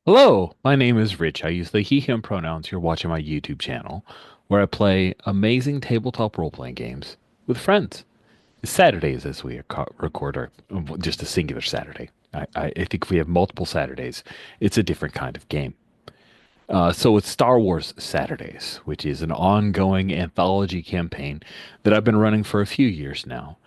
Hello, my name is Rich. I use the he, him pronouns. You're watching my YouTube channel where I play amazing tabletop role-playing games with friends. It's Saturdays as we record, or just a singular Saturday. I think if we have multiple Saturdays, it's a different kind of game. So it's Star Wars Saturdays, which is an ongoing anthology campaign that I've been running for a few years now.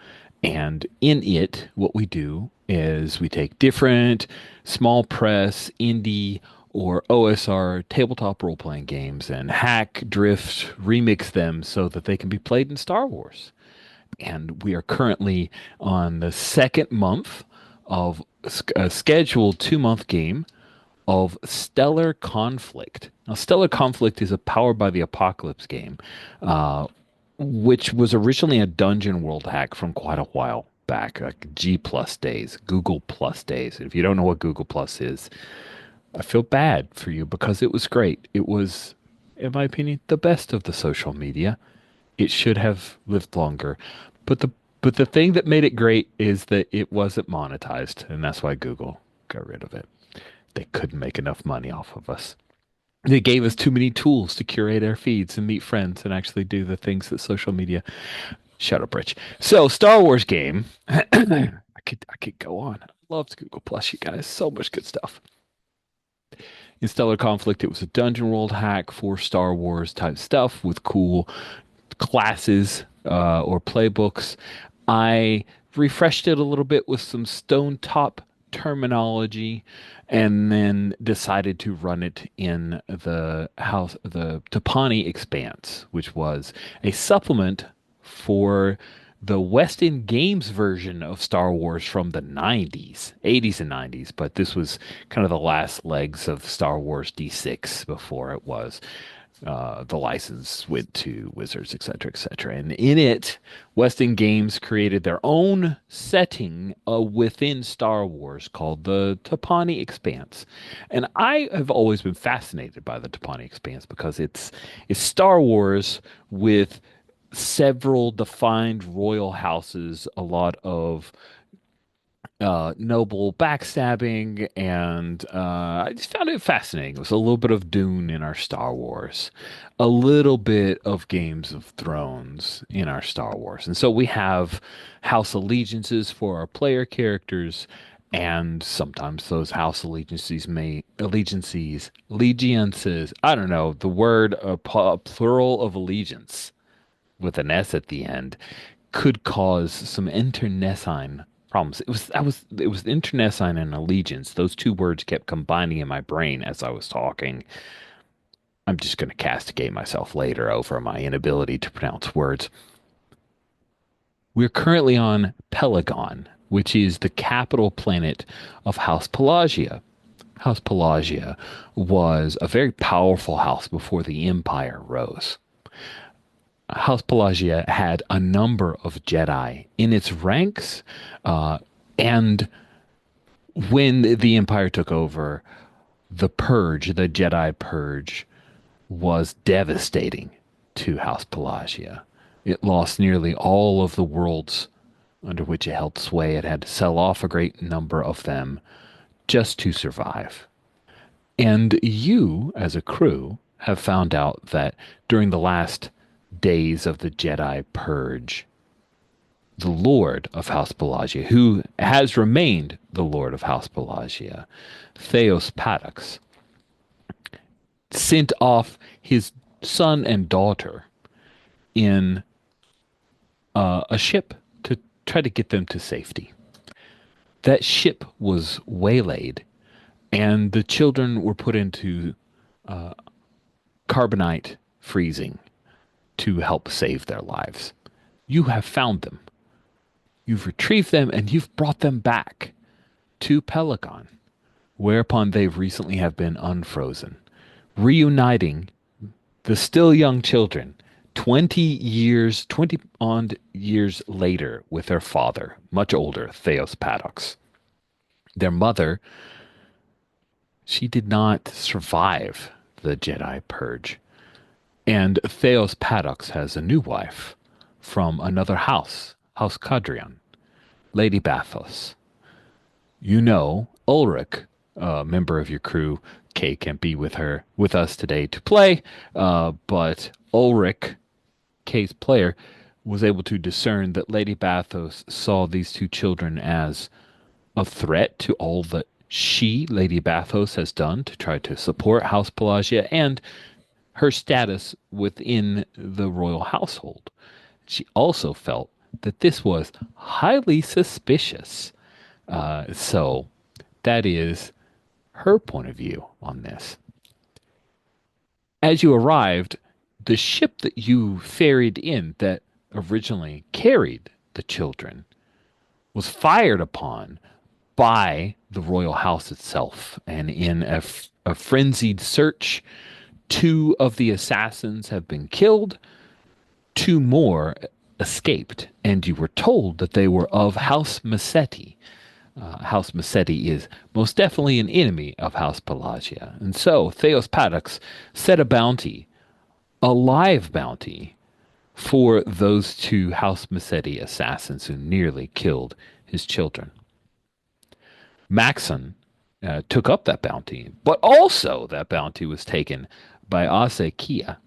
And in it, what we do is we take different small press, indie, or OSR tabletop role playing games and hack, drift, remix them so that they can be played in Star Wars. And we are currently on the second month of a scheduled 2 month game of Stellar Conflict. Now, Stellar Conflict is a Powered by the Apocalypse game, uh, which was originally a Dungeon World hack from quite a while back, like G Plus days, Google Plus days. If you don't know what Google Plus is, I feel bad for you because it was great. It was, in my opinion, the best of the social media. It should have lived longer, but the thing that made it great is that it wasn't monetized, and that's why Google got rid of it. They couldn't make enough money off of us. They gave us too many tools to curate our feeds and meet friends and actually do the things that social media. Shut up, Rich. So, Star Wars game. I could go on. I loved Google Plus, you guys. So much good stuff. In Stellar Conflict, it was a dungeon world hack for Star Wars type stuff with cool classes or playbooks. I refreshed it a little bit with some stone top terminology and then decided to run it in the Tapani Expanse, which was a supplement for the West End Games version of Star Wars from the 90s, 80s and 90s, but this was kind of the last legs of Star Wars D6 before it was the license went to Wizards, etc., etc. And in it, Weston Games created their own setting within Star Wars called the Tapani Expanse. And I have always been fascinated by the Tapani Expanse because it's Star Wars with several defined royal houses, a lot of noble backstabbing, and I just found it fascinating. It was a little bit of Dune in our Star Wars, a little bit of Games of Thrones in our Star Wars, and so we have house allegiances for our player characters, and sometimes those house allegiances. I don't know the word, a plural of allegiance with an S at the end could cause some internecine problems. It was internecine and allegiance. Those two words kept combining in my brain as I was talking. I'm just going to castigate myself later over my inability to pronounce words. We're currently on Pelagon, which is the capital planet of House Pelagia. House Pelagia was a very powerful house before the Empire rose. House Pelagia had a number of Jedi in its ranks, and when the Empire took over, the Purge, the Jedi Purge, was devastating to House Pelagia. It lost nearly all of the worlds under which it held sway. It had to sell off a great number of them just to survive. And you, as a crew, have found out that during the last days of the Jedi Purge, the Lord of House Pelagia, who has remained the Lord of House Pelagia, Theos Paddox, sent off his son and daughter in a ship to try to get them to safety. That ship was waylaid, and the children were put into carbonite freezing to help save their lives. You have found them. You've retrieved them and you've brought them back to Pelican, whereupon they recently have been unfrozen, reuniting the still young children 20 years, 20 odd years later with their father, much older, Theos Paddox. Their mother, she did not survive the Jedi Purge. And Theos Paddox has a new wife from another house, House Cadrian, Lady Bathos. You know, Ulrich, a member of your crew, Kay can't be with us today to play, but Ulrich, Kay's player, was able to discern that Lady Bathos saw these two children as a threat to all that she, Lady Bathos, has done to try to support House Pelagia and her status within the royal household. She also felt that this was highly suspicious. So that is her point of view on this. As you arrived, the ship that you ferried in that originally carried the children was fired upon by the royal house itself. And in a frenzied search, two of the assassins have been killed, two more escaped, and you were told that they were of House Massetti. House Massetti is most definitely an enemy of House Pelagia. And so Theos Paddocks set a bounty, a live bounty, for those two House Massetti assassins who nearly killed his children. Maxon took up that bounty, but also that bounty was taken by Ase Kia.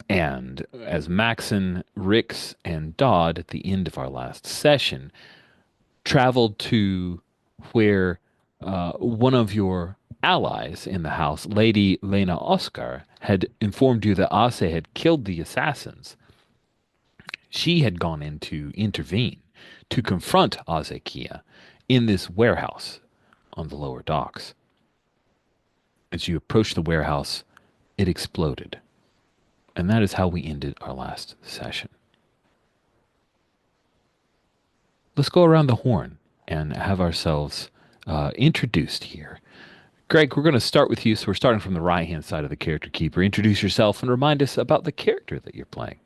And as Maxon, Rix, and Dodd at the end of our last session traveled to where one of your allies in the house, Lady Lena Oscar, had informed you that Ase had killed the assassins, she had gone in to intervene, to confront Azekia in this warehouse on the lower docks. As you approached the warehouse, it exploded. And that is how we ended our last session. Let's go around the horn and have ourselves introduced here. Greg, we're going to start with you. So we're starting from the right-hand side of the character keeper. Introduce yourself and remind us about the character that you're playing.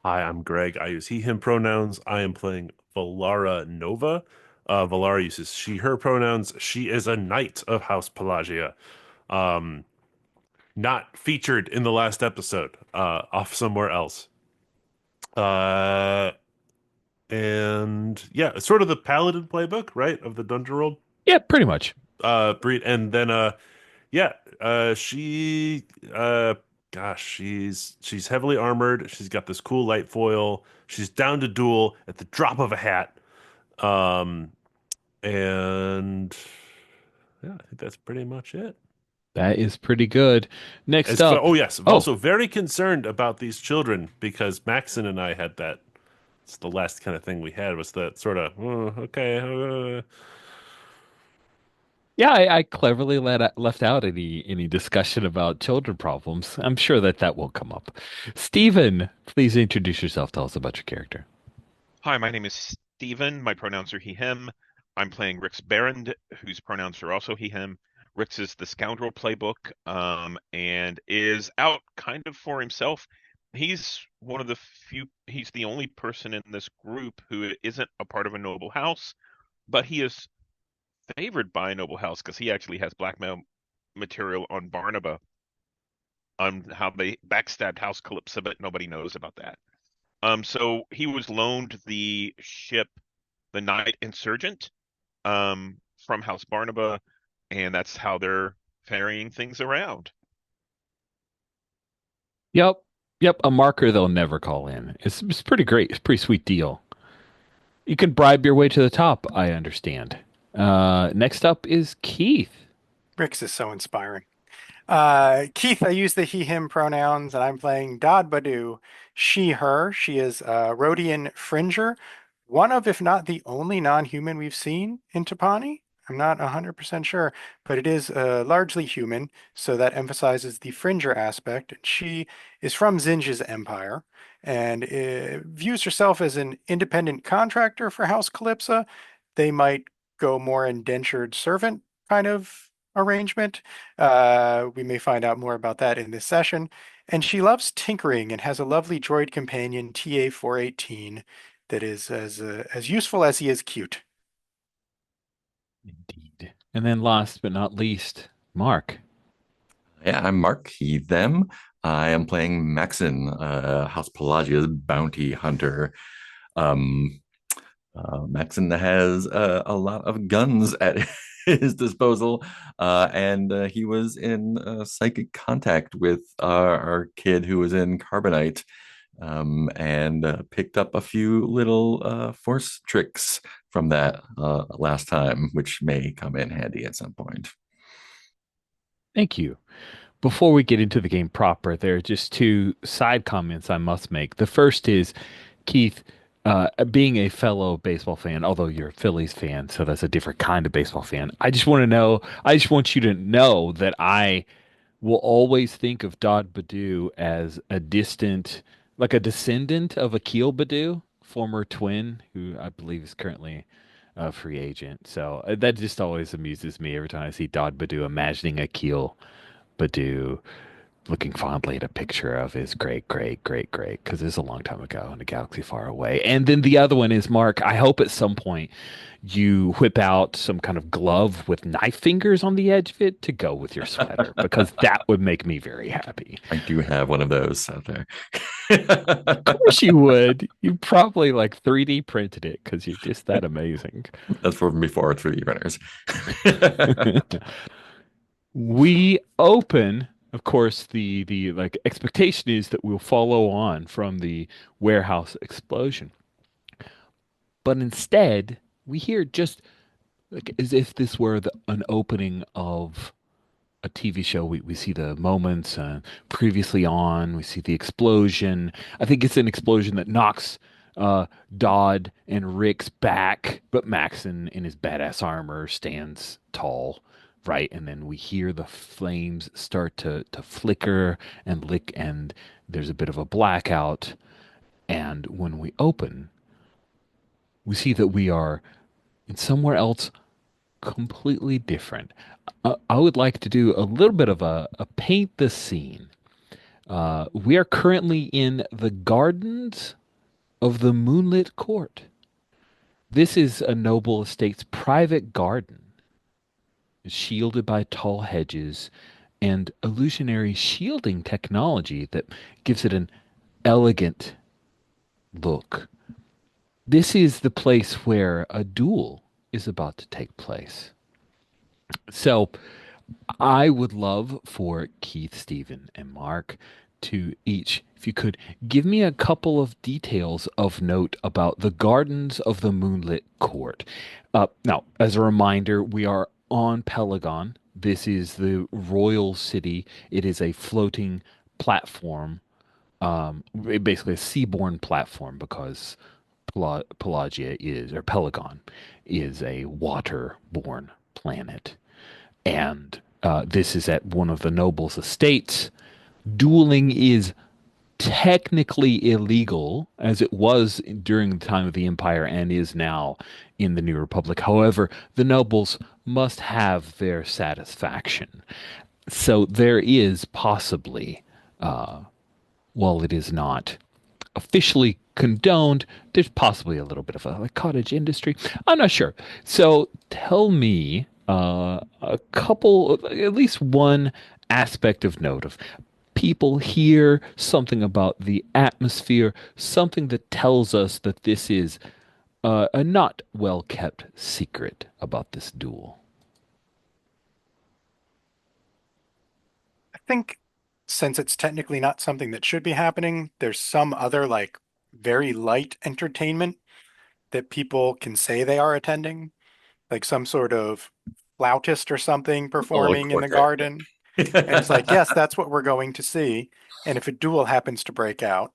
Hi, I'm Greg. I use he, him pronouns. I am playing Valara Nova. Valara uses she, her pronouns. She is a knight of House Pelagia. Um, Not featured in the last episode, off somewhere else. Uh, and yeah, it's sort of the paladin playbook, right, of the Dungeon World Yeah, pretty much. breed. And then yeah, she gosh, she's heavily armored. She's got this cool light foil. She's down to duel at the drop of a hat. Um, and yeah, I think that's pretty much it. That is pretty good. Next As for, up. oh yes, I'm Oh, also very concerned about these children because Maxon and I had that. It's the last kind of thing we had was that sort of okay. yeah, I cleverly left out any discussion about children problems. I'm sure that that will come up. Stephen, please introduce yourself. Tell us about your character. Hi, my name is Steven. My pronouns are he, him. I'm playing Rix Barrand, whose pronouns are also he, him. Rix is the scoundrel playbook, and is out kind of for himself. He's one of the he's the only person in this group who isn't a part of a noble house, but he is favored by a noble house because he actually has blackmail material on Barnaba on how they backstabbed House Calypso, but nobody knows about that. So he was loaned the ship, the Knight Insurgent, from House Barnaba, and that's how they're ferrying things around. Yep. Yep. A marker they'll never call in. It's pretty great. It's a pretty sweet deal. You can bribe your way to the top, I understand. Next up is Keith. Rix is so inspiring. Keith, I use the he, him pronouns, and I'm playing Dod Badu, she, her. She is a Rhodian Fringer, one of, if not the only non-human we've seen in Tapani. I'm not 100% sure, but it is largely human, so that emphasizes the Fringer aspect. She is from Zinj's empire and views herself as an independent contractor for House Calypso. They might go more indentured servant kind of arrangement. We may find out more about that in this session. And she loves tinkering and has a lovely droid companion, TA-418, that is as useful as he is cute. Indeed. And then last but not least, Mark. Yeah, I'm Mark, he, them. I am playing Maxon, House Pelagia's bounty hunter. Um, Maxon has a lot of guns at his disposal, and he was in psychic contact with our kid who was in carbonite, and picked up a few little force tricks from that last time, which may come in handy at some point. Thank you. Before we get into the game proper, there are just two side comments I must make. The first is, Keith, being a fellow baseball fan, although you're a Phillies fan, so that's a different kind of baseball fan. I just want you to know that I will always think of Dodd Badu as a distant, like a descendant of Akil Badu, former twin, who I believe is currently a free agent. So that just always amuses me every time I see Dodd Badu, imagining Akil Badu looking fondly at a picture of his great, because it's a long time ago in a galaxy far away. And then the other one is, Mark, I hope at some point you whip out some kind of glove with knife fingers on the edge of it to go with your sweater, because that would make me very happy. I do have one of those out there. Of course you would. You probably like 3D printed it because you're just that amazing. That's from before 3D printers. We open, of course, the like expectation is that we'll follow on from the warehouse explosion. But instead, we hear just like as if this were an opening of a TV show. We see the moments previously on. We see the explosion. I think it's an explosion that knocks uh, Dodd and Rick's back, but Max in his badass armor stands tall, right? And then we hear the flames start to flicker and lick, and there's a bit of a blackout. And when we open, we see that we are in somewhere else completely different. I would like to do a little bit of a paint the scene. We are currently in the gardens of the Moonlit Court. This is a noble estate's private garden, shielded by tall hedges and illusionary shielding technology that gives it an elegant look. This is the place where a duel is about to take place. So I would love for Keith, Stephen, and Mark to each, if you could, give me a couple of details of note about the gardens of the Moonlit Court. Now, as a reminder, we are on Pelagon. This is the royal city. It is a floating platform, basically a seaborne platform, because Pelagia is, or Pelagon is a waterborne planet. And this is at one of the nobles' estates. Dueling is technically illegal, as it was during the time of the Empire and is now in the New Republic. However, the nobles must have their satisfaction. So there is possibly, while it is not officially condoned, there's possibly a little bit of a like cottage industry. I'm not sure. So tell me a couple, at least one aspect of note of people hear something about the atmosphere, something that tells us that this is a not well kept secret about this duel. I think since it's technically not something that should be happening, there's some other like very light entertainment that people can say they are attending, like some sort of flautist or something performing in the garden. And it's like, yes, that's what we're going to see. And if a duel happens to break out,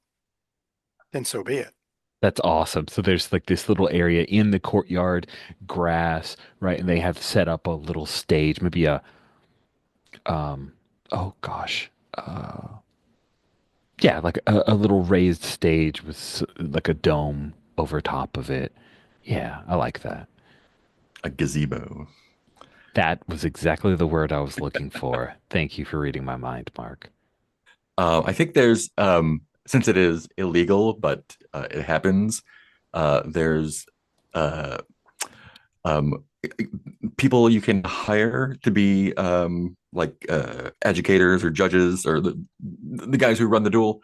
then so be it. That's awesome. So there's like this little area in the courtyard, grass, right? And they have set up a little stage, maybe a oh gosh, yeah, like a little raised stage with like a dome over top of it. Yeah, I like that. A gazebo. That was exactly the word I was looking for. Thank you for reading my mind, Mark. I think there's since it is illegal, but it happens. There's uh, um, people you can hire to be like educators or judges or the guys who run the duel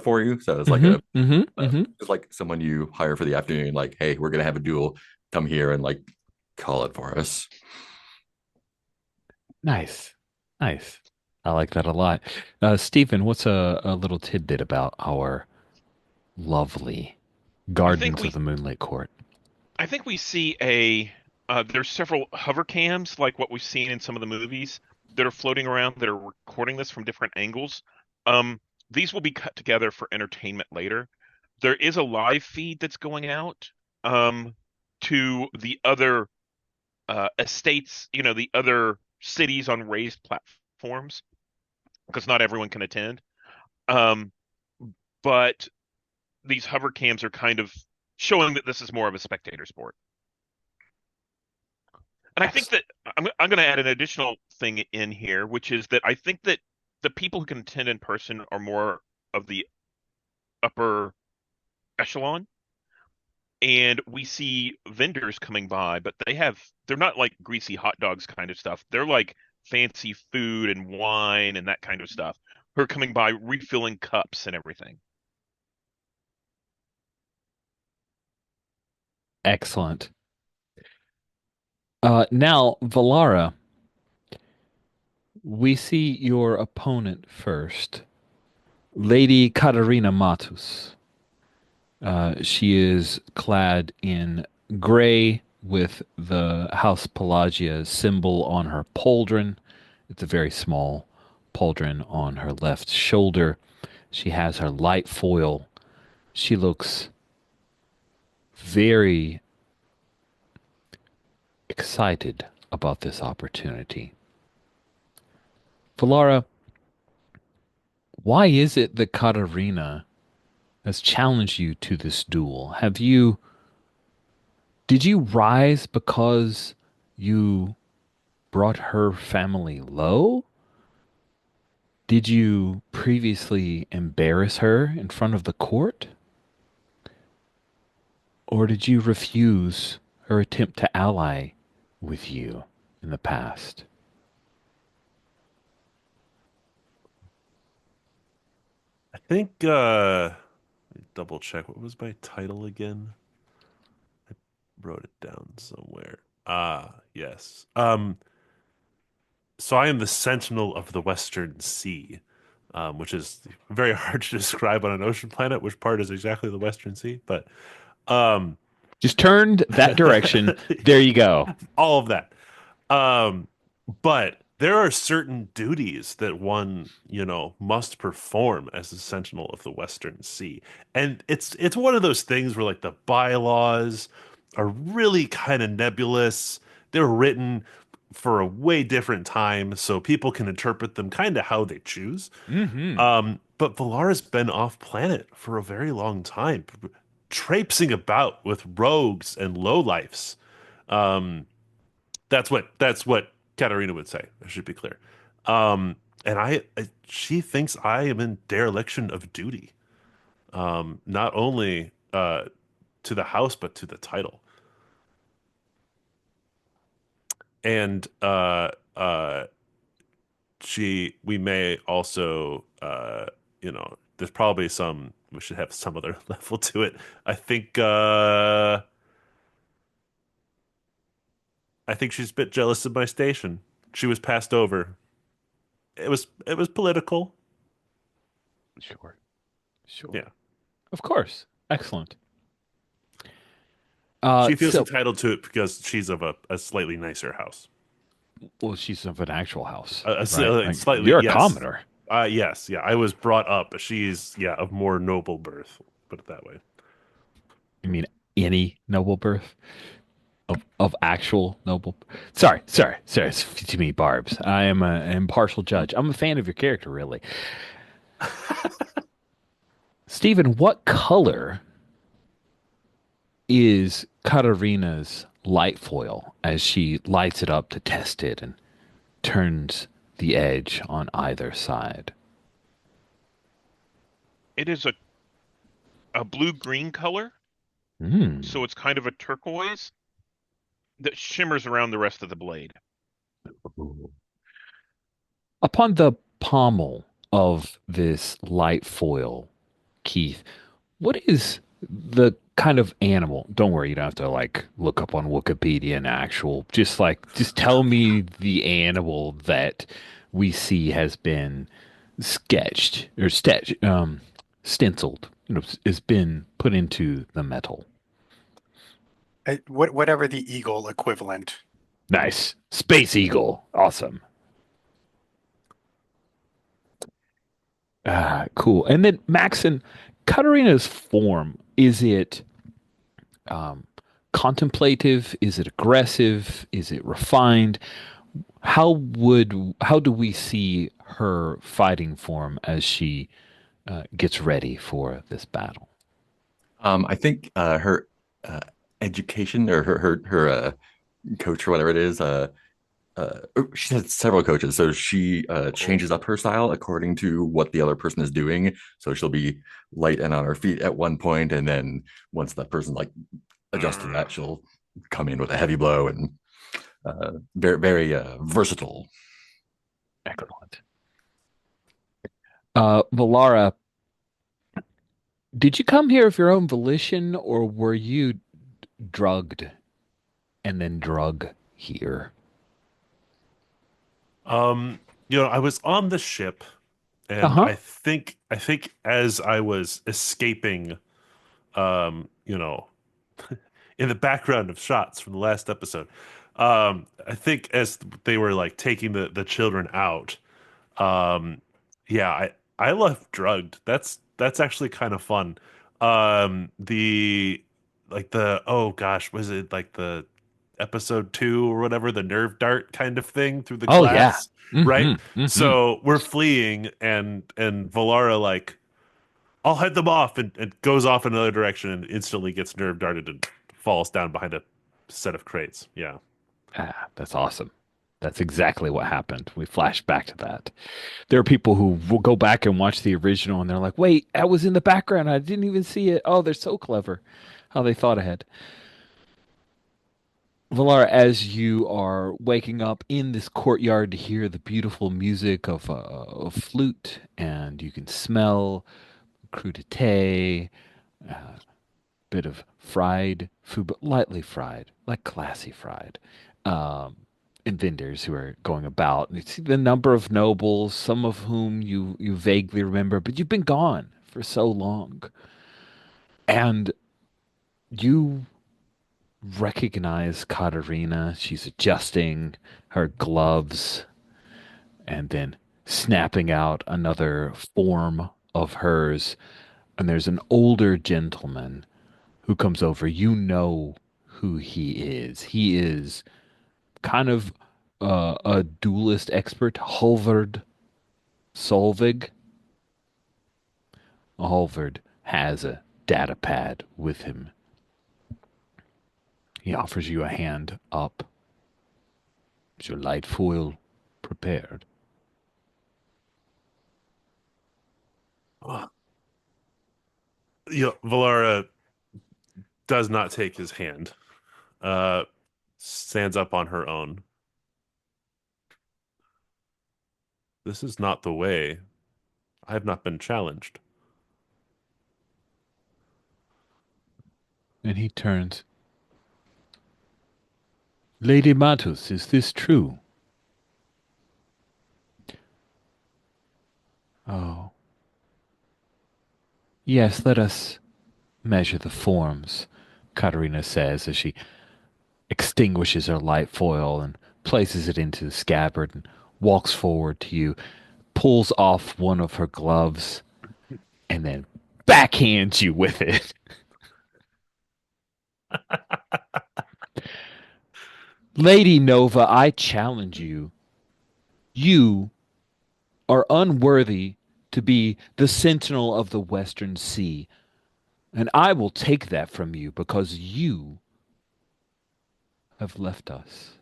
for you. So it's like it's like someone you hire for the afternoon. Like, hey, we're gonna have a duel. Come here and like call it for us. Nice. Nice. I like that a lot. Stephen, what's a little tidbit about our lovely I think Gardens of we the Moonlit Court? I think we see a there's several hover cams like what we've seen in some of the movies that are floating around that are recording this from different angles. Um, these will be cut together for entertainment later. There is a live feed that's going out to the other estates, the other cities on raised platforms because not everyone can attend. Um, but these hover cams are kind of showing that this is more of a spectator sport. And I think Excellent. that I'm going to add an additional thing in here, which is that I think that the people who can attend in person are more of the upper echelon, and we see vendors coming by, but they're not like greasy hot dogs kind of stuff. They're like fancy food and wine and that kind of stuff who are coming by refilling cups and everything. Excellent. Now, Valara, we see your opponent first, Lady Katarina Matus. She is clad in gray with the House Pelagia symbol on her pauldron. It's a very small pauldron on her left shoulder. She has her light foil. She looks very excited about this opportunity. Valara, why is it that Katarina has challenged you to this duel? Did you rise because you brought her family low? Did you previously embarrass her in front of the court? Or did you refuse her attempt to ally with you in the past? I think let me double check. What was my title again? I wrote it down somewhere. Yes. So I am the Sentinel of the Western Sea, which is very hard to describe on an ocean planet. Which part is exactly the Western Sea? But um, Just turned that direction. There you go. all of that. Um, but there are certain duties that one, must perform as a sentinel of the Western Sea. And it's one of those things where like the bylaws are really kind of nebulous. They're written for a way different time, so people can interpret them kind of how they choose. Hmm. But Valara's been off planet for a very long time, traipsing about with rogues and lowlifes. Um, that's what Katarina would say. I should be clear. And she thinks I am in dereliction of duty, not only to the house but to the title. And we may also, there's probably some. We should have some other level to it. I think. I think she's a bit jealous of my station. She was passed over. It was political. Sure. Sure. Yeah. Of course. Excellent. She feels So, entitled to it because she's of a slightly nicer house. well, she's of an actual house, A right? Like, slightly, you're a yes. commoner. Yes, yeah. I was brought up. She's, yeah, of more noble birth. Put it that way. You mean any noble birth? Of actual noble. Sorry. It's to me, Barbs. I am an impartial judge. I'm a fan of your character, really. Stephen, what color is Katarina's light foil as she lights it up to test it and turns the edge on either side? It is a blue-green color, Hmm. so it's kind of a turquoise that shimmers around the rest of the blade. Upon the pommel of this light foil, Keith, what is the kind of animal? Don't worry, you don't have to like look up on Wikipedia an actual. Just tell me the animal that we see has been sketched or stenciled. You know, has been put into the metal. Whatever the eagle equivalent. Nice. Space Eagle. Awesome. Ah, cool. And then Maxon, Katarina's form, is it um, contemplative? Is it aggressive? Is it refined? How do we see her fighting form as she gets ready for this battle? I think her uh, education or her coach or whatever it is, she has several coaches, so she Oh. changes up her style according to what the other person is doing. So she'll be light and on her feet at one point, and then once that person like adjusts to that, she'll come in with a heavy blow and very versatile. Excellent. Valara, did you come here of your own volition, or were you drugged and then drug here? Um, I was on the ship, and Uh-huh. I think as I was escaping, um, you know, in the background of shots from the last episode, I think as they were like taking the children out, um, yeah, I left drugged. That's actually kind of fun. The like the oh gosh, was it like the episode 2 or whatever, the nerve dart kind of thing through the Oh yeah. glass, right? Mm-hmm. Mm-hmm. So we're fleeing, and Valara like, I'll head them off, and goes off in another direction and instantly gets nerve darted and falls down behind a set of crates. Yeah. Ah, that's awesome. That's exactly what happened. We flash back to that. There are people who will go back and watch the original and they're like, wait, I was in the background. I didn't even see it. Oh, they're so clever how they thought ahead. Valara, as you are waking up in this courtyard to hear the beautiful music of a flute, and you can smell crudité, a bit of fried food, but lightly fried, like classy fried. Um, and vendors who are going about. And you see the number of nobles, some of whom you vaguely remember, but you've been gone for so long. And you recognize Katerina. She's adjusting her gloves and then snapping out another form of hers. And there's an older gentleman who comes over. You know who he is. He is kind of a duelist expert, Halvard Solvig. Halvard has a data pad with him. He offers you a hand up. Is your light foil prepared? Valara does not take his hand. Uh, Stands up on her own. This is not the way. I have not been challenged. And he turns. Lady Matus, is this true? Oh, yes, let us measure the forms, Katerina says as she extinguishes her light foil and places it into the scabbard and walks forward to you, pulls off one of her gloves, and then backhands you with it. Lady Nova, I challenge you. You are unworthy to be the sentinel of the Western Sea, and I will take that from you because you have left us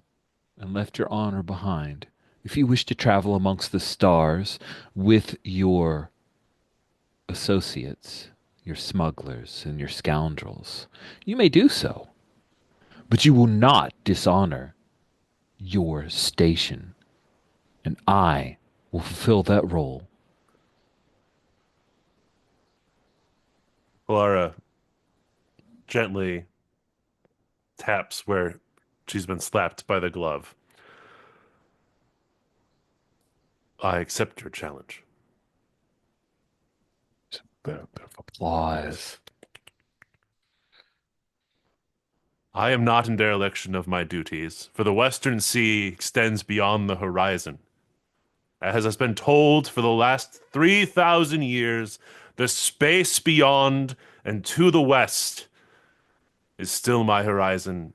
and left your honor behind. If you wish to travel amongst the stars with your associates, your smugglers, and your scoundrels, you may do so, but you will not dishonor your station, and I will fulfill that role. Valara gently taps where she's been slapped by the glove. I accept your challenge. Bit of applause. I am not in dereliction of my duties, for the Western Sea extends beyond the horizon. As has been told for the last 3,000 years, the space beyond and to the west is still my horizon.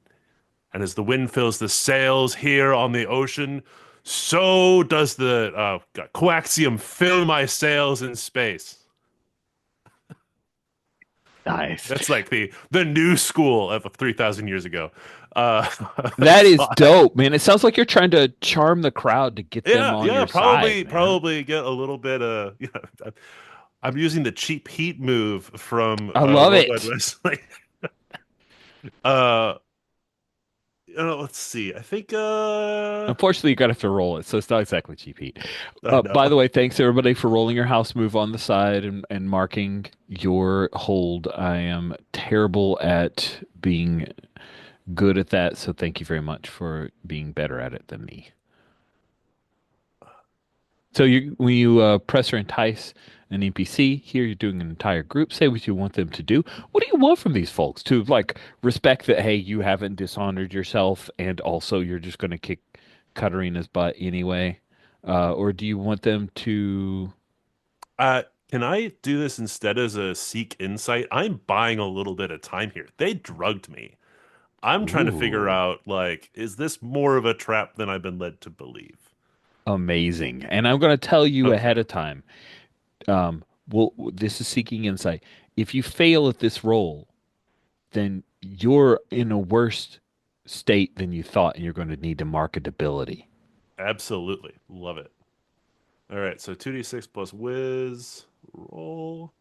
And as the wind fills the sails here on the ocean, so does the coaxium fill my sails in space. Nice. That's like the new school of 3,000 years ago. Uh, That is so dope, man. It sounds like you're trying to charm the crowd to get them yeah, on yeah, your side, man. probably get a little bit of I'm using the cheap heat move from I love Worldwide it. Wrestling. uh let's see. I think Unfortunately, you gotta have to roll it, so it's not exactly cheap heat. I By know. the way, thanks everybody for rolling your house move on the side and marking your hold. I am terrible at being good at that, so thank you very much for being better at it than me. So when you press or entice an NPC, here you're doing an entire group. Say what you want them to do. What do you want from these folks? To like respect that, hey, you haven't dishonored yourself, and also you're just going to kick Katarina's butt anyway, or do you want them to? Uh can I do this instead as a seek insight? I'm buying a little bit of time here. They drugged me. I'm trying to figure Ooh, out like, is this more of a trap than I've been led to believe? amazing! And I'm going to tell you Okay. ahead of time. Well, this is seeking insight. If you fail at this roll, then you're in a worse state than you thought, and you're going to need to mark a debility. Absolutely. Love it. All right, so 2d6 plus whiz roll.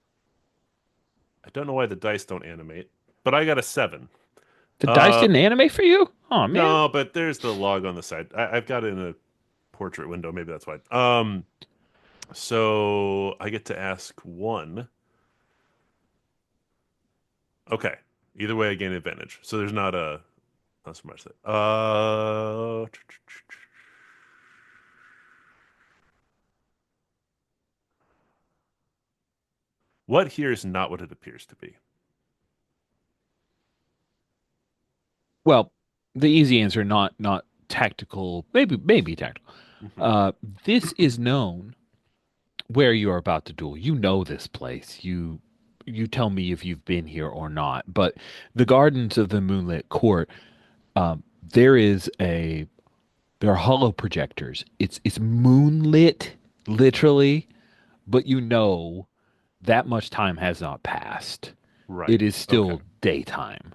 I don't know why the dice don't animate, but I got a 7. The dice Uh didn't animate for you? Oh man. no, but there's the log on the side. I've got it in a portrait window, maybe that's why. So I get to ask one. Okay. Either way I gain advantage. So there's not so much that. What here is not what it appears to be. Well, the easy answer, not tactical, maybe tactical. Mhm. Uh, this is known where you are about to duel. You know this place. You tell me if you've been here or not. But the gardens of the Moonlit Court, there is a there are hollow projectors. It's moonlit, literally, but you know that much time has not passed. Right. It is Okay. still daytime.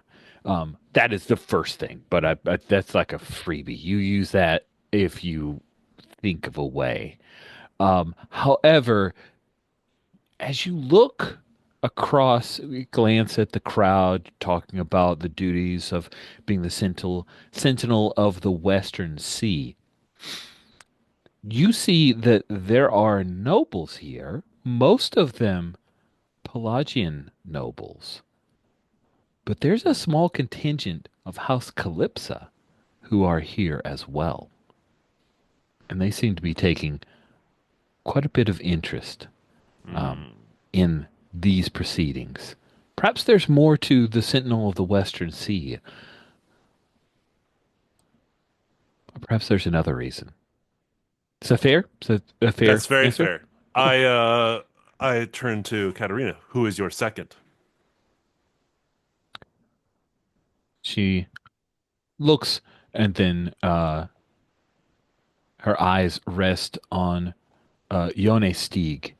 That is the first thing, but that's like a freebie. You use that if you think of a way. However, as you look across, we glance at the crowd talking about the duties of being the sentinel of the Western Sea. You see that there are nobles here, most of them Pelagian nobles. But there's a small contingent of House Calypsa who are here as well. And they seem to be taking quite a bit of interest Mm. in these proceedings. Perhaps there's more to the Sentinel of the Western Sea. Or perhaps there's another reason. Is that fair? Is that a fair That's very answer? fair. Okay. I turn to Katerina. Who is your second? She looks and then her eyes rest on Yone Stieg.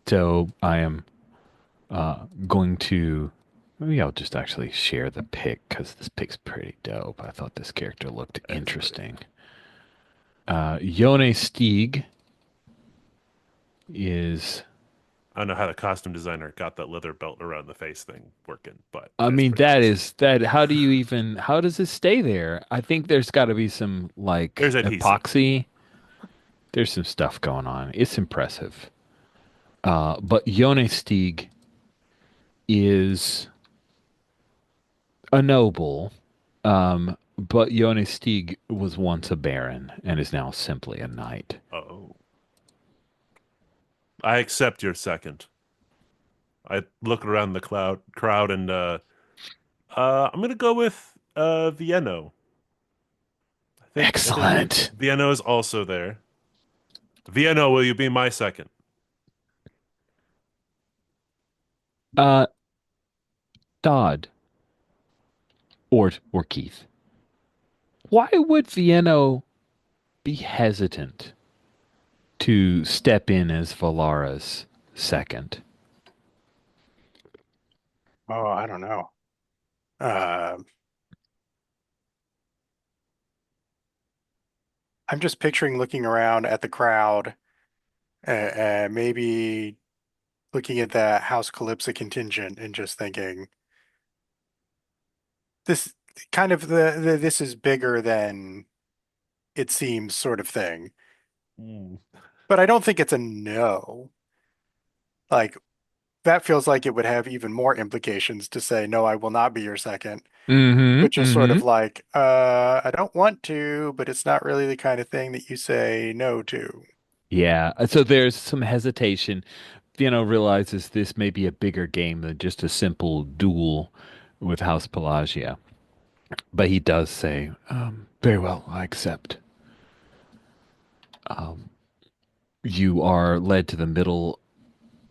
So I am going to maybe I'll just actually share the pic because this pic's pretty dope. I thought this character looked That's great. interesting. Yone Stieg is, I don't know how the costume designer got that leather belt around the face thing working, but I that's mean, pretty awesome. how do you even, how does it stay there? I think there's got to be some like There's adhesive. epoxy. There's some stuff going on. It's impressive. But Yone Stieg is a noble, but Yonistig was once a baron and is now simply a knight. Oh, I accept your second. I look around the crowd and I'm gonna go with Vienno. I think Excellent. Vienno is also there. Vienno, will you be my second? Uh, Dodd or Keith. Why would Vienno be hesitant to step in as Valara's second? Oh, I don't know. Uh, I'm just picturing looking around at the crowd, maybe looking at the House Calypso contingent and just thinking, this kind of the this is bigger than it seems sort of thing. Hmm. But I don't think it's a no. Like that feels like it would have even more implications to say, no, I will not be your second, Mm-hmm. which is sort Mm-hmm. of like, I don't want to, but it's not really the kind of thing that you say no to. Yeah. So there's some hesitation. Realizes this may be a bigger game than just a simple duel with House Pelagia. But he does say, very well, I accept. You are led to the middle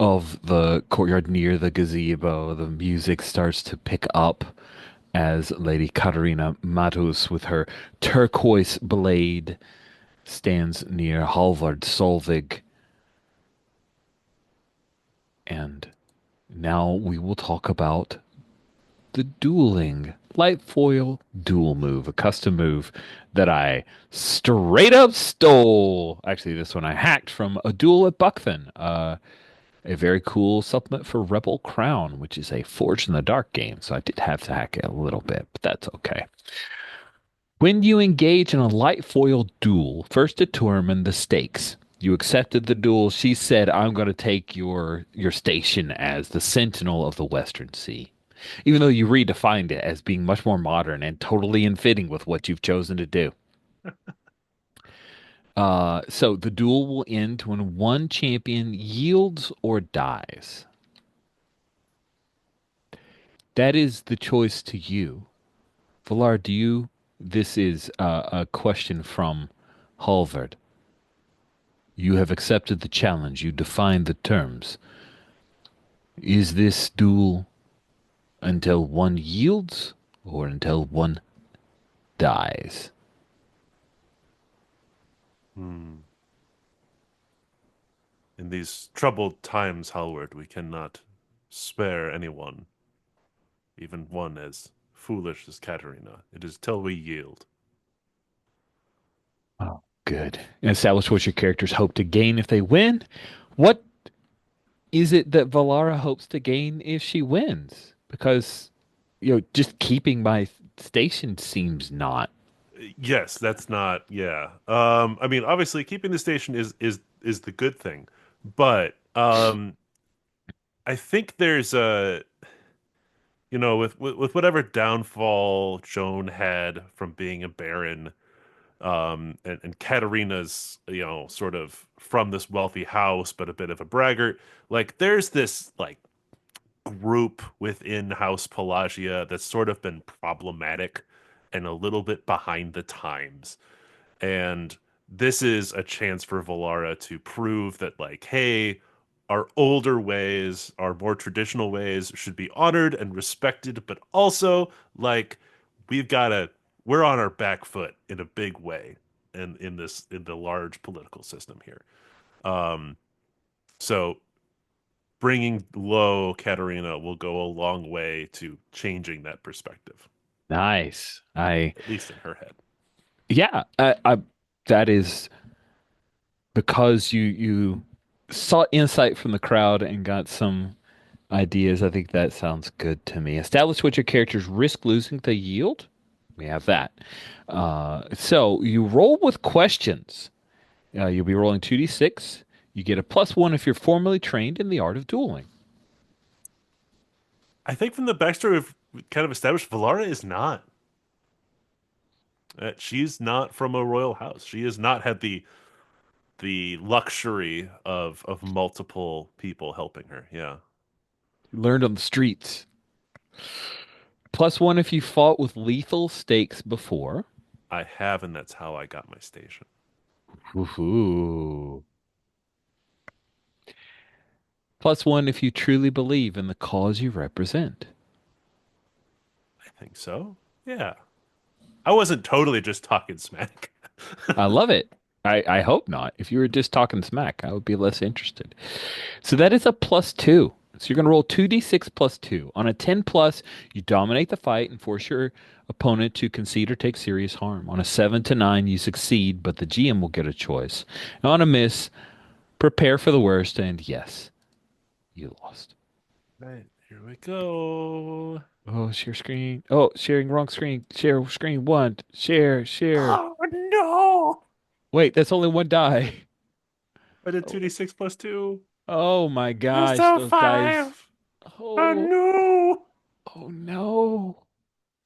of the courtyard near the gazebo. The music starts to pick up as Lady Katarina Matus, with her turquoise blade, stands near Halvard Solvig. And now we will talk about the dueling light foil duel move, a custom move that I straight up stole. Actually, this one I hacked from a duel at Buckfin, a very cool supplement for Rebel Crown, which is a Forge in the Dark game. So I did have to hack it a little bit, but that's okay. When you engage in a light foil duel, first determine the stakes. You accepted the duel. She said, "I'm going to take your station as the Sentinel of the Western Sea." Even though you redefined it as being much more modern and totally in fitting with what you've chosen to do. So the duel will end when one champion yields or dies. That is the choice to you. Valar, do you? This is a question from Halvard. You have accepted the challenge. You defined the terms. Is this duel until one yields or until one dies? Hmm. In these troubled times, Howard, we cannot spare anyone, even one as foolish as Katerina. It is till we yield. Oh, good. And establish what your characters hope to gain if they win. What is it that Valara hopes to gain if she wins? Because, just keeping my station seems not. Yes, that's not, yeah. I mean, obviously keeping the station is the good thing. But I think there's a with whatever downfall Joan had from being a baron, and Katerina's, sort of from this wealthy house, but a bit of a braggart. Like there's this like group within House Pelagia that's sort of been problematic and a little bit behind the times. And this is a chance for Valara to prove that, like, hey, our older ways, our more traditional ways should be honored and respected, but also, like, we've got to, we're on our back foot in a big way in the large political system here. Um, so bringing low Katarina will go a long way to changing that perspective, Nice. at least in her head. Yeah, that is because you sought insight from the crowd and got some ideas. I think that sounds good to me. Establish what your characters risk losing to yield. We have that. So you roll with questions. You'll be rolling 2d6. You get a +1 if you're formally trained in the art of dueling. I think from the backstory of we kind of established Valara is not. She's not from a royal house. She has not had the luxury of multiple people helping her. Yeah, Learned on the streets. +1 if you fought with lethal stakes before. I have, and that's how I got my station. Ooh. +1 if you truly believe in the cause you represent. I think so. Yeah, I wasn't totally just talking smack. I love it. I hope not. If you were just talking smack, I would be less interested. So that is a +2. So you're going to roll 2d6 +2. On a 10 plus, you dominate the fight and force your opponent to concede or take serious harm. On a 7 to 9, you succeed, but the GM will get a choice. And on a miss, prepare for the worst, and yes, you lost. Right, here we go. Oh, share screen. Oh, sharing wrong screen. Share screen one. Share, share. Oh no! Wait, that's only one die. I did 2d6 plus 2. Oh my It's gosh, still those dice. 5. Oh Oh, no! oh no.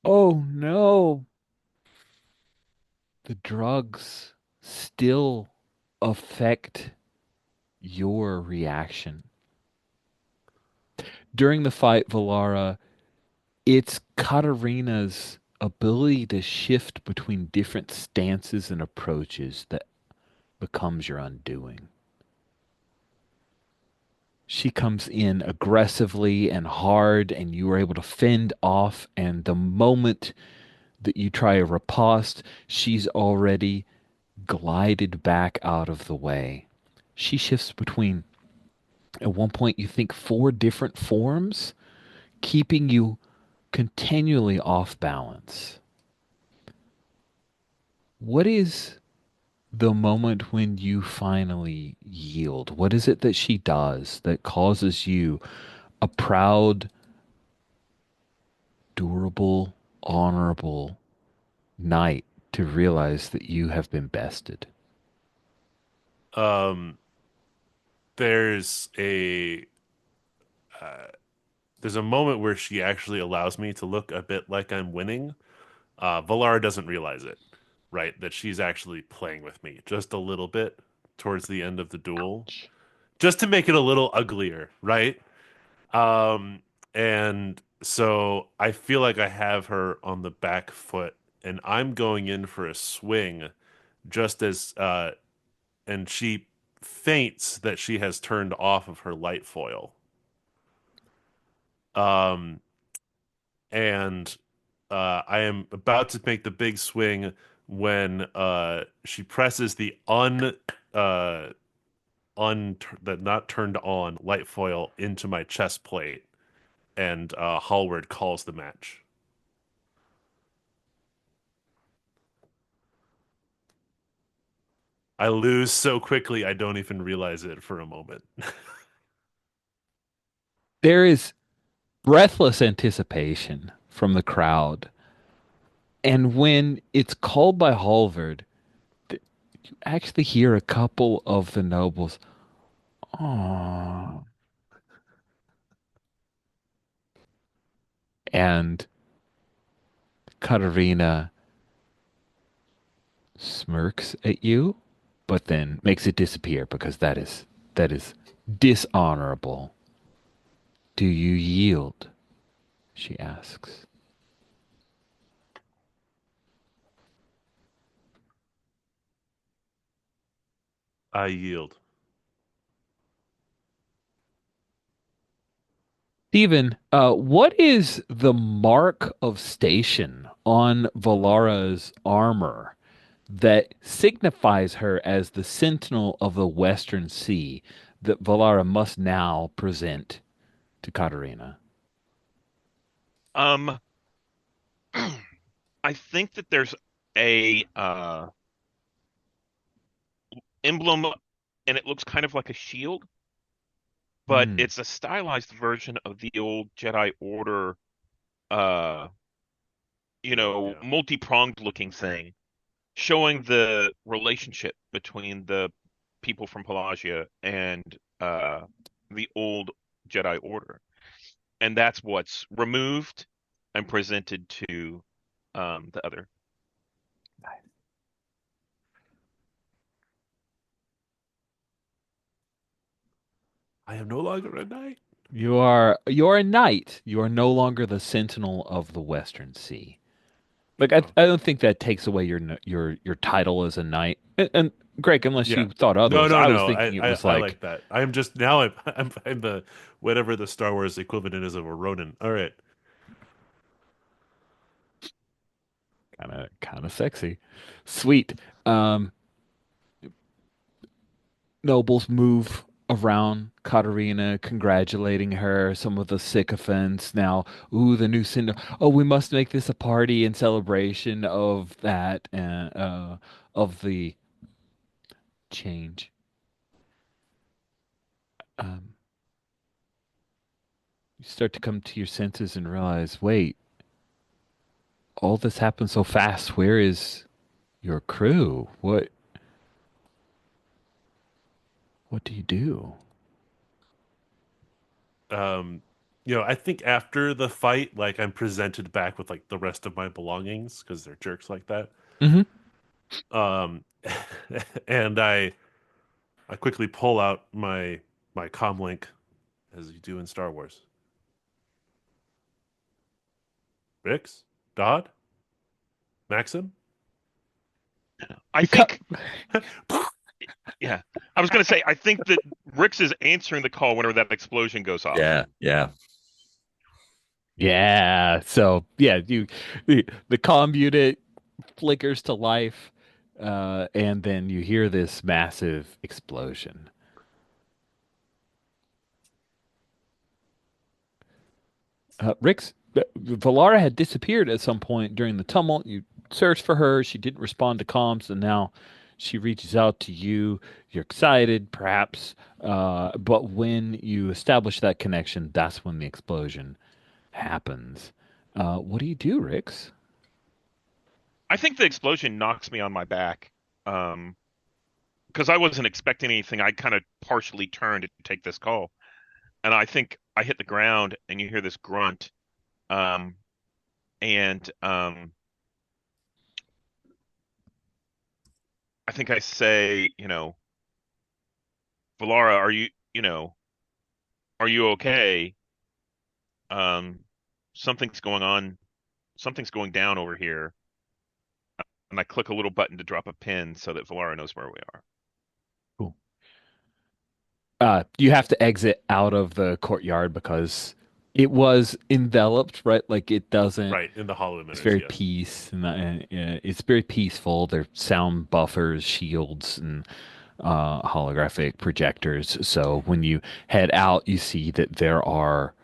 Oh no. The drugs still affect your reaction. During the fight, Valara, it's Katarina's ability to shift between different stances and approaches that becomes your undoing. She comes in aggressively and hard, and you are able to fend off. And the moment that you try a riposte, she's already glided back out of the way. She shifts between, at one point, you think 4 different forms, keeping you continually off balance. What is the moment when you finally yield? What is it that she does that causes you, a proud, durable, honorable knight, to realize that you have been bested? Um, there's a there's a moment where she actually allows me to look a bit like I'm winning. Valara doesn't realize it, right? That she's actually playing with me just a little bit towards the end of the duel, just to make it a little uglier, right? Um, and so I feel like I have her on the back foot, and I'm going in for a swing, just as and she feints that she has turned off of her light foil. Um, and I am about to make the big swing when she presses the uh that not turned on light foil into my chest plate, and Hallward calls the match. I lose so quickly I don't even realize it for a moment. There is breathless anticipation from the crowd. And when it's called by Halvard, you actually hear a couple of the nobles, "Aww." And Katarina smirks at you, but then makes it disappear because that is dishonorable. Do you yield? She asks. I yield. Stephen, what is the mark of station on Valara's armor that signifies her as the sentinel of the Western Sea that Valara must now present to Katarina? Um, I think that there's a emblem, and it looks kind of like a shield, but Hmm. it's a stylized version of the old Jedi Order, uh, Shield, yeah. multi-pronged looking thing, showing the relationship between the people from Pelagia and the old Jedi Order. And that's what's removed. I'm presented to the other. I am no longer a knight. You're a knight. You are no longer the sentinel of the Western Sea. Like Oh. I don't think that takes away your title as a knight. And Greg, unless Yeah. you thought No, otherwise, no, I was no. thinking it was I like like that. I'm just now I'm the whatever the Star Wars equivalent is of a Ronin. All right. kind of sexy, sweet. Um, Nobles move around Katarina, congratulating her. Some of the sycophants now, ooh, the new sin. Oh, we must make this a party in celebration of that, of the change. Um, you start to come to your senses and realize, wait, all this happened so fast. Where is your crew? What do you do? Um, I think after the fight, like I'm presented back with like the rest of my belongings because they're jerks like that. Hmm. Um, and I quickly pull out my comm link as you do in Star Wars. Rix, Dodd, Maxim. I You cut. think, yeah, I was going to say, I think that Rix is answering the call whenever that explosion goes off. Yeah, yeah. Yeah. So yeah, the comm unit flickers to life, and then you hear this massive explosion. Rix, Valara had disappeared at some point during the tumult. You searched for her. She didn't respond to comms, and now she reaches out to you. You're excited, perhaps, but when you establish that connection, that's when the explosion happens. What do you do, Rix? I think the explosion knocks me on my back. Um, because I wasn't expecting anything. I kind of partially turned to take this call, and I think I hit the ground, and you hear this grunt, um, and I think I say, Valara, are you okay? Um, something's going on, something's going down over here, and I click a little button to drop a pin so that Valara knows where we are. Cool. You have to exit out of the courtyard because it was enveloped, right? Like it doesn't. Right in the hollow It's emitters. very Yes. it's very peaceful. There's sound buffers, shields, and holographic projectors. So when you head out, you see that there are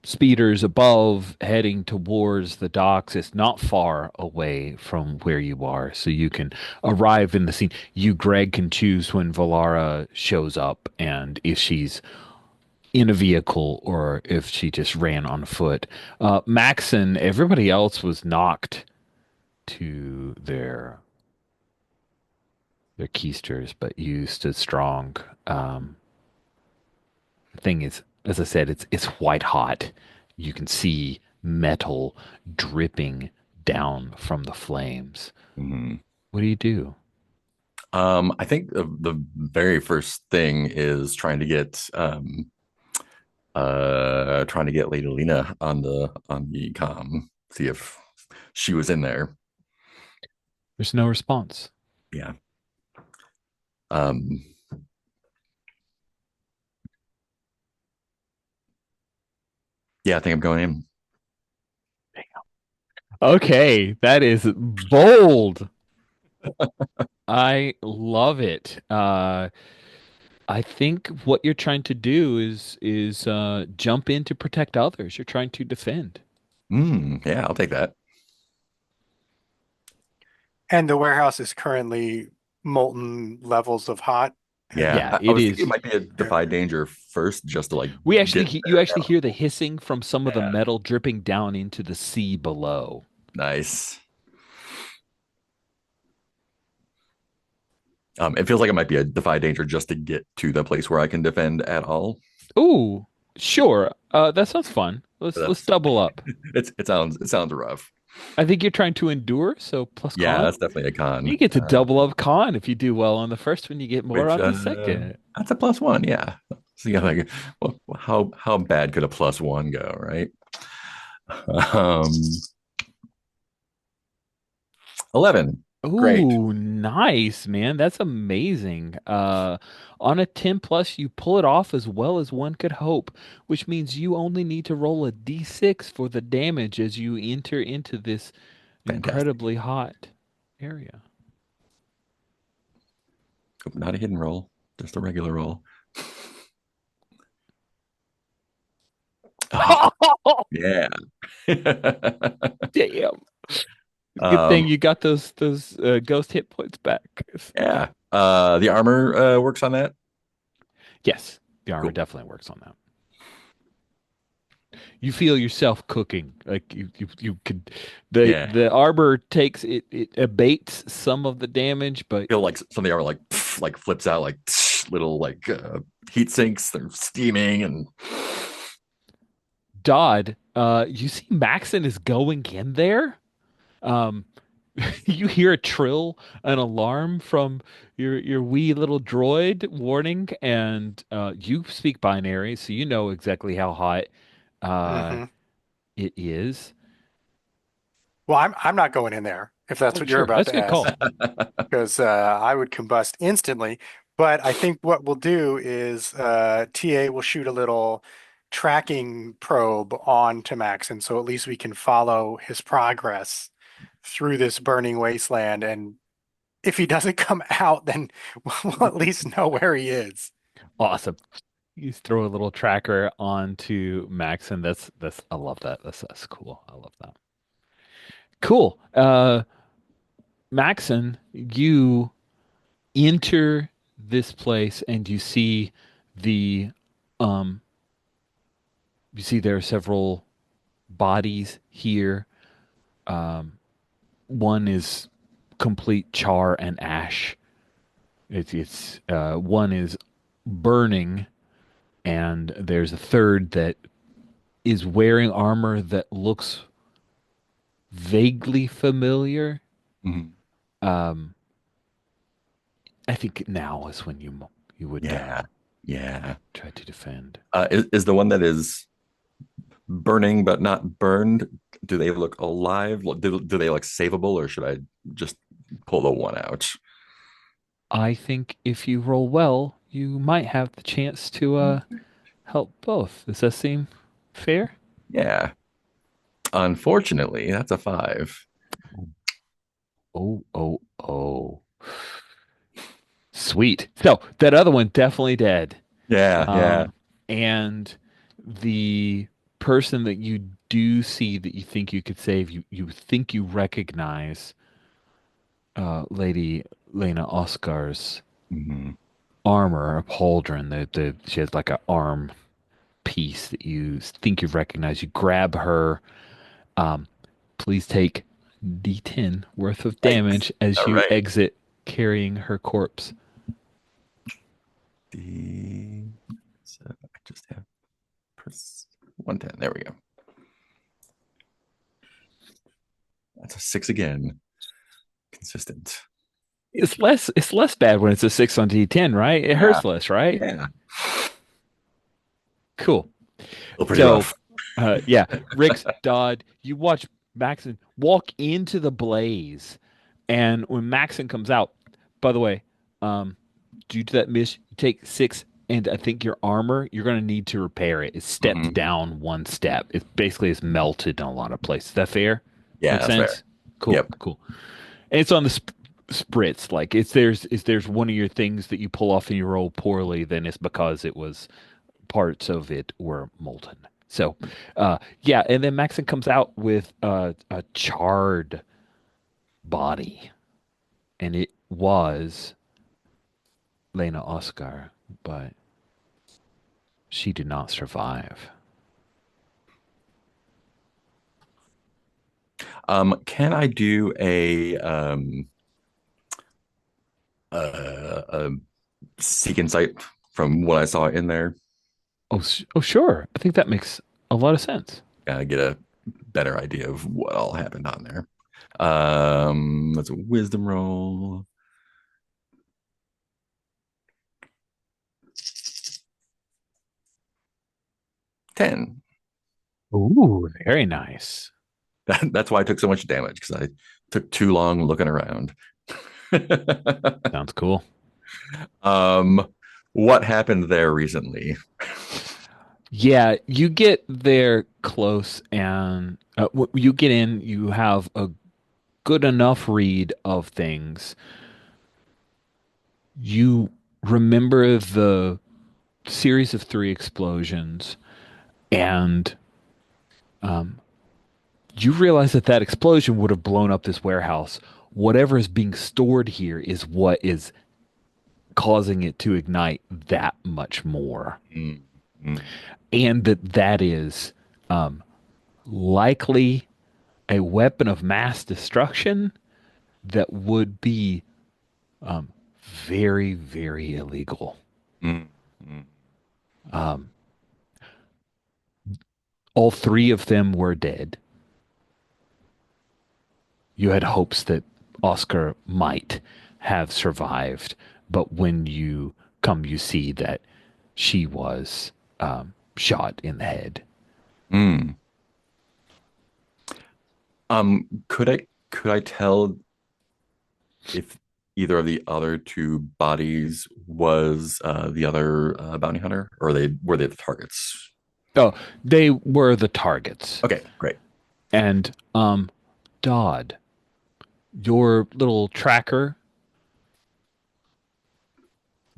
speeders above heading towards the docks. It's not far away from where you are, so you can arrive in the scene. You, Greg, can choose when Valara shows up and if she's in a vehicle or if she just ran on foot. Max and everybody else was knocked to their keisters, but you stood strong. Um, the thing is, as I said, it's white hot. You can see metal dripping down from the flames. Mhm. What do you do? I think the very first thing is trying to get Lady Lena on the comm, see if she was in there. There's no response. Yeah. Um, yeah, I think I'm going in. Okay, that is bold. I love it. I think what you're trying to do is jump in to protect others. You're trying to defend. Yeah, I'll take that. And the warehouse is currently molten levels of hot. Yeah, Yeah, I it was thinking it is. might be a Yeah. defy danger first, just to like We actually get you there. actually hear the hissing from some of the Yeah, metal dripping down into the sea below. nice. It feels like it might be a defy danger just to get to the place where I can defend at all. Ooh, sure. That sounds fun. Let's That's double up. it sounds rough. I think you're trying to endure, so plus Yeah, con. that's definitely a You con. get to double up con if you do well on the first one. You get more Which on the second. that's a +1. Yeah. So yeah, like, well, how bad could a +1 go, right? Um, 11. Great. Ooh, nice, man. That's amazing. On a 10 plus, you pull it off as well as one could hope, which means you only need to roll a d6 for the damage as you enter into this Fantastic. incredibly hot area. Not a hidden roll, just a regular roll. Oh, yeah. Damn. Good thing um, you got those ghost hit points back. yeah. The armor works on that. Yes, the armor Cool. definitely works on that. You feel yourself cooking, like you could. Yeah. The armor takes it abates some of the damage, but Feel like some of the armor like flips out like little like heat sinks. They're steaming and Dodd, you see Maxon is going in there. Um, you hear a trill, an alarm from your wee little droid warning, and you speak binary, so you know exactly how hot uh, Hmm. it is. Well, I'm not going in there if that's Oh, what you're sure, about that's a to good ask, call. because I would combust instantly. But I think what we'll do is TA will shoot a little tracking probe onto Max, and so at least we can follow his progress through this burning wasteland. And if he doesn't come out, then we'll at least know where he is. Awesome. You throw a little tracker onto Maxon. That's I love that. That's cool. I love that. Cool. Maxon, you enter this place and the um you see there are several bodies here. Um, one is complete char and ash. It's one is burning, and there's a third that is wearing armor that looks vaguely familiar. Mhm. Um, I think now is when you would Yeah. Yeah. try to defend. Is the one that is burning but not burned? Do they look alive? Do they look savable, or should I just pull the one out? I think if you roll well, you might have the chance to help both. Does that seem fair? Yeah. Unfortunately, that's a 5. Oh, oh, oh. Sweet. So that other one definitely dead. Yeah. Yeah. And the person that you do see that you think you could save, you think you recognize Lady Lena Oscar's Mhm. armor, a pauldron. She has like an arm piece that you think you recognize. You grab her. Um, please take D10 worth of Yikes. damage as All you right. exit carrying her corpse. The so I just have 110. There we go. That's a 6 again. Consistent. It's less bad when it's a 6 on D10, right? It Yeah. hurts less, right? Yeah. Cool. Still pretty So, rough. yeah, Rick's Dodd, you watch Maxon walk into the blaze, and when Maxon comes out, by the way, due to that miss, you take 6, and I think your armor, you're going to need to repair it. It's stepped Mhm. down one step. It's basically it's melted in a lot of places. Is that fair? Yeah, Makes that's fair. sense? Cool, Yep. cool. And it's on the spritz. Like it's there's one of your things that you pull off and you roll poorly, then it's because it was parts of it were molten. So, yeah, and then Maxon comes out with a charred body, and it was Lena Oscar, but she did not survive. Can I do a seek insight from what I saw in there? Oh, oh, sure. I think that makes a lot of sense. get a better idea of what all happened on there. That's a wisdom roll. 10. Ooh, very nice. That's why I took so much damage because I took too long looking around. Sounds cool. um, what happened there recently? Yeah, you get there close, and you get in, you have a good enough read of things. You remember the series of three explosions, and you realize that that explosion would have blown up this warehouse. Whatever is being stored here is what is causing it to ignite that much more. Mm, mm, And that is um, likely a weapon of mass destruction that would be um, very, very illegal. mm, mm. Um, all three of them were dead. You had hopes that Oscar might have survived, but when you come, you see that she was shot in the head. Mm. Could I tell if either of the other two bodies was the other bounty hunter, or were they the targets? Oh, they were the targets. Okay, great. And Dodd, your little tracker,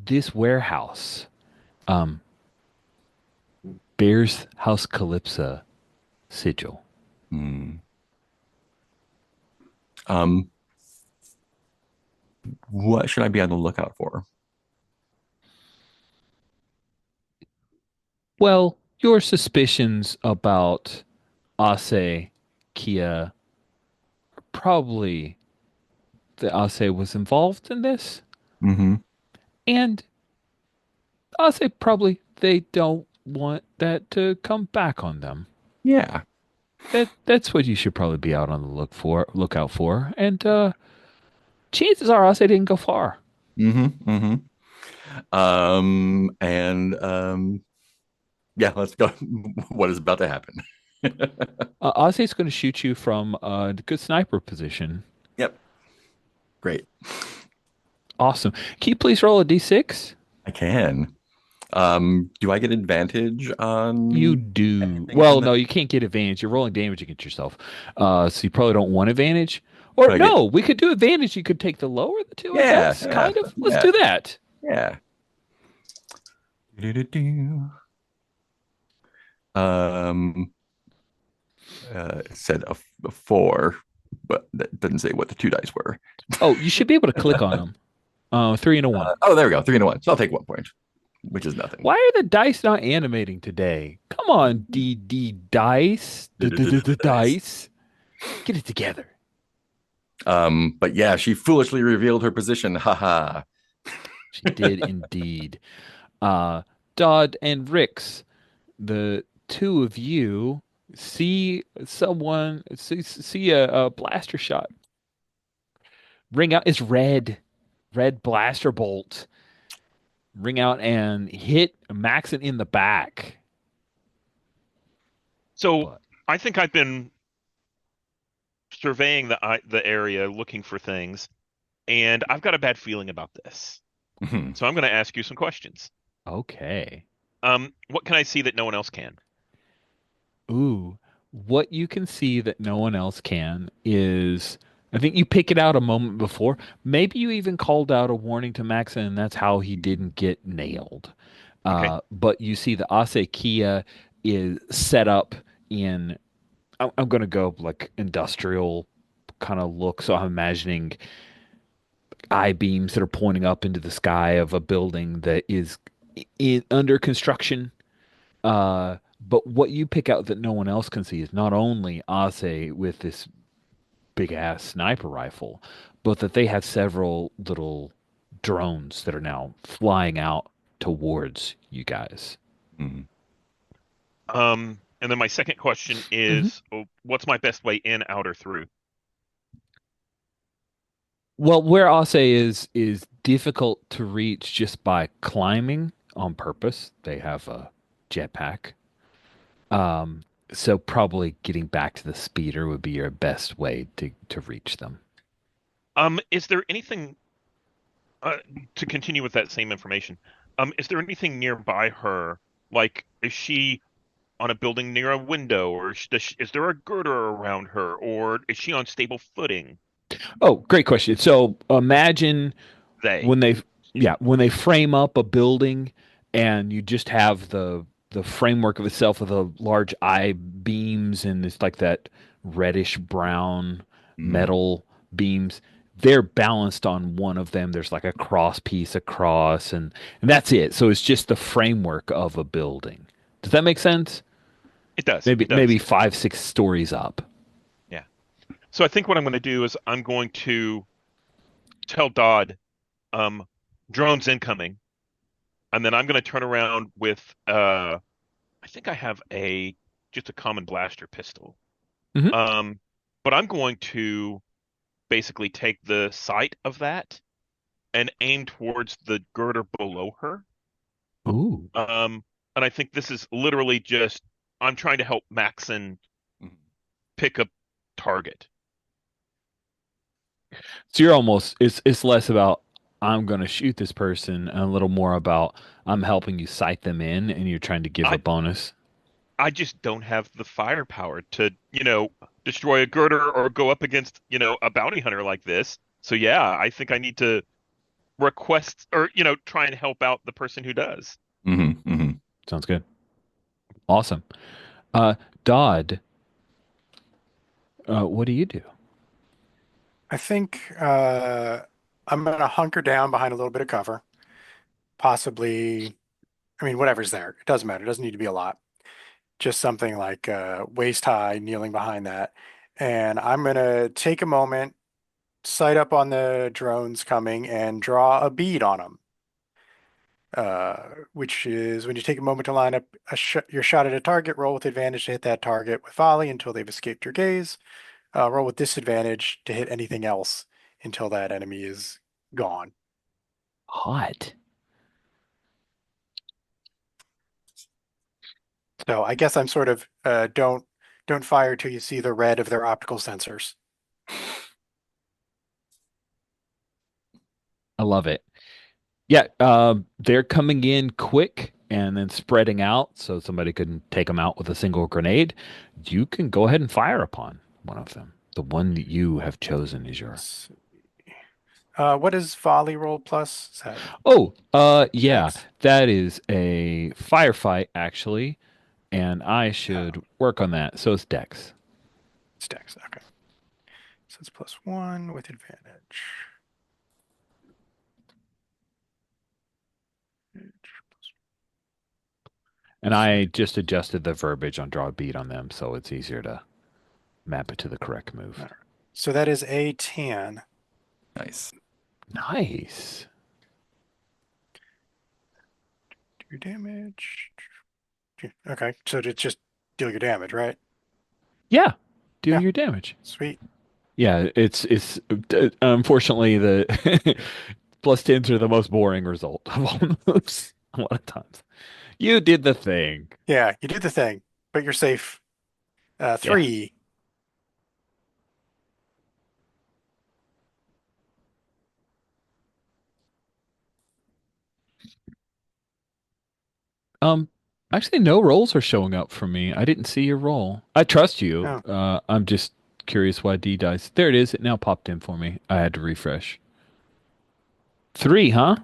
this warehouse um, bears House Calypsa sigil. Mm. Um, what should I be on the lookout for? Well, your suspicions about Ase Kia, probably that Ase was involved in this, Mm-hmm. and Ase probably they don't want that to come back on them. Yeah. That's what you should probably be out on the lookout for. And chances are Ase didn't go far. Mm-hmm. Mm-hmm. And yeah, let's go. What is about to happen? Ase's going to shoot you from a good sniper position. Yep. Great. Awesome. Can you please roll a d6? I can. Do I get advantage You on do. anything from Well, that? no, you can't get advantage. You're rolling damage against yourself. So you probably don't want advantage. Or Could I get no, we could do advantage. You could take the lower of the two, I Yeah, guess. yeah, Kind of. Let's yeah, do that. yeah. Do-do-do. Um, it said a four, but that doesn't say what the two dice were. Oh, you should be able to click on them. Three and a one. Oh, there we go. 3 and 1. So I'll take 1 point, which is nothing. Why are the dice not animating today? Come on, D dice. Nice. Dice. Get it together. But yeah, she foolishly revealed her position. Haha. She did indeed. Uh, Dodd and Rix, the two of you see a blaster shot ring out. It's red blaster bolt ring out and hit Maxon in the back. So But I think I've been surveying the area, looking for things, and I've got a bad feeling about this. Mhm. So I'm going to ask you some questions. okay. What can I see that no one else can? Ooh, what you can see that no one else can is, I think you pick it out a moment before. Maybe you even called out a warning to Maxon, and that's how he didn't get nailed. Okay. But you see the Ase Kia is set up in, I'm going to go like industrial kind of look. So I'm imagining I beams that are pointing up into the sky of a building that is under construction. But what you pick out that no one else can see is not only Ase with this big ass sniper rifle, but that they have several little drones that are now flying out towards you guys. Mhm. And And then my second question Mhm. is, what's my best way in, out, or through? Well, where Ase is difficult to reach just by climbing on purpose. They have a jetpack. Um, so probably getting back to the speeder would be your best way to reach them. Is there anything uh, to continue with that same information? Is there anything nearby her? Like, is she on a building near a window, or is there a girder around her, or is she on stable footing? Oh, great question. So imagine They. when they Excuse me. when they frame up a building and you just have the framework of itself with the large eye beams and it's like that reddish brown Mm. metal beams. They're balanced on one of them. There's like a cross piece across and that's it. So it's just the framework of a building. Does that make sense? It does. Maybe It does. 5, 6 stories up. Yeah. So I think what I'm going to do is I'm going to tell Dodd, um, drones incoming, and then I'm going to turn around with I think I have a just a common blaster pistol. Hmm. Um, but I'm going to basically take the sight of that and aim towards the girder below her. Ooh. Um, and I think this is literally just I'm trying to help Maxon Mhm. pick a target. So you're almost it's less about I'm going to shoot this person and a little more about I'm helping you sight them in and you're trying to give a I bonus. I just don't have the firepower to, destroy a girder or go up against, a bounty hunter like this. So yeah, I think I need to request or, try and help out the person who does. Mhm. Mhm. Sounds good. Awesome. Uh Dodd, what do you do? I think I'm gonna hunker down behind a little bit of cover. Possibly, I mean, whatever's there. It doesn't matter. It doesn't need to be a lot. Just something like waist high, kneeling behind that. And I'm gonna take a moment, sight up on the drones coming, and draw a bead on them. Which is when you take a moment to line up your shot at a target, roll with advantage to hit that target with volley until they've escaped your gaze. Roll with disadvantage to hit anything else until that enemy is gone. Hot. So I guess I'm sort of don't fire till you see the red of their optical sensors. I love it. Yeah, they're coming in quick and then spreading out so somebody couldn't take them out with a single grenade. You can go ahead and fire upon one of them. The one that you have chosen is your. Let's what is volley roll plus? Is that Oh, yeah, dex? that is a firefight actually, and I Oh, should work on that. So it's Dex. it's dex. Okay. So it's +1 with advantage. And I just adjusted the verbiage on draw a bead on them, so it's easier to map it to the correct All move. right. So that is a 10. Nice. Nice. Do damage. Okay, so to just deal your damage, right? Yeah, deal Yeah, your damage. sweet. Yeah, it's unfortunately the plus tens are the most boring result of all moves a lot of times. You did the thing. Yeah, you did the thing, but you're safe. Yeah. 3. Um, actually, no rolls are showing up for me. I didn't see your roll. I trust you. Oh, I'm just curious why D dice. There it is. It now popped in for me. I had to refresh. 3, huh?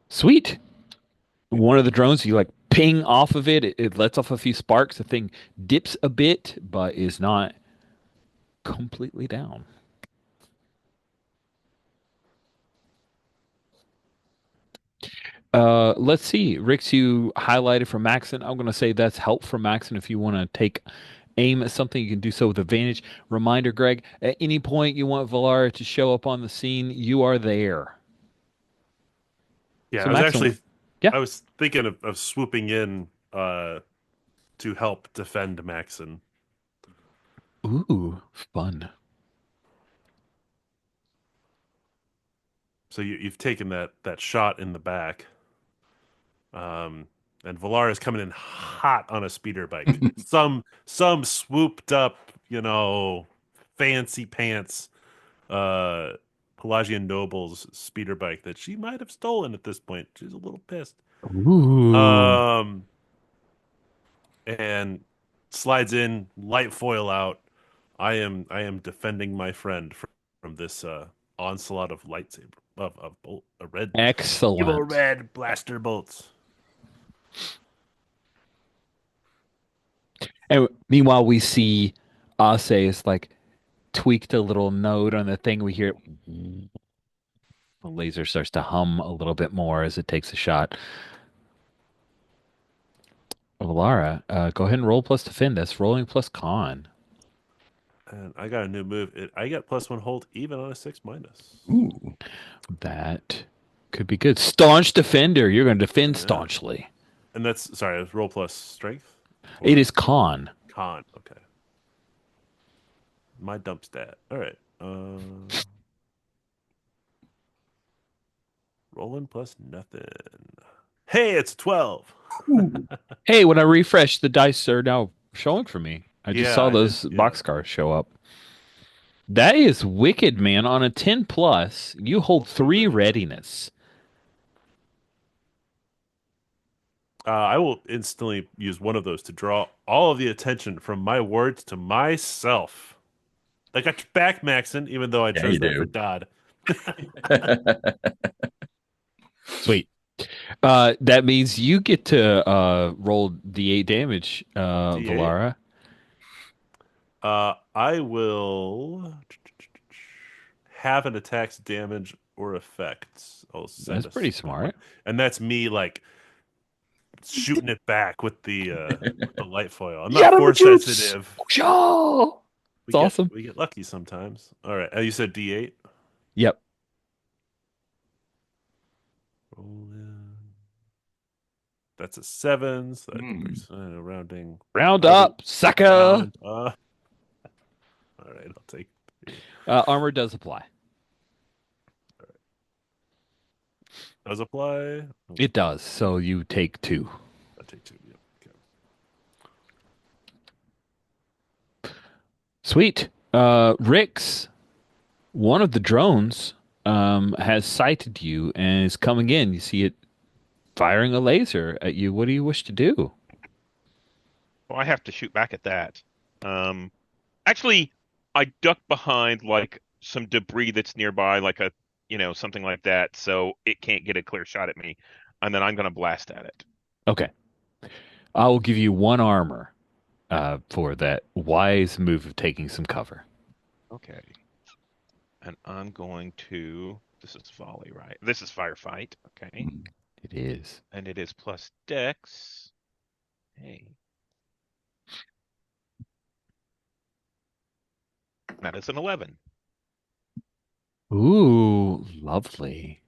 Sweet. One of the drones, you like ping off of it. It lets off a few sparks. The thing dips a bit, but is not completely down. Let's see. Rix, you highlighted for Maxon. I'm going to say that's help for Maxon. If you want to take aim at something, you can do so with advantage. Reminder, Greg, at any point you want Valara to show up on the scene, you are there. Yeah, So Maxon, yeah. I was thinking of swooping in to help defend Maxon. Ooh, fun. So you've taken that shot in the back. And Valar is coming in hot on a speeder bike. Some swooped up, fancy pants uh Pelagian noble's speeder bike that she might have stolen at this point. She's a little pissed. Ooh. Um and slides in, light foil out. I am defending my friend from this onslaught of lightsaber of bolt red evil Excellent. red blaster bolts. And meanwhile, we see Ase is like tweaked a little node on the thing. We hear the laser starts to hum a little bit more as it takes a shot. Valara, go ahead and roll plus defend. That's rolling plus con. And I got a new move. I get +1 hold even on a 6 minus. Ooh. That could be good. Staunch defender. You're going to defend Yeah. staunchly. And that's sorry, it's roll plus strength? It is con. Con. Okay. My dump stat. All right. Rolling plus nothing. Hey, it's 12. Ooh. Hey, when I refresh, the dice are now showing for me. I just Yeah, saw I those did, yeah. boxcars show up. That is wicked, man. On a 10 plus, you hold Also 3 ready. readiness. I will instantly use one of those to draw all of the attention from my words to myself. I got your back, Maxon, even though I Yeah, chose you that do. for Dodd. Sweet. That means you get to roll D8 damage, D8? Valara. I will have an attack's damage or effects. I'll send That's a pretty spell one. smart. And that's me like shooting it back with the light foil. I'm not Yada force juice. sensitive. It's awesome. We get lucky sometimes. All right. You said D8? Yep. Roll in. That's a 7, so that Hmm. brings rounding. Round However- up, sucker. Round, all right, I'll take. Armor does apply. Does apply? It does. So you take 2. I take 2. Yep. Okay. Sweet. Rix, one of the drones, has sighted you and is coming in. You see it firing a laser at you. What do you wish to do? Well, I have to shoot back at that. Actually, I duck behind like some debris that's nearby, like something like that, so it can't get a clear shot at me, and then I'm gonna blast at it. Okay. I will give you 1 armor for that wise move of taking some cover. Okay. And I'm going to. This is volley, right? This is firefight. Okay. It is. And it is plus dex. Hey. That is an 11. Ooh, lovely.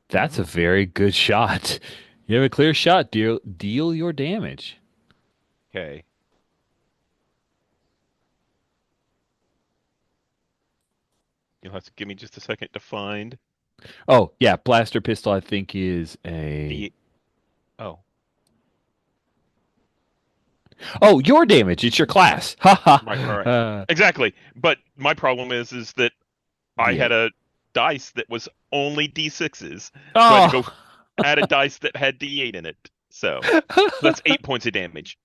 That's a very good shot. You have a clear shot. Deal your damage. Okay. You'll have to give me just a second to find Oh, yeah. Blaster pistol, I think, is a. the. Oh. Oh, your damage. It's your class. Ha ha. Right. Exactly. But my problem is that I had a dice that was only D6s. So I had to go add a dice that had D8 in it. So that's 8 points of damage.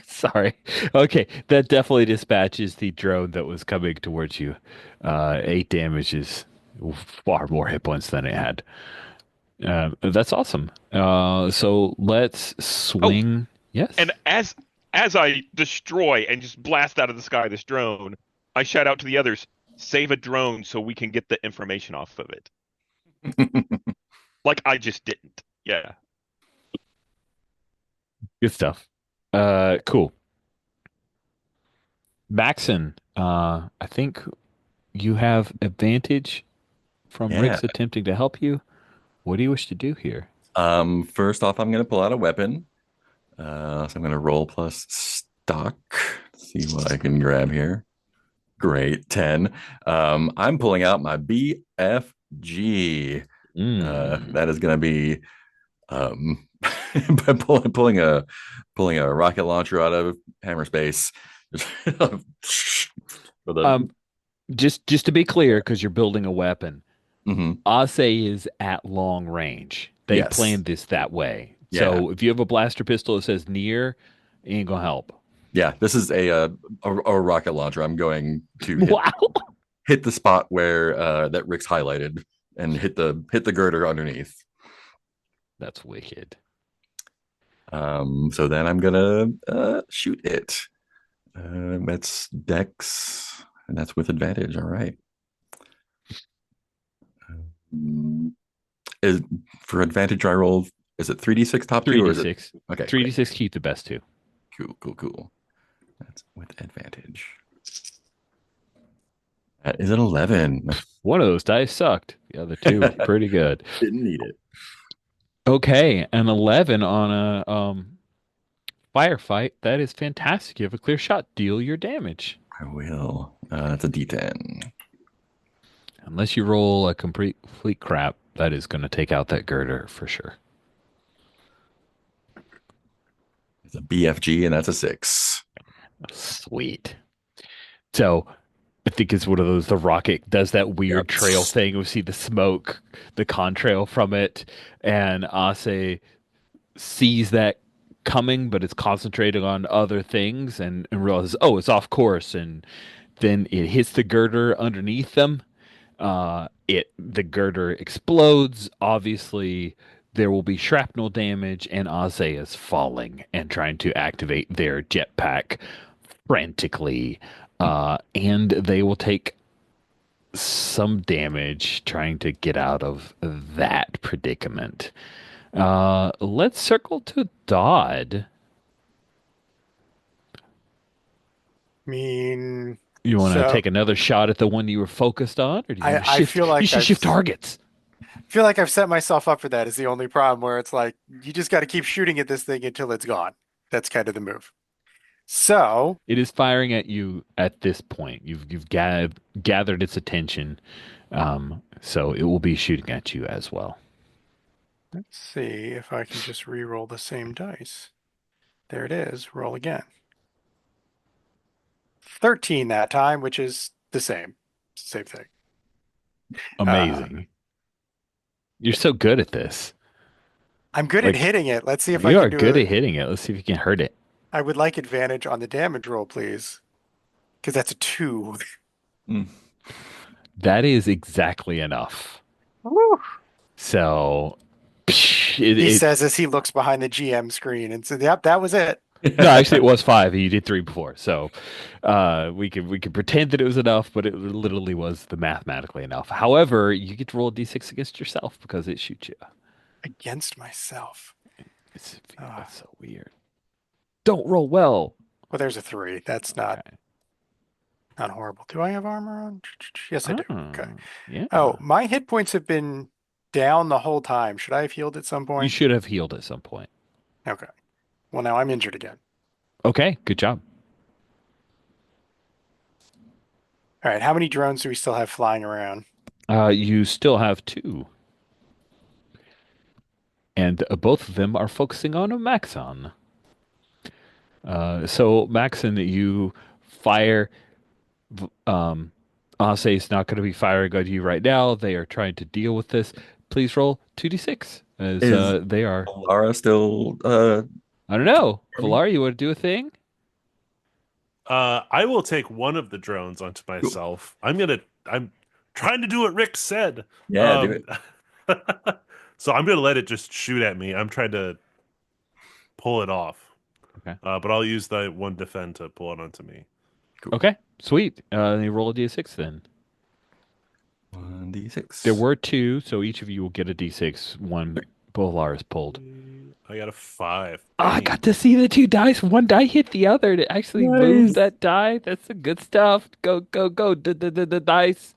Sorry. Okay, that definitely dispatches the drone that was coming towards you. 8 damage is far more hit points than it had. That's awesome. So let's swing. Yes. And as I destroy and just blast out of the sky this drone, I shout out to the others, save a drone so we can get the information off of it. Like I just didn't. Yeah. Good stuff. Cool. Maxon, I think you have advantage from Yeah. Rick's attempting to help you. What do you wish to do here? First off, I'm going to pull out a weapon. So I'm going to roll plus stock. See what I can grab here. Great, 10. I'm pulling out my BFG. Mm. That is going to be um, pulling a rocket launcher out of hammer space. For the Um, just to be clear, because you're building a weapon, Mhm. Ase is at long range. They Yes, planned this that way. yeah, So if you have a blaster pistol that says near, it ain't gonna help. yeah. This is a rocket launcher. I'm going to Wow, hit the spot where that Rick's highlighted and hit the girder underneath. that's wicked. So then I'm gonna shoot it. That's Dex, and that's with advantage. All right. Um, is for advantage I roll. Is it 3d6 top two or is it 3d6. okay? Great. 3d6 keep the best two. Cool, cool, cool. That's with advantage. That is an 11. One of those dice sucked. The other two were pretty good. Didn't need it. Okay, an 11 on a firefight. That is fantastic. You have a clear shot. Deal your damage. I will. That's a D10. Unless you roll a complete crap, that is going to take out that girder for sure. It's a BFG, and that's a 6. Sweet. So I think it's one of those, the rocket does that weird Yep. trail thing. We see the smoke, the contrail from it, and Ase sees that coming, but it's concentrating on other things and realizes, oh, it's off course. And then it hits the girder underneath them. The girder explodes. Obviously, there will be shrapnel damage, and Ase is falling and trying to activate their jetpack frantically. And they will take some damage trying to get out of that predicament. Let's circle to Dodd. I mean, You want to so take another shot at the one you were focused on, or do you want to I shift? feel You like should shift targets. I've set myself up for that is the only problem where it's like you just got to keep shooting at this thing until it's gone. That's kind of the move. So It is firing at you at this point. You've gathered its attention, so it will be shooting at you as well. let's see if I can just re-roll the same dice. There it is. Roll again. 13 that time, which is the same. Same thing. Amazing. You're so good at this. I'm good at Like hitting it. Let's see if I you can are do good it. at hitting it. Let's see if you can hurt it. I would like advantage on the damage roll, please. Because that's a 2. Mm. That is exactly enough. Woo. So He says as he looks behind the GM screen and says, "Yep, that was it." no, actually it was 5. You did 3 before. So we could pretend that it was enough, but it literally was the mathematically enough. However, you get to roll a d6 against yourself because it shoots you. Against myself. That's so weird. Don't roll well. Well, there's a 3. That's not Okay. not horrible. Do I have armor on? Yes, I do. Okay. Yeah. Oh, my hit points have been down the whole time. Should I have healed at some You point? should have healed at some point. Okay. Well, now I'm injured again. Okay, good job. All right. How many drones do we still have flying around? You still have 2. And both of them are focusing on a Maxon. So Maxon, you fire. Ase is not going to be firing on you right now. They are trying to deal with this. Please roll 2d6 as Is they are. Laura still I don't know. me? Valar, you want to do a thing? I will take one of the drones onto myself. I'm trying to do what Rick said. Yeah, do it. So I'm gonna let it just shoot at me. I'm trying to pull it off. Okay. But I'll use the one defend to pull it onto me. Okay, sweet. You roll a d6 then. 1d6. There were 2, so each of you will get a d6. One Valar is pulled. I got a 5. Oh, I got to see the 2 dice. One die hit the other to actually move Nice. that die. That's the good stuff. Go, go, go. The dice.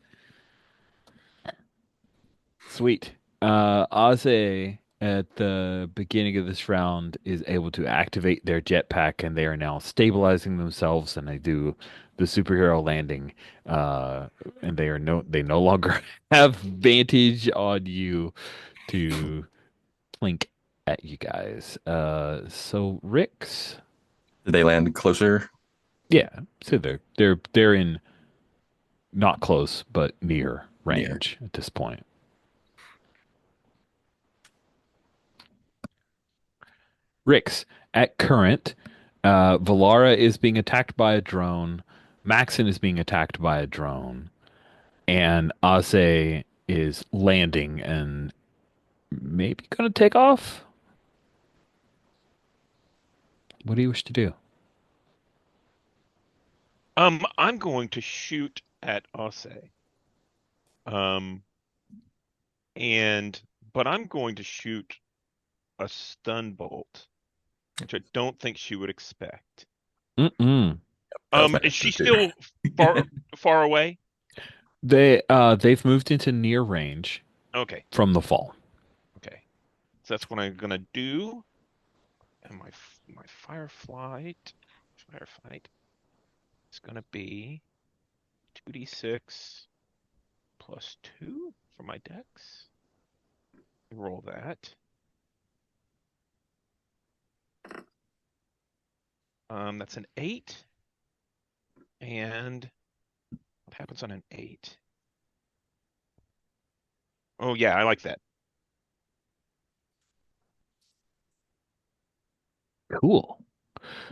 Sweet. Aze, at the beginning of this round is able to activate their jetpack, and they are now stabilizing themselves, and they do the superhero landing, uh, and they no longer have vantage on you to plink at you guys. So Rick's, Did they land closer? yeah, so they're in not close but near Near. range at this point. Rix, at current, Valara is being attacked by a drone. Maxon is being attacked by a drone. And Ase is landing and maybe going to take off. What do you wish to do? I'm going to shoot at Ase. Um, but I'm going to shoot a stun bolt, which I don't think she would expect. Mm-mm. That was my Is she answer too. still far away? They've moved into near range Okay, from the fall. okay. So that's what I'm gonna do. And my firefight is gonna be 2d6 plus 2 for my dex. Roll that. That's an 8. And what happens on an 8? Oh yeah, I like that. Cool.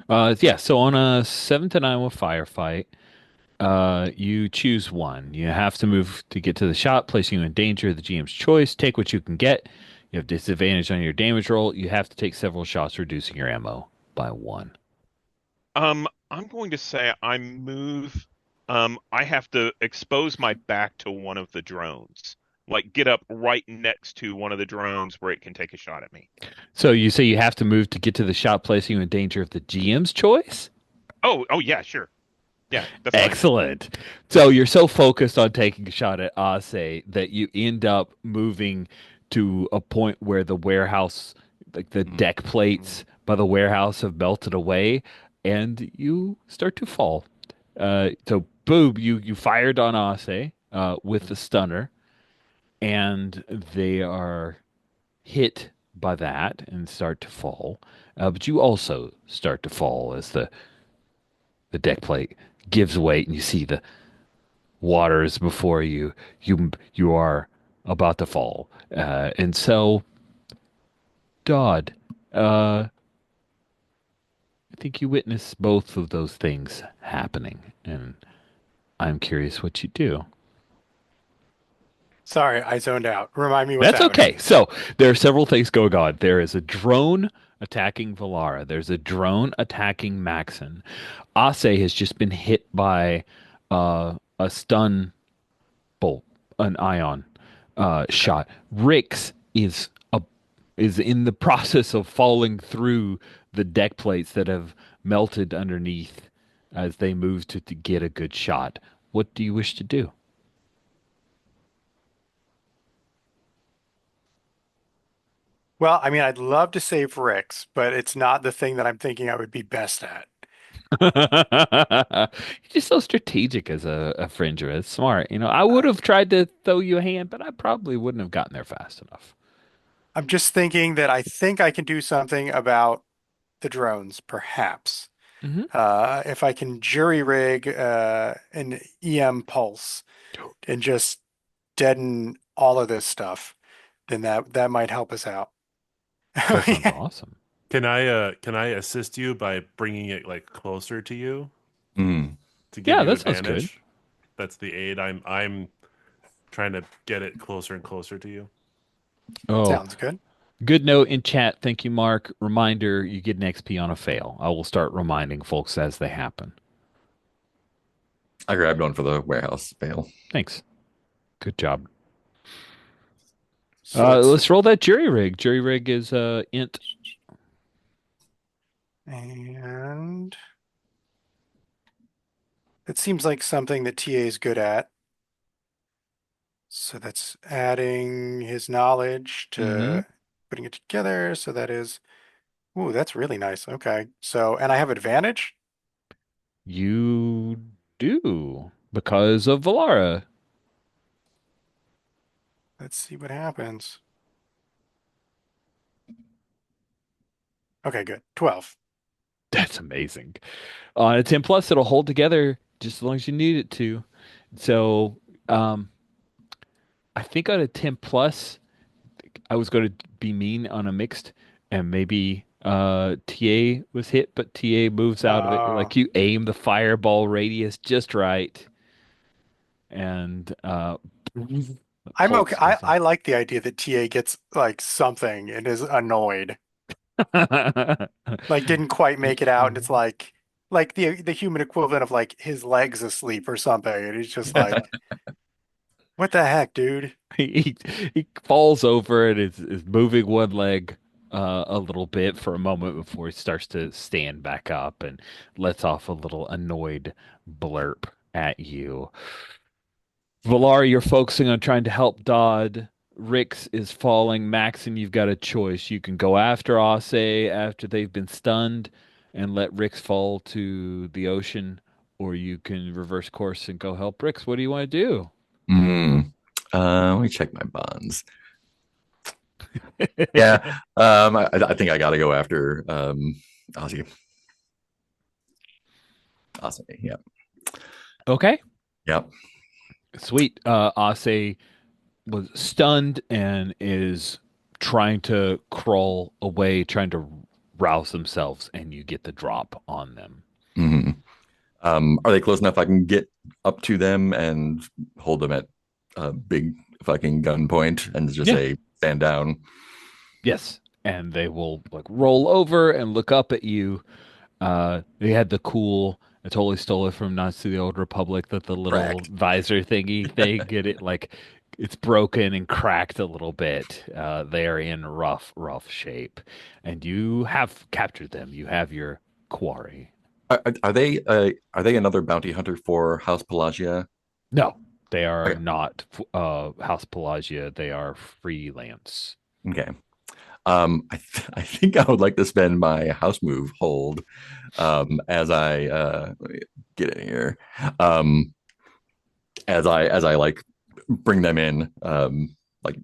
Yeah, so on a 7 to 9 with firefight, you choose one. You have to move to get to the shot, placing you in danger of the GM's choice. Take what you can get. You have disadvantage on your damage roll. You have to take several shots, reducing your ammo by 1. I'm going to say I move. I have to expose my back to one of the drones. Like get up right next to one of the drones where it can take a shot at me. So you say you have to move to get to the shot, placing you in danger of the GM's choice? Oh yeah, sure. Yeah, that's fine. Excellent. So you're so focused on taking a shot at Ase that you end up moving to a point where the warehouse, like the deck plates by the warehouse, have melted away, and you start to fall. So boom, you fired on Ase with the stunner, and they are hit by that and start to fall. But you also start to fall as the deck plate gives way, and you see the waters before you. You are about to fall, and so Dodd, I think you witness both of those things happening, and I'm curious what you do. Sorry, I zoned out. Remind me what's That's happening. okay. So there are several things going on. There is a drone attacking Valara. There's a drone attacking Maxon. Ase has just been hit by a stun bolt, an ion shot. Rix is in the process of falling through the deck plates that have melted underneath as they move to get a good shot. What do you wish to do? Well, I mean, I'd love to save Rix, but it's not the thing that I'm thinking I would be best at. You're just so strategic as a fringer. It's smart. You know, I would have tried to throw you a hand, but I probably wouldn't have gotten there fast enough. I'm just thinking that I think I can do something about the drones, perhaps. Hmm. If I can jury rig an EM pulse and just deaden all of this stuff, then that might help us out. That sounds awesome. Can I assist you by bringing it like closer to you Mm. to give Yeah, you that sounds good. advantage? That's the aid. I'm trying to get it closer and closer to you. Oh, Sounds good. good note in chat. Thank you, Mark. Reminder, you get an XP on a fail. I will start reminding folks as they happen. I grabbed one for the warehouse fail. Thanks. Good job. So Let's roll that jury rig. Jury rig is int. and it seems like something that TA is good at. So that's adding his knowledge Mm-hmm. to putting it together. So that is, ooh, that's really nice. Okay. So, and I have advantage. You do because of Valara. Let's see what happens. Okay, good. 12. That's amazing. On a 10 plus, it'll hold together just as long as you need it to. So, um, I think on a 10 plus, I was going to be mean on a mixed, and maybe TA was hit, but TA moves out of it. Uh, Like you aim the fireball radius just right, and I'm okay. pulse goes I like the idea that TA gets like something and is annoyed. off. Like didn't quite make it out, and it's like the human equivalent of like his legs asleep or something. And he's just like, what the heck, dude? he falls over and is moving one leg a little bit for a moment before he starts to stand back up and lets off a little annoyed blurp at you. Valar, you're focusing on trying to help Dodd. Rix is falling. Max, and you've got a choice. You can go after Ase after they've been stunned and let Rix fall to the ocean, or you can reverse course and go help Rix. What do you want to do? Mm. Let me check my bonds. Yeah, I think I got to go after Ozzy. Awesome. Yeah. Okay. Yep. Sweet. Ase was stunned and is trying to crawl away, trying to rouse themselves, and you get the drop on them. Hmm. Are they close enough I can get up to them and hold them at a big fucking gunpoint and just Yeah. say, stand down? Yes. And they will like roll over and look up at you. They had the cool. I totally stole it from Knights of the Old Republic. That the little Cracked. visor thingy they get it like it's broken and cracked a little bit. They are in rough shape, and you have captured them. You have your quarry. Are they another bounty hunter for House Pelagia? No, they are Okay. not House Pelagia. They are freelance. Okay. I think I would like to spend my house move hold as I let me get in here. Um, as I like bring them in, like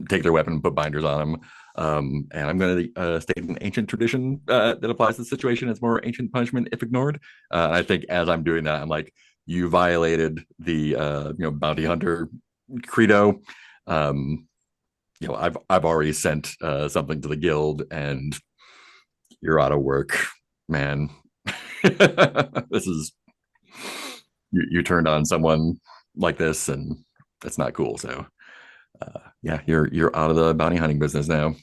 take their weapon, put binders on them. And I'm going to state an ancient tradition that applies to the situation as more ancient punishment if ignored. And I think as I'm doing that, I'm like, you violated the bounty hunter credo. Um, I've already sent something to the guild, and you're out of work, man. This is you turned on someone like this, and that's not cool. So yeah, you're out of the bounty hunting business now.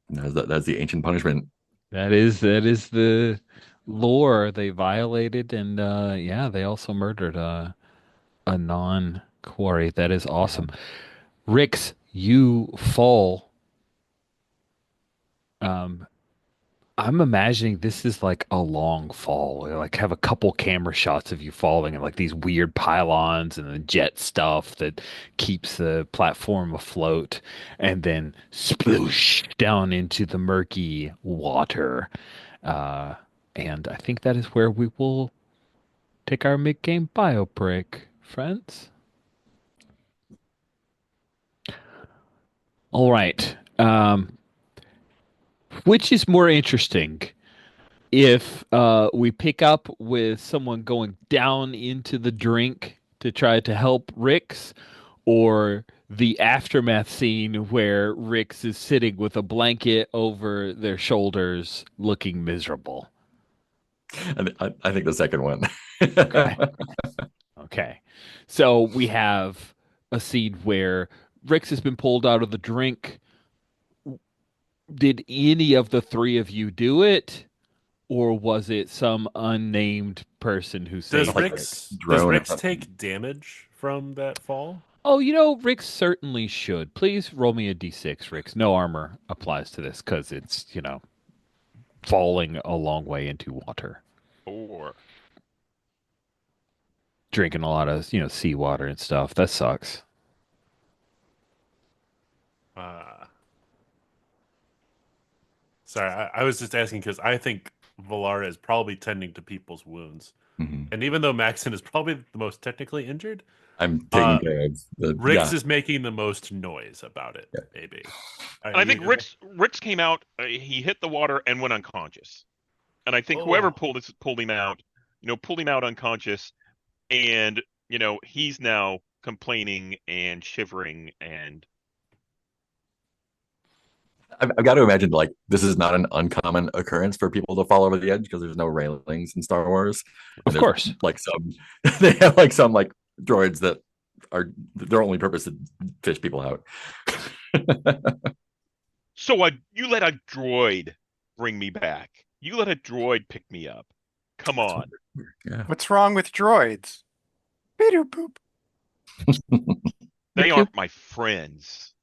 That's the ancient punishment. That is the lore they violated, and yeah, they also murdered a non-quarry. That is awesome. Rix, you fall. Um, I'm imagining this is like a long fall. Like have a couple camera shots of you falling and like these weird pylons and the jet stuff that keeps the platform afloat, and then sploosh down into the murky water. Uh, and I think that is where we will take our mid-game bio break, friends. All right. Which is more interesting? If we pick up with someone going down into the drink to try to help Rix, or the aftermath scene where Rix is sitting with a blanket over their shoulders looking miserable. I think the second one. Okay. Okay. So we have a scene where Rix has been pulled out of the drink. Did any of the three of you do it? Or was it some unnamed person who Does saved Like Rick? Does drone or Rix something. take damage from that fall? Oh, Rick certainly should. Please roll me a d6, Rick. No armor applies to this because it's, falling a long way into water. Or Drinking a lot of, seawater and stuff. That sucks. Uh Sorry, I was just asking because I think Valara is probably tending to people's wounds. Mhm. And even though Maxon is probably the most technically injured, I'm taking uh, care of the Rix is making the most noise about it, yeah. maybe. And I think You, Rick's came out. He hit the water and went unconscious. And I think whoever oh, pulled him out, pulled him out unconscious, and he's now complaining and shivering and I've got to imagine like this is not an uncommon occurrence for people to fall over the edge because there's no railings in Star Wars, and Of there's course. like some they have like some like droids that are their only purpose is to fish people out. so you let a droid bring me back. You let a droid pick me up. Come on. Yeah. What's wrong with droids? Beedoo boop. They aren't my friends.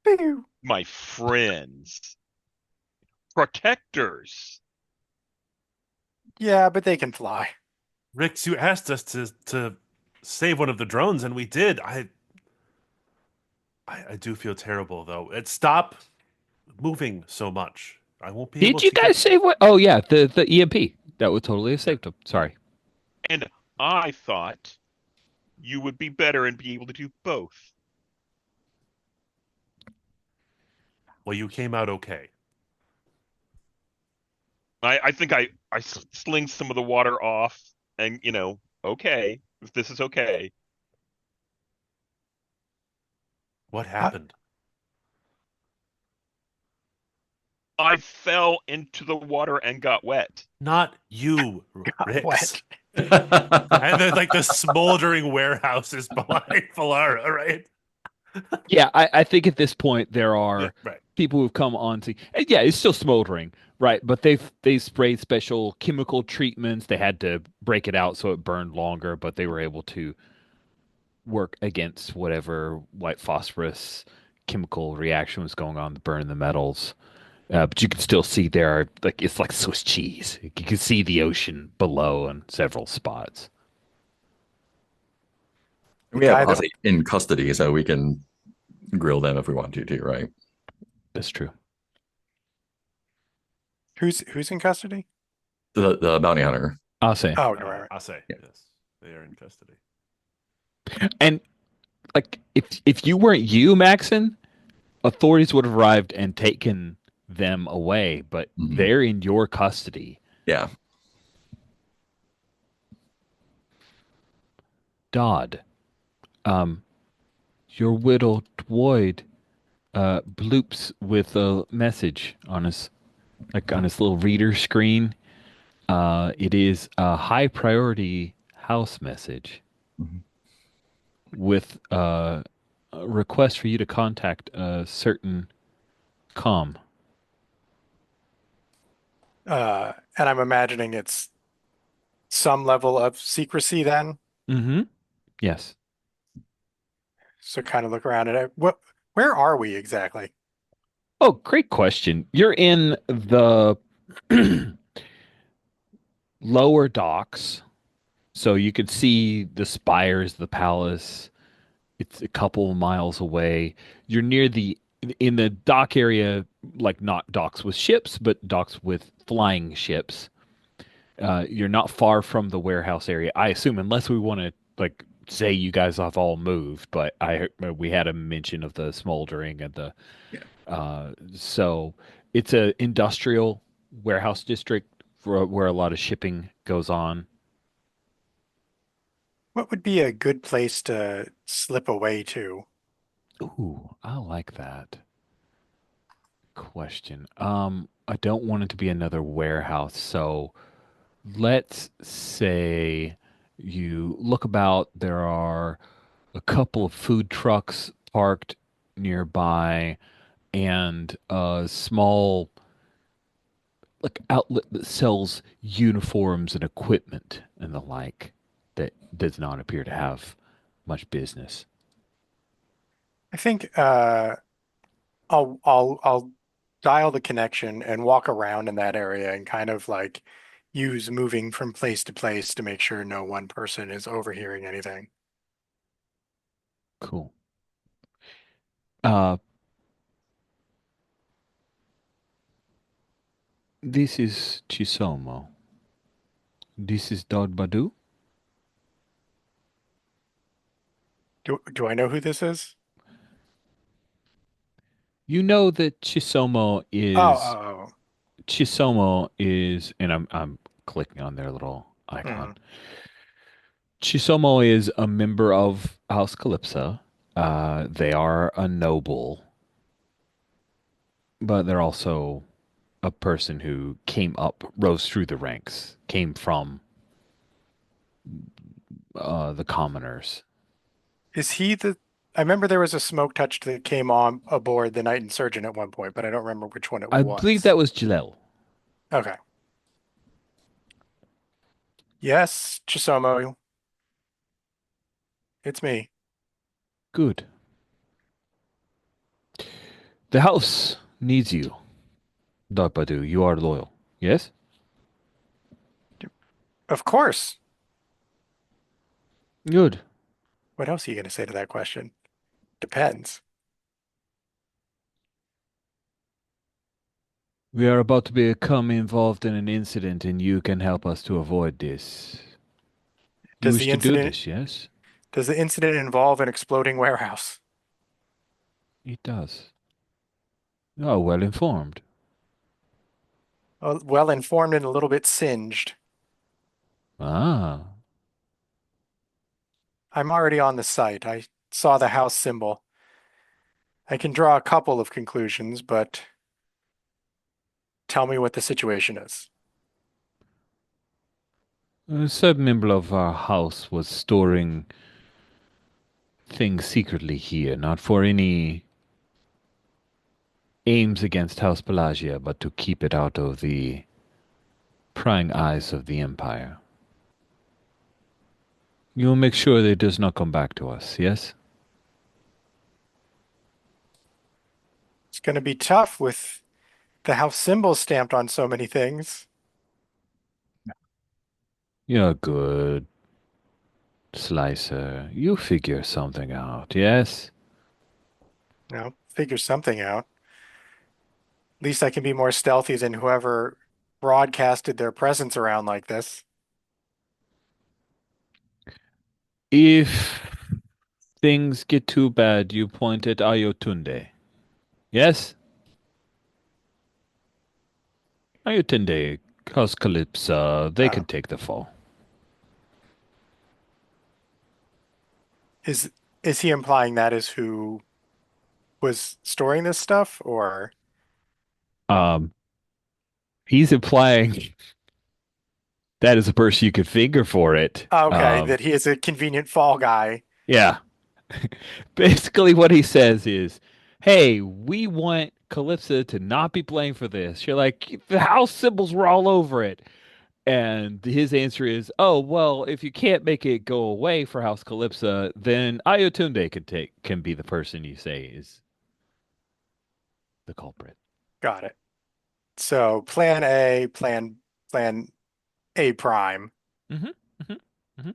Beedoo. My friends. Protectors. Yeah, but they can fly. Rix, you asked us to save one of the drones, and we did. I do feel terrible though. Stop moving so much. I won't be able Did you to guys get. say what? Oh yeah, the EMP. That would totally have saved him. Sorry. And I thought you would be better and be able to do both. Well, you came out okay. I think I sling some of the water off and, okay, if this is okay. What Uh, happened? I fell into the water and got wet. Not you, got Rix. wet. And there's like the smoldering warehouses behind Valara, right? Yeah, I think at this point there Yeah, are right. people who've come on to. And yeah, it's still smoldering, right? But they sprayed special chemical treatments. They had to break it out so it burned longer, but they were able to work against whatever white phosphorus chemical reaction was going on to burn the metals. But you can still see there are like it's like Swiss cheese. You can see the ocean below in several spots. The We have guy that Ozzy in custody, so we can grill them if we want to, too, right? That's true. who's in custody? The bounty hunter. I'll say. Oh, right, right. I'll say Yeah. yes. They are in custody. And like if you weren't you, Maxon, authorities would have arrived and taken them away, but Mhm. they're in your custody. Yeah. Dodd, um, your whittled droid bloops with a message on his little reader screen. It is a high priority house message Mhm. with a request for you to contact a certain com. And I'm imagining it's some level of secrecy then. Mm-hmm. Yes. So kind of look around at it. Where are we exactly? Oh, great question. You're in the lower docks, so you could see the spires of the palace. It's a couple of miles away. You're near the in the dock area, like not docks with ships, but docks with flying ships. You're not far from the warehouse area, I assume, unless we want to like say you guys have all moved. But we had a mention of the smoldering and the Yeah. so it's a industrial warehouse district where a lot of shipping goes on. What would be a good place to slip away to? Ooh, I like that question. I don't want it to be another warehouse, so let's say you look about. There are a couple of food trucks parked nearby, and a small like outlet that sells uniforms and equipment and the like that does not appear to have much business. I think I'll dial the connection and walk around in that area and kind of like use moving from place to place to make sure no one person is overhearing anything. Cool. Uh, This is Chisomo. This is Dod Badu. Do I know who this is? You know that Oh, oh, Chisomo is, and I'm clicking on their little oh. icon. Mhm. Chisomo is a member of House Calypso. They are a noble, but they're also a person who came up, rose through the ranks, came from the commoners. Is he the? I remember there was a smoke touch that came on aboard the Night Insurgent at one point, but I don't remember which one it I believe was. that was Jalel. Okay. Yes, Chisomo, it's me. Good. The house needs you, Darpadu. You are loyal. Yes? Of course. Good. What else are you going to say to that question? Depends. We are about to become involved in an incident, and you can help us to avoid this. You Does wish the to do incident this, yes? does the incident involve an exploding warehouse? It does. You are well informed. Well informed and a little bit singed. Ah. I'm already on the site. I saw the house symbol. I can draw a couple of conclusions, but tell me what the situation is. A certain member of our house was storing things secretly here, not for any aims against House Pelagia, but to keep it out of the prying eyes of the Empire. You will make sure that it does not come back to us, yes? It's going to be tough with the house symbol stamped on so many things. You're good, Slicer. You figure something out, yes? Figure something out. At least I can be more stealthy than whoever broadcasted their presence around like this. If things get too bad, you point at Ayotunde. Yes? Ayotunde, Cos Calypso, they Uh, can take the fall. is is he implying that is who was storing this stuff, or Um, he's implying that is a person you could finger for it. okay, that he is a convenient fall guy? Yeah. Basically, what he says is, "Hey, we want Calypso to not be blamed for this." You're like, the house symbols were all over it, and his answer is, "Oh, well, if you can't make it go away for House Calypso, then Ayotunde can be the person you say is the culprit." Got it. So plan A, plan A prime. Mm-hmm. Mm-hmm. Mm-hmm.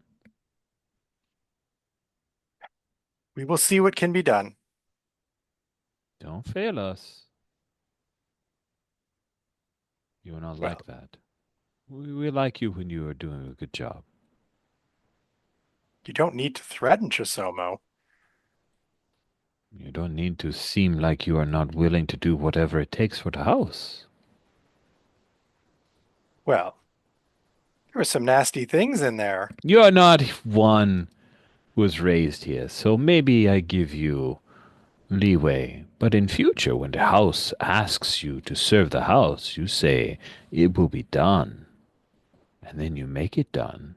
We will see what can be done. Don't fail us. You are not Well, like that. We like you when you are doing a good job. you don't need to threaten Chisomo. You don't need to seem like you are not willing to do whatever it takes for the house. Well, there were some nasty things in there. You are not one who was raised here, so maybe I give you leeway. But in future, when the house asks you to serve the house, you say it will be done, and then you make it done.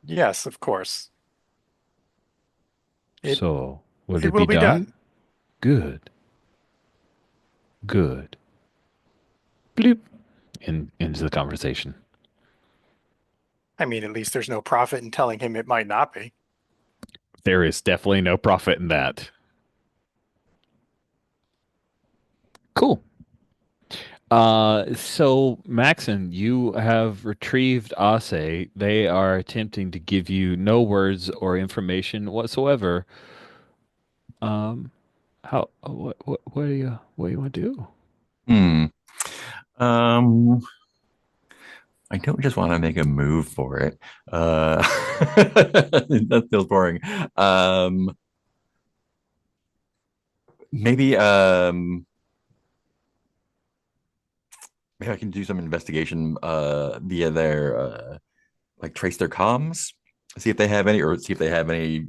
Yes, of course. It So, will it it will be be done? done. Good, good. Bloop. Ends the conversation. I mean, at least there's no profit in telling him it might not be. There is definitely no profit in that. Cool. So Maxon, you have retrieved Ase. They are attempting to give you no words or information whatsoever. Um, what do you want to do? Hmm. Um, I don't just want to make a move for it. That feels boring. Um, maybe maybe I can do some investigation via their like trace their comms, see if they have any, or see if they have any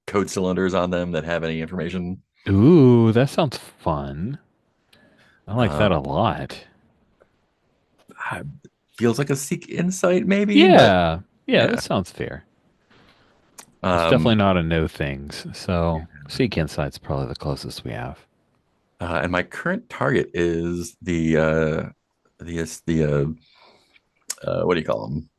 code cylinders on them that have any information. Ooh, that sounds fun. I like that a Um, lot. uh, Feels like a seek insight, maybe, but Yeah. Yeah, that yeah. sounds fair. It's Um, definitely not a no things. So Seek Insight's probably the closest we have. and my current target is the what do you call them?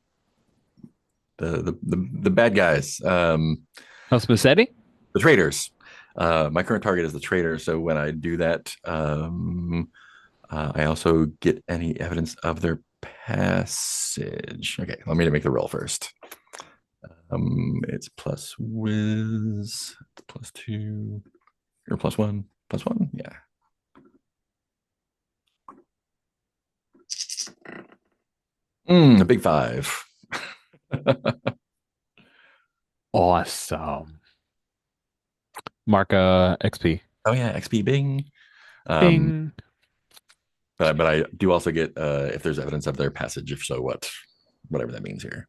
The bad guys, House Massetti? the traitors. My current target is the traitor. So when I do that, I also get any evidence of their passage. Okay, let me make the roll first. It's plus whiz, plus two, or plus one, plus one. Yeah. A big five. Awesome. Mark XP. Oh yeah, XP Bing. Um, Bing. but I do also get if there's evidence of their passage. If so, whatever that means here.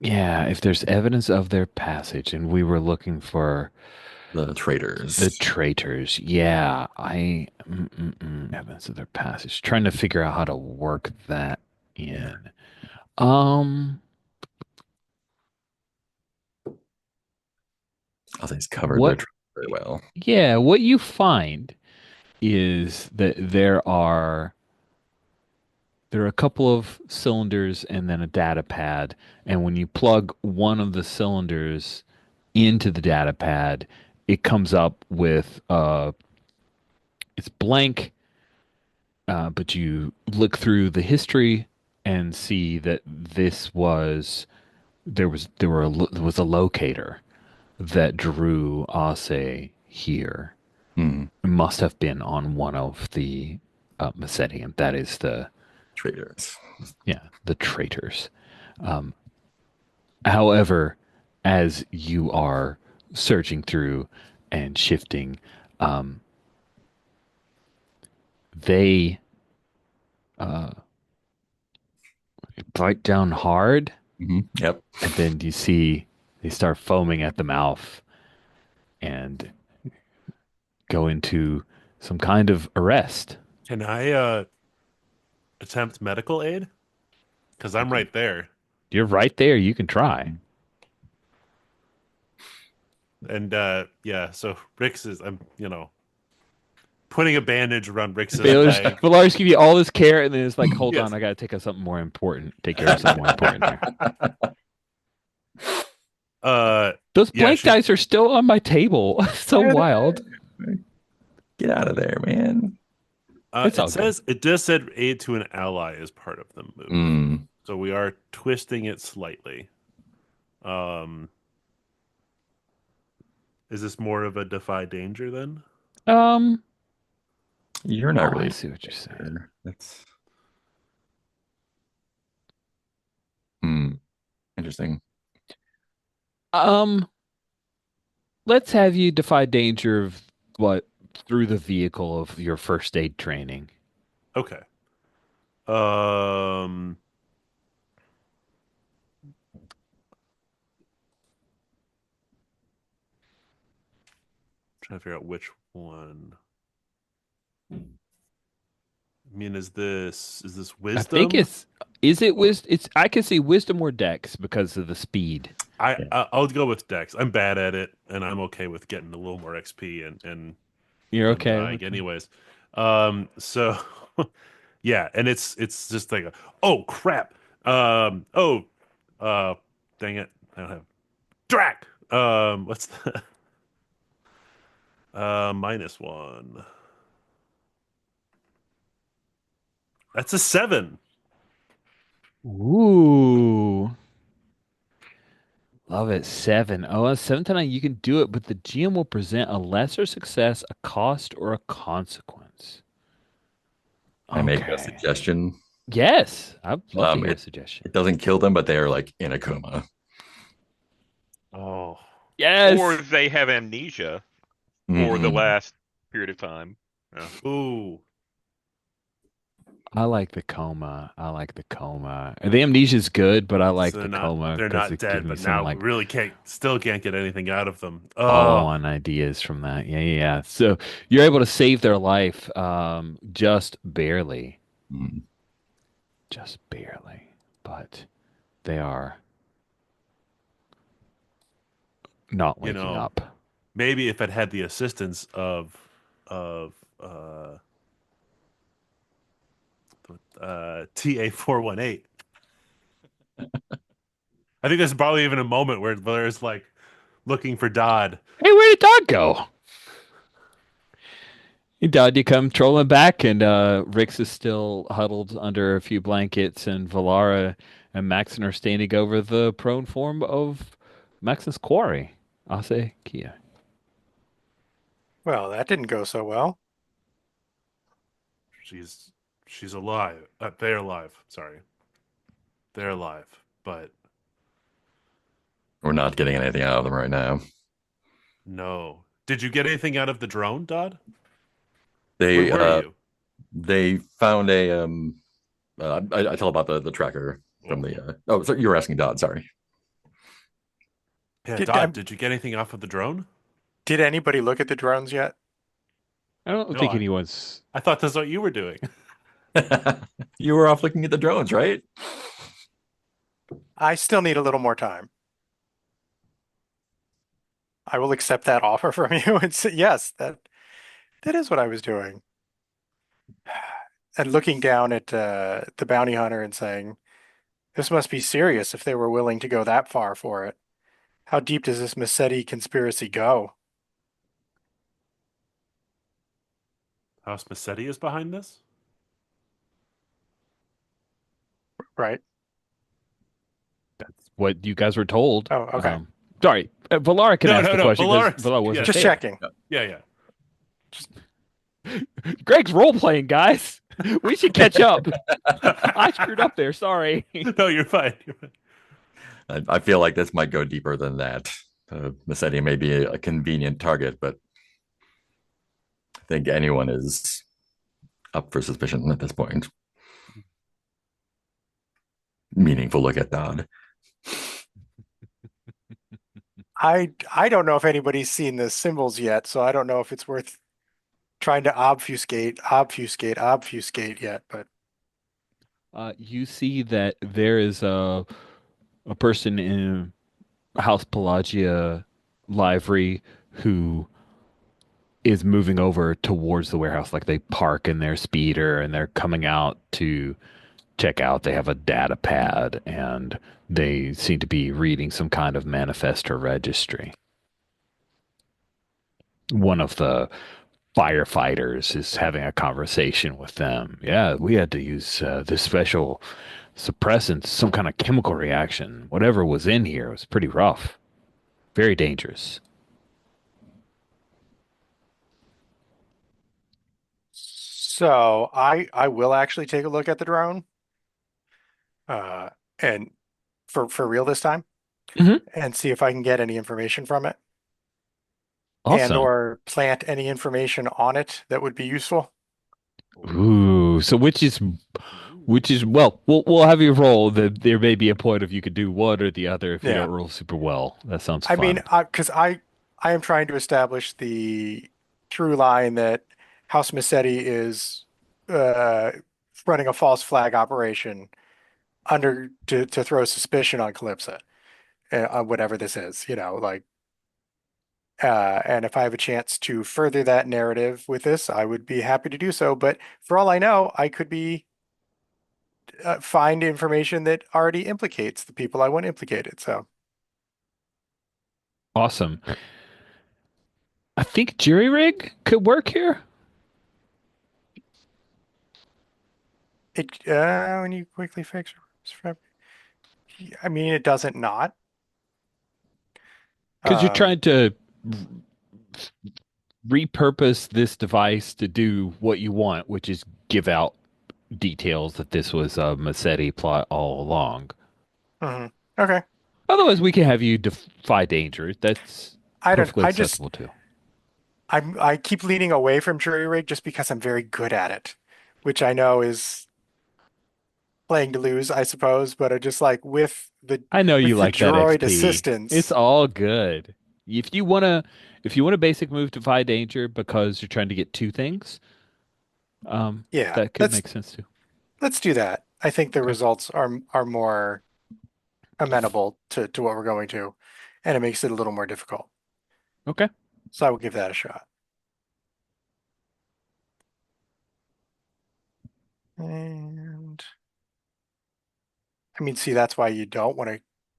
Yeah, if there's evidence of their passage and we were looking for The the traitors. traitors, yeah, evidence of their passage. Trying to figure out how to work that Yeah. in. Um, I'll say it's covered their what, trail very well. yeah, what you find is that there are a couple of cylinders and then a data pad. And when you plug one of the cylinders into the data pad, it comes up with it's blank, but you look through the history and see that there was a locator that drew Ase here. Hmm. It must have been on one of the Massetti, and that is Traitors. the traitors. However, as you are searching through and shifting, um, they bite down hard, Yep. and then you see they start foaming at the mouth and go into some kind of arrest. Can I attempt medical aid? Because I'm right there. You're right there. You can try. And yeah, so Rix is I'm putting a bandage around Rix's Baylor's leg. Valaris give you all this care, and then it's like, hold on, Yes. I gotta take something more important. Take care of something more important here. Uh Those yeah, blank dice are still on my table. So Why are wild. they- Get out of there, man. It's all good. it just said aid to an ally is part of the move. Mm. So we are twisting it slightly. Um is this more of a defy danger then? Um. You're Oh, not I really see what you're saying. there. That's interesting. Um. Let's have you defy danger of what through the vehicle of your first aid training. Okay. Um trying to figure out which one. I mean, is this I think wisdom? is it wisdom? It's I can see wisdom or dex because of the speed. Yeah. I'll go with Dex. I'm bad at it, and I'm okay with getting a little more XP You're and okay dying with that? anyways. So yeah, and it's just like oh crap. Oh dang it. I don't have Drac. What's the -1. That's a 7. Ooh, love it. Seven. Oh, a 7 to 9. You can do it, but the GM will present a lesser success, a cost, or a consequence. I make a Okay. suggestion. Yes, I'd love to hear a It suggestion. it doesn't kill them, but they are like in a coma. Oh, Or Yes. they have amnesia for the Mm-mm. last period of time. Yeah. ooh. I like the coma. I like the coma. The amnesia's good, but I So like the coma they're because not it gives dead, me but some now like really can't get anything out of them. Oh, follow-on ideas from that. Yeah, yeah, yeah. So you're able to save their life, just barely, Mm. just barely, but they are not you waking know, up. maybe if it had the assistance of uh TA 418. I think there's probably even a moment where Blair's like looking for Dodd. Hey, where did Dodd go? Hey, Dodd, you come trolling back, and Rix is still huddled under a few blankets, and Valara and Maxon are standing over the prone form of Maxon's quarry. I'll say Kia. Well, that didn't go so well. She's she's alive. They're alive. Sorry, they're alive. But We're not getting anything out of them right now. no, did you get anything out of the drone, Dodd? Where They were uh you? they found a I tell about the tracker from Oh, the oh, so you were asking Dodd, sorry. yeah, Did Dodd. Did you get anything off of the drone? did anybody look at the drones yet? I don't No, think anyone's. I thought that's what you were doing. You were off looking at the drones, right? I still need a little more time. I will accept that offer from you and say, yes, that is what I was doing. And looking down at the bounty hunter and saying, this must be serious if they were willing to go that far for it. How deep does this Massetti conspiracy go? House Massetti is behind this. Right? That's what you guys were told. Oh, okay. Sorry, Valara can No, ask no, the no. question because Valaris. Valara wasn't Yes. Just there. checking. Yeah, yeah. Greg's role playing, guys. We should catch up. I screwed up there. Sorry. No, you're fine. You're fine. I feel like this might go deeper than that. Massetti may be a convenient target, but I think anyone is up for suspicion at this point. Meaningful look at Dodd. I don't know if anybody's seen the symbols yet, so I don't know if it's worth trying to obfuscate yet, but You see that there is a person in House Pelagia livery who is moving over towards the warehouse. Like they park in their speeder and they're coming out to check out. They have a data pad and they seem to be reading some kind of manifest or registry. One of the firefighters is having a conversation with them. Yeah, we had to use this special suppressant, some kind of chemical reaction. Whatever was in here was pretty rough, very dangerous. so I will actually take a look at the drone, uh, and for real this time, Hmm. and see if I can get any information from it, and Awesome. or plant any information on it that would be useful. Ooh, so which is well, we'll have you roll. There may be a point if you could do one or the other if you Yeah. don't roll super well. That sounds I mean, fun. because I am trying to establish the through line that House Massetti is uh, running a false flag operation under to throw suspicion on Calypso, on whatever this is, like, and if I have a chance to further that narrative with this, I would be happy to do so. But for all I know, I could be find information that already implicates the people I want implicated. So Awesome. I think jury rig could work here. when you quickly fix, I mean, it doesn't not. Because you're Um, trying to repurpose this device to do what you want, which is give out details that this was a Massetti plot all along. Hmm. Okay. Otherwise, we can have you defy danger. That's I don't. perfectly I just. acceptable too. I keep leaning away from jury rig just because I'm very good at it, which I know is playing to lose, I suppose. But I just like I know you with the like that droid XP. It's assistance. all good. If you wanna, if you want a basic move defy danger because you're trying to get two things, Yeah, that could make sense too. let's do that. I think the Okay. results are more amenable to what we're going to, and it makes it a little more difficult. Okay. So I will give that a shot. And I mean, see, that's why you don't want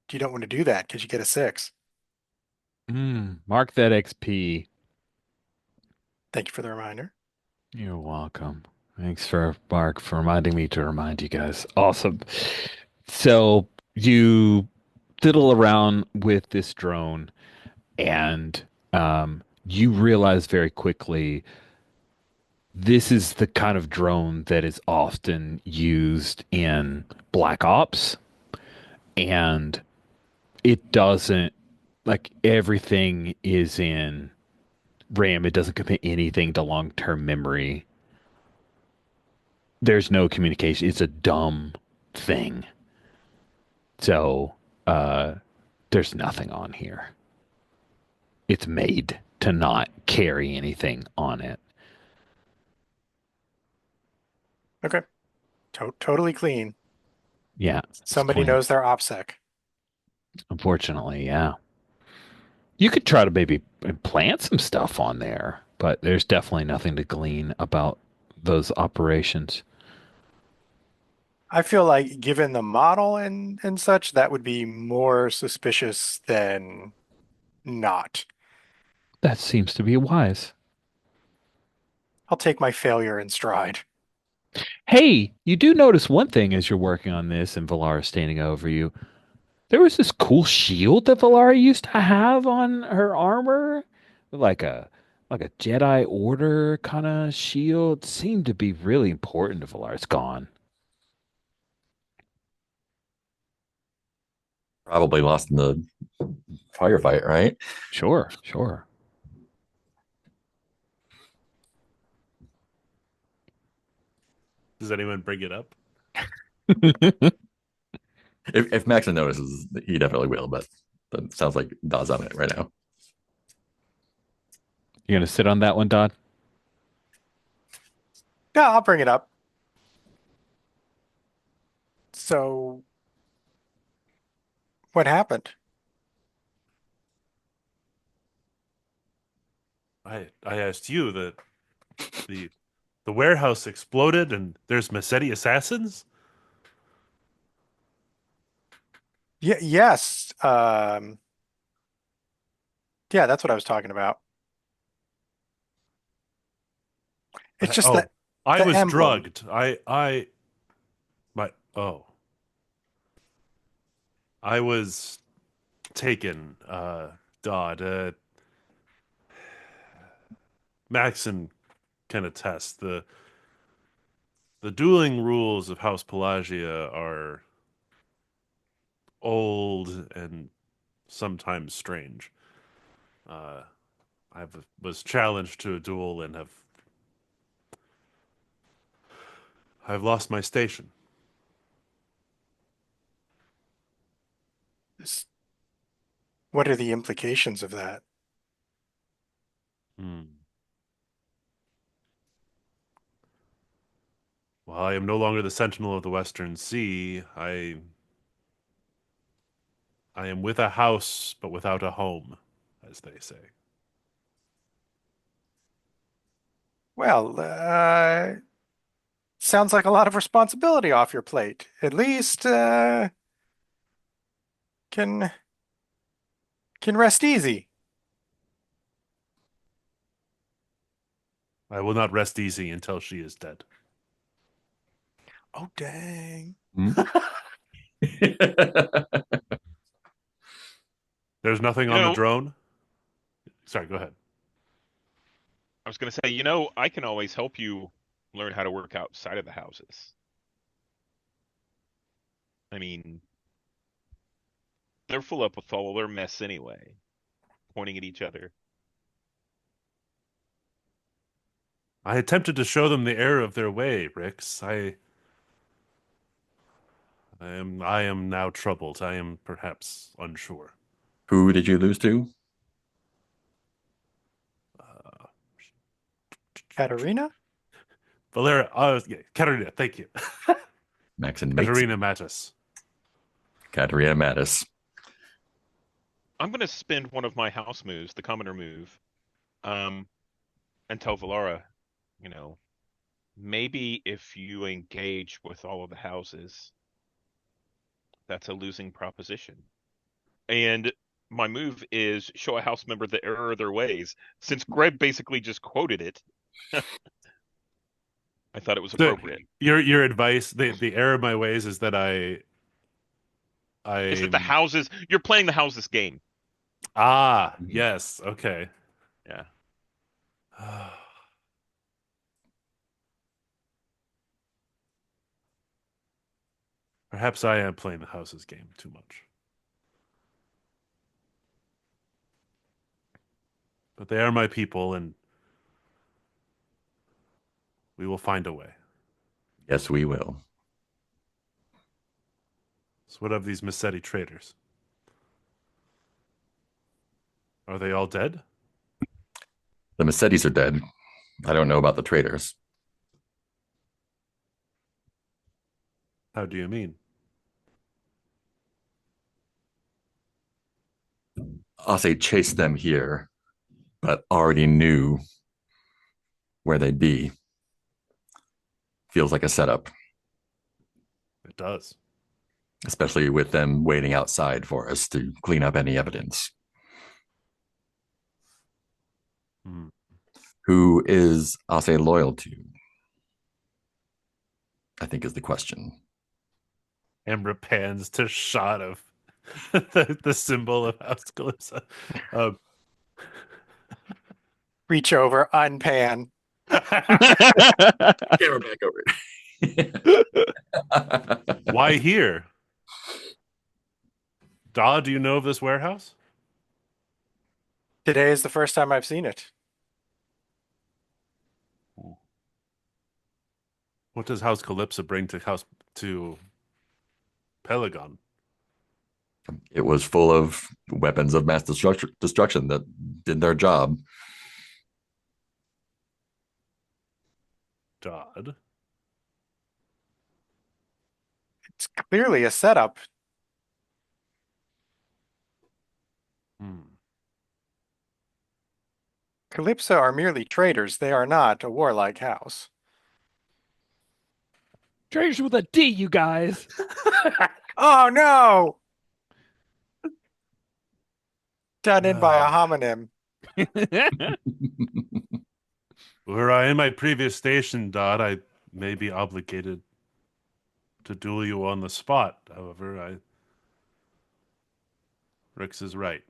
to do that because you get a 6. Mark that XP. Thank you for the reminder. You're welcome. Thanks for Mark for reminding me to remind you guys. Awesome. So you fiddle around with this drone and you realize very quickly this is the kind of drone that is often used in Black Ops, and it doesn't like everything is in RAM. It doesn't commit anything to long term memory. There's no communication. It's a dumb thing. So there's nothing on here. It's made to not carry anything on it. Okay, totally clean. Yeah, it's Somebody clean. knows their OPSEC. Unfortunately, yeah. You could try to maybe plant some stuff on there, but there's definitely nothing to glean about those operations. I feel like given the model and such, that would be more suspicious than not. That seems to be wise. I'll take my failure in stride. Hey, you do notice one thing as you're working on this and Valara standing over you. There was this cool shield that Valara used to have on her armor, like a Jedi Order kind of shield. Seemed to be really important to Valara. It's gone. Probably lost in the firefight, right? Sure, sure. Does anyone bring it up? If Maxon notices, he definitely will. But that sounds like Daw's on it right now. You're gonna sit on that one, Dodd? Yeah, I'll bring it up. So, what happened? I asked you that the the warehouse exploded and there's Massetti assassins. Yes. Yeah, that's what I was talking about. It's just Oh, that I the was emblem. drugged. My oh, I was taken. Dodd. Maxon can attest the dueling rules of House Pelagia are old and sometimes strange. Uh, was challenged to a duel and I've lost my station. Is- What are the implications of that? Hmm. While I am no longer the Sentinel of the Western Sea, I am with a house but without a home, as they say. Well, sounds like a lot of responsibility off your plate. At least can can rest easy. I will not rest easy until she is dead. Oh, dang. Hmm? There's nothing You on the know, drone. Sorry, go ahead. I was going to say, I can always help you learn how to work outside of the houses. I mean, they're full up with all their mess anyway, pointing at each other. I attempted to show them the error of their way, Rix. I am now troubled. I am perhaps unsure. Who did you lose to? Uh, Katerina? Valera, yeah, Katerina, thank you. Max and Mates. Katerina Mattis. Katerina Mattis. I'm going to spend one of my house moves, the commoner move, and tell Valara, you know, maybe if you engage with all of the houses, that's a losing proposition. And my move is show a house member the error of their ways. Since Greg basically just quoted it, I thought it was So appropriate. your advice, the error of my ways is that Is that the houses, you're playing the houses game. Yes, okay. Yeah. Perhaps I am playing the houses game too much. But they are my people, and we will find a way. Yes, we will. So what of these Massetti traitors? Are they all dead? The Massettis are dead. I don't know about the traitors. How do you mean? I'll say chase them here, but already knew where they'd be. Feels like a setup, It does. especially with them waiting outside for us to clean up any evidence. Hmm. Who is, I'll say, loyal to? I think is the question. Camera pans to shot of the symbol of House Calypso. Reach over, unpan. Camera back over. Why here? Da, do you know of this warehouse? Today is the first time I've seen it. What does House Calypso bring to Pelagon? It was full of weapons of mass destruction that did their job. Dodd. It's clearly a setup. Calypso are merely traders. They are not a warlike house. Traitors with a D, you guys. Oh no! Done in by a homonym. Were I in my previous station, Dodd, I may be obligated to duel you on the spot. However, Rix is right.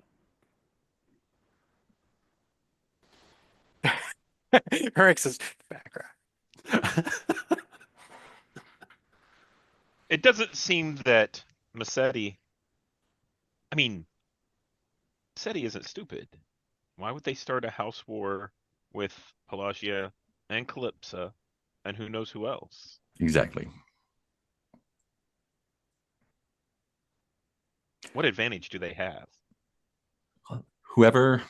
Rix's background. It doesn't seem that Massetti, Massetti isn't stupid. Why would they start a house war with Pelagia and Calypso and who knows who else? Exactly. What advantage do they have? Whoever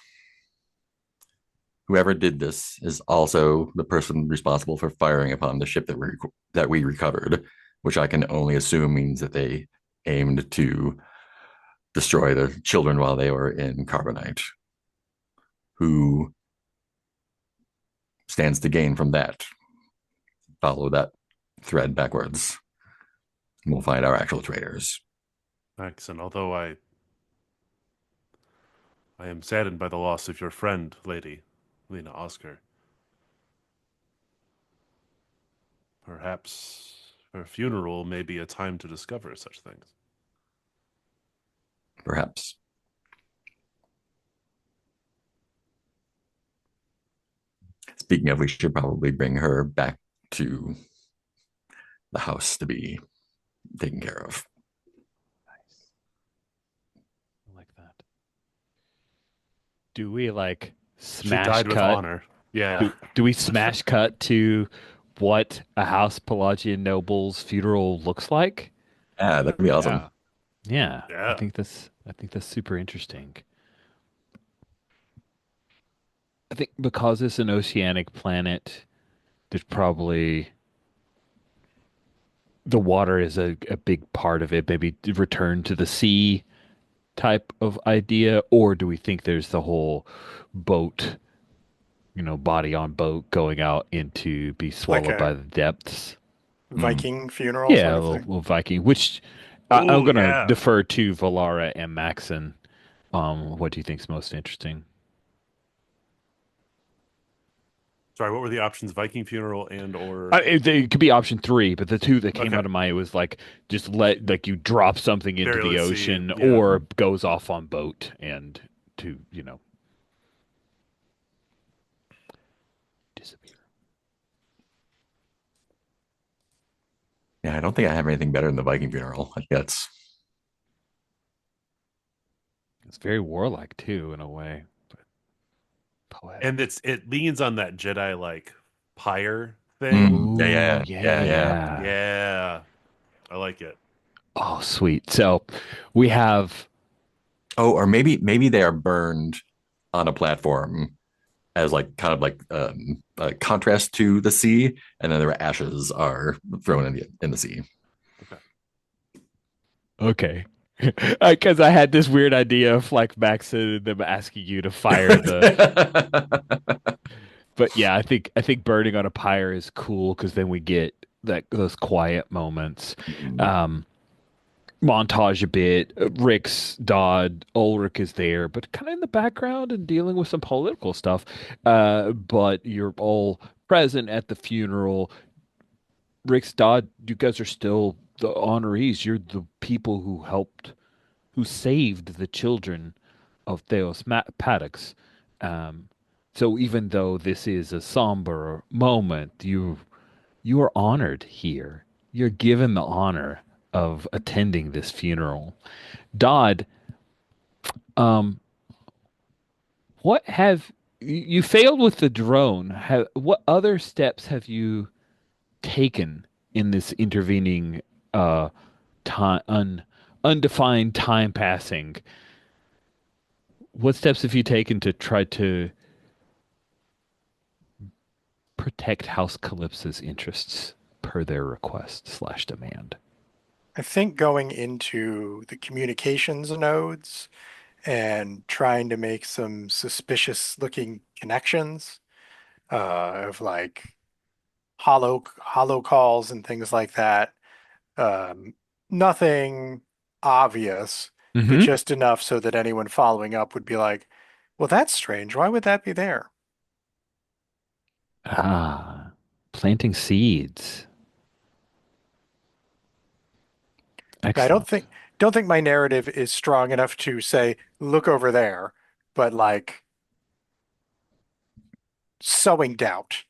did this is also the person responsible for firing upon the ship that we recovered, which I can only assume means that they aimed to destroy the children while they were in Carbonite. Who stands to gain from that? Follow that thread backwards. We'll find our actual traitors. Excellent. Although I am saddened by the loss of your friend, Lady Lena Oscar. Perhaps her funeral may be a time to discover such things. Perhaps. Speaking of, we should probably bring her back to the house to be taken care of. Nice. I like that. Do we like She smash died with cut? honor. Yeah. Do we smash cut to what a House Pelagian noble's funeral looks like? Yeah, that'd be awesome. Yeah. Yeah, Yeah. I think that's super interesting. I think because it's an oceanic planet, there's probably the water is a big part of it. Maybe return to the sea type of idea, or do we think there's the whole boat, body on boat going out into be Like swallowed a by the depths? Mm. Viking funeral Yeah, sort a of thing. little Viking. Which I'm Oh, gonna yeah. defer to Valara and Maxon. What do you think's most interesting? Sorry, what were the options? Viking funeral and or It could be option three, but the two that came okay. out of my was like just let like you drop something into Burial the at sea. ocean Yeah. or goes off on boat and to disappear. Yeah, I don't think I have anything better than the Viking funeral. I think that's It's very warlike too in a way, but And poetic. it leans on that Jedi like pyre thing. Yeah, Ooh, yeah, yeah, yeah, yeah. yeah. Yeah. I like it. Oh, sweet. So we have Oh, or maybe they are burned on a platform as like kind of like a contrast to the sea, and then their ashes are thrown in the sea. Okay. okay. Because I had this weird idea of like Max and them asking you to fire the. But yeah, I think burning on a pyre is cool because then we get those quiet moments. Mm. Um, Montage a bit. Rick's Dodd, Ulrich is there, but kind of in the background and dealing with some political stuff. But you're all present at the funeral. Rick's Dodd, you guys are still the honorees. You're the people who saved the children of Paddocks. Um, so even though this is a somber moment, you are honored here. You're given the honor of attending this funeral. Dodd, um, what have you failed with the drone? What other steps have you taken in this intervening time undefined time passing? What steps have you taken to try to protect House Calypso's interests per their request slash demand? I think going into the communications nodes and trying to make some suspicious looking connections of like hollow calls and things like that. Um, Nothing obvious, but Mm-hmm. just enough so that anyone following up would be like, well, that's strange. Why would that be there? Ah, planting seeds. Yeah, I Excellent. don't think my narrative is strong enough to say, look over there, but like sowing doubt.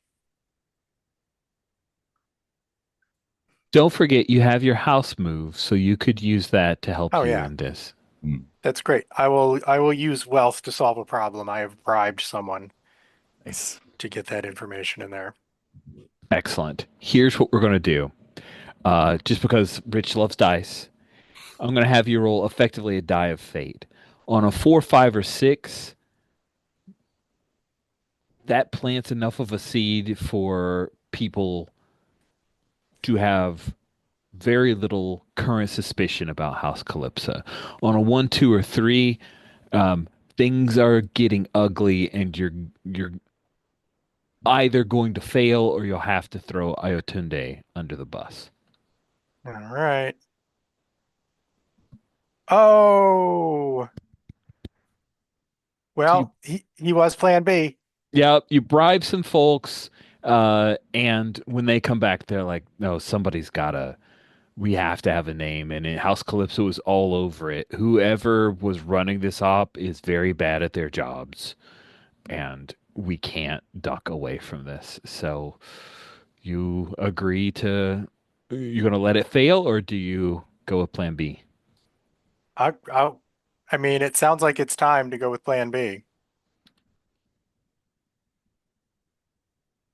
Don't forget you have your house move, so you could use that to help Oh you yeah, in this. Mm. that's great. I will use wealth to solve a problem. I have bribed someone Nice. to get that information in there. Excellent. Here's what we're going to do. Just because Rich loves dice, I'm going to have you roll effectively a die of fate. On a 4, 5, or 6, that plants enough of a seed for people to have very little current suspicion about House Calypso. On a 1, 2, or 3, um, things are getting ugly, and you're either going to fail or you'll have to throw Ayotunde under the bus. All right. Oh, So you, well, he was plan B. yeah, you bribe some folks, and when they come back, they're like, "No, somebody's gotta. We have to have a name." And House Calypso was all over it. Whoever was running this op is very bad at their jobs, and we can't duck away from this. So You agree to, you're going to let it fail, or do you go with plan B? I, I, I mean, it sounds like it's time to go with Plan B.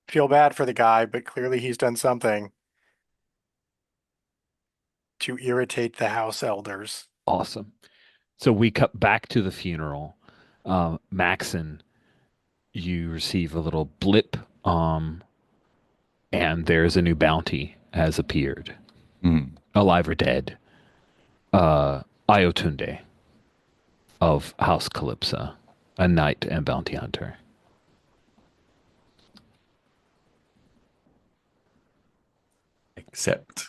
Feel bad for the guy, but clearly he's done something to irritate the house elders. Awesome. So we cut back to the funeral. Maxon, you receive a little blip, and there's a new bounty has appeared, Hmm. alive or dead. Iotunde of House Calypso, a knight and bounty hunter. Except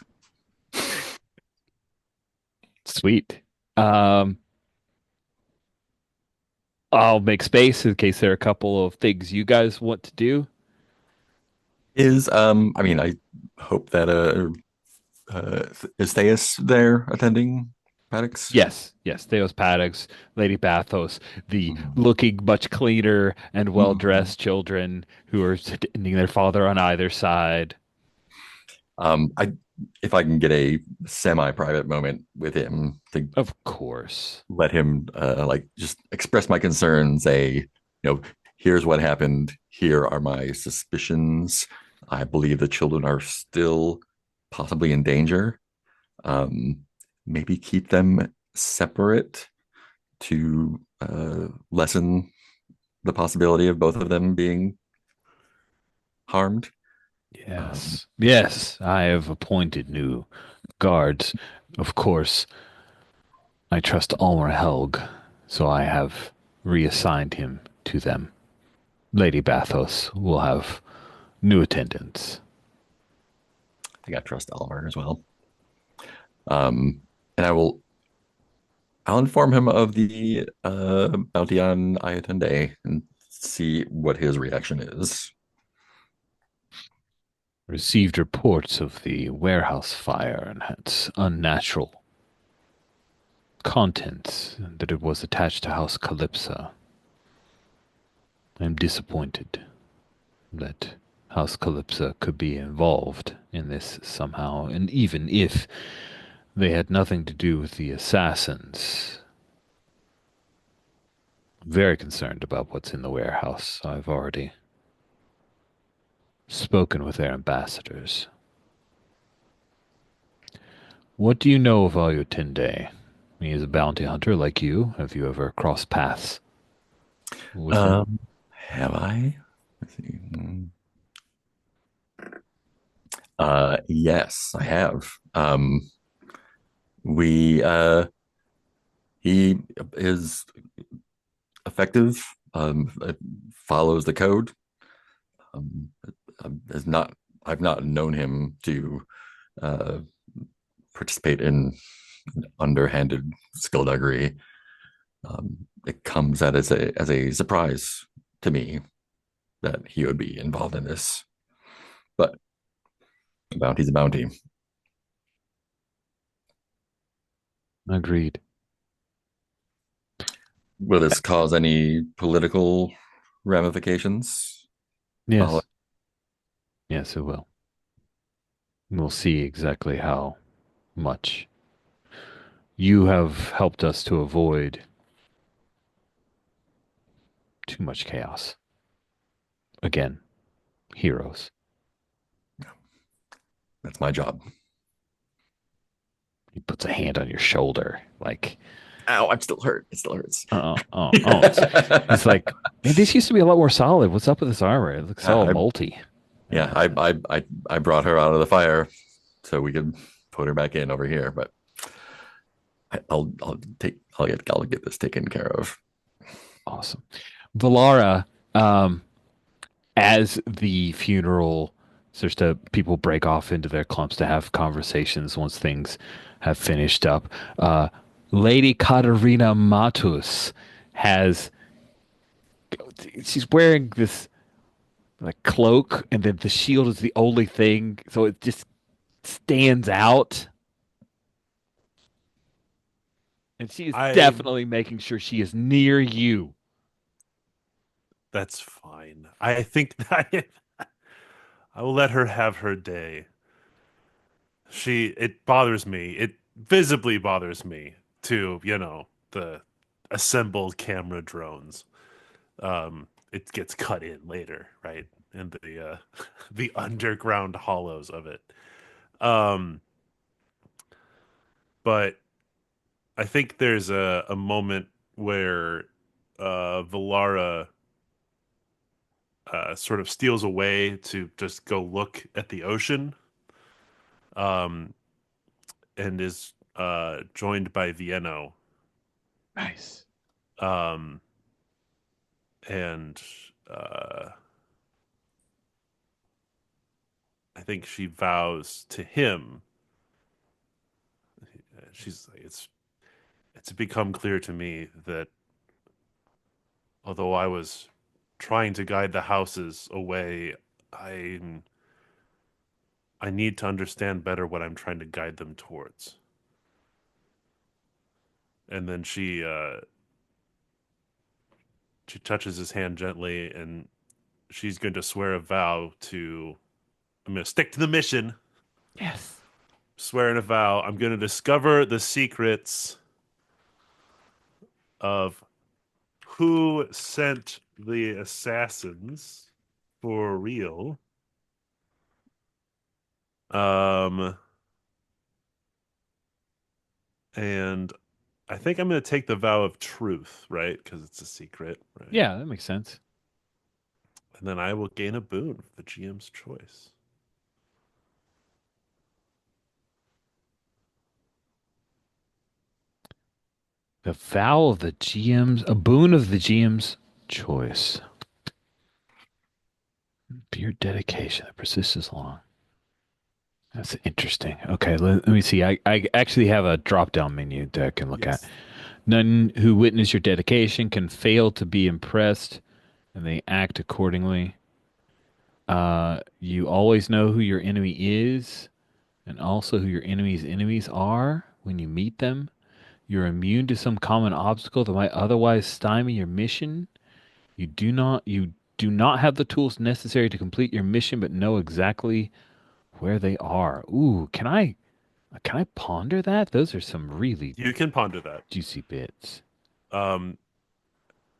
Sweet. Um, I'll make space in case there are a couple of things you guys want to do. I mean, I hope that is Theus there attending Paddocks? Yes, yes, Theos Paddocks, Lady Bathos, the Mhm. looking much cleaner and Mhm. well-dressed children who are sitting their father on either side. I if I can get a semi-private moment with him to Of course. let him like just express my concerns, here's what happened, here are my suspicions. I believe the children are still possibly in danger. Um, Maybe keep them separate to lessen the possibility of both of them being harmed. Um, Yes. Yes, I have appointed new guards. Of course, I trust Almer Helg, so I have reassigned him to them. Lady Bathos will have new attendants. I think I trust Oliver as well. Um, and I'll inform him of the bounty on Ayatunde and see what his reaction is. Received reports of the warehouse fire and its unnatural contents, that it was attached to House Calypso. I am disappointed that House Calypso could be involved in this somehow, and even if they had nothing to do with the assassins, I'm very concerned about what's in the warehouse. I've already spoken with their ambassadors. What do you know of Ayutthaya? He is a bounty hunter like you. Have you ever crossed paths with him? Have I? Let's see. Yes, I have. We He is effective. Follows the code. Um, is not. I've not known him to uh, participate in underhanded skullduggery. It comes out as a surprise to me that he would be involved in this. But a bounty's a bounty. Agreed. Will this cause any political ramifications? Yes. Yes, it will. We'll see exactly how much. You have helped us to avoid too much chaos. Again, heroes. That's my job. He puts a hand on your shoulder, like, Ow, I'm still hurt. It still hurts. it's like, man, this used to be a lot more solid. What's up with this armor? It looks all I, multi. yeah, Yeah. I brought her out of the fire so we could put her back in over here. But I'll get this taken care of. Awesome. Valara, um, as the funeral starts to people break off into their clumps to have conversations once things have finished up. Lady Katerina Matus has she's wearing this like cloak, and then the shield is the only thing, so it just stands out. And she is I definitely making sure she is near you. That's fine. I think that I will let her have her day. It bothers me. It visibly bothers me to, the assembled camera drones. It gets cut in later, right? In the the underground hollows of it. Um, but I think there's a moment where Valara sort of steals away to just go look at the ocean, um, and is joined by Vienno. Nice. Um, and uh, I think she vows to him. She's like, it's become clear to me that although I was trying to guide the houses away, I I need to understand better what I'm trying to guide them towards. And then she touches his hand gently, and she's going to swear a vow to. I'm going to stick to the mission. Yes. Swearing a vow. I'm going to discover the secrets of who sent the assassins for real. Um, and I think I'm going to take the vow of truth, right? Because it's a secret, right? Yeah, that makes sense. And then I will gain a boon for the GM's choice. The vow of the GM's, a boon of the GM's choice. Be your dedication that persists as long. That's interesting. Okay, let me see. I actually have a drop down menu that I can look at. Yes. None who witness your dedication can fail to be impressed, and they act accordingly. You always know who your enemy is, and also who your enemy's enemies are when you meet them. You're immune to some common obstacle that might otherwise stymie your mission. You do not have the tools necessary to complete your mission, but know exactly where they are. Ooh, can I ponder that? Those are some really You can ponder that. juicy bits. Um,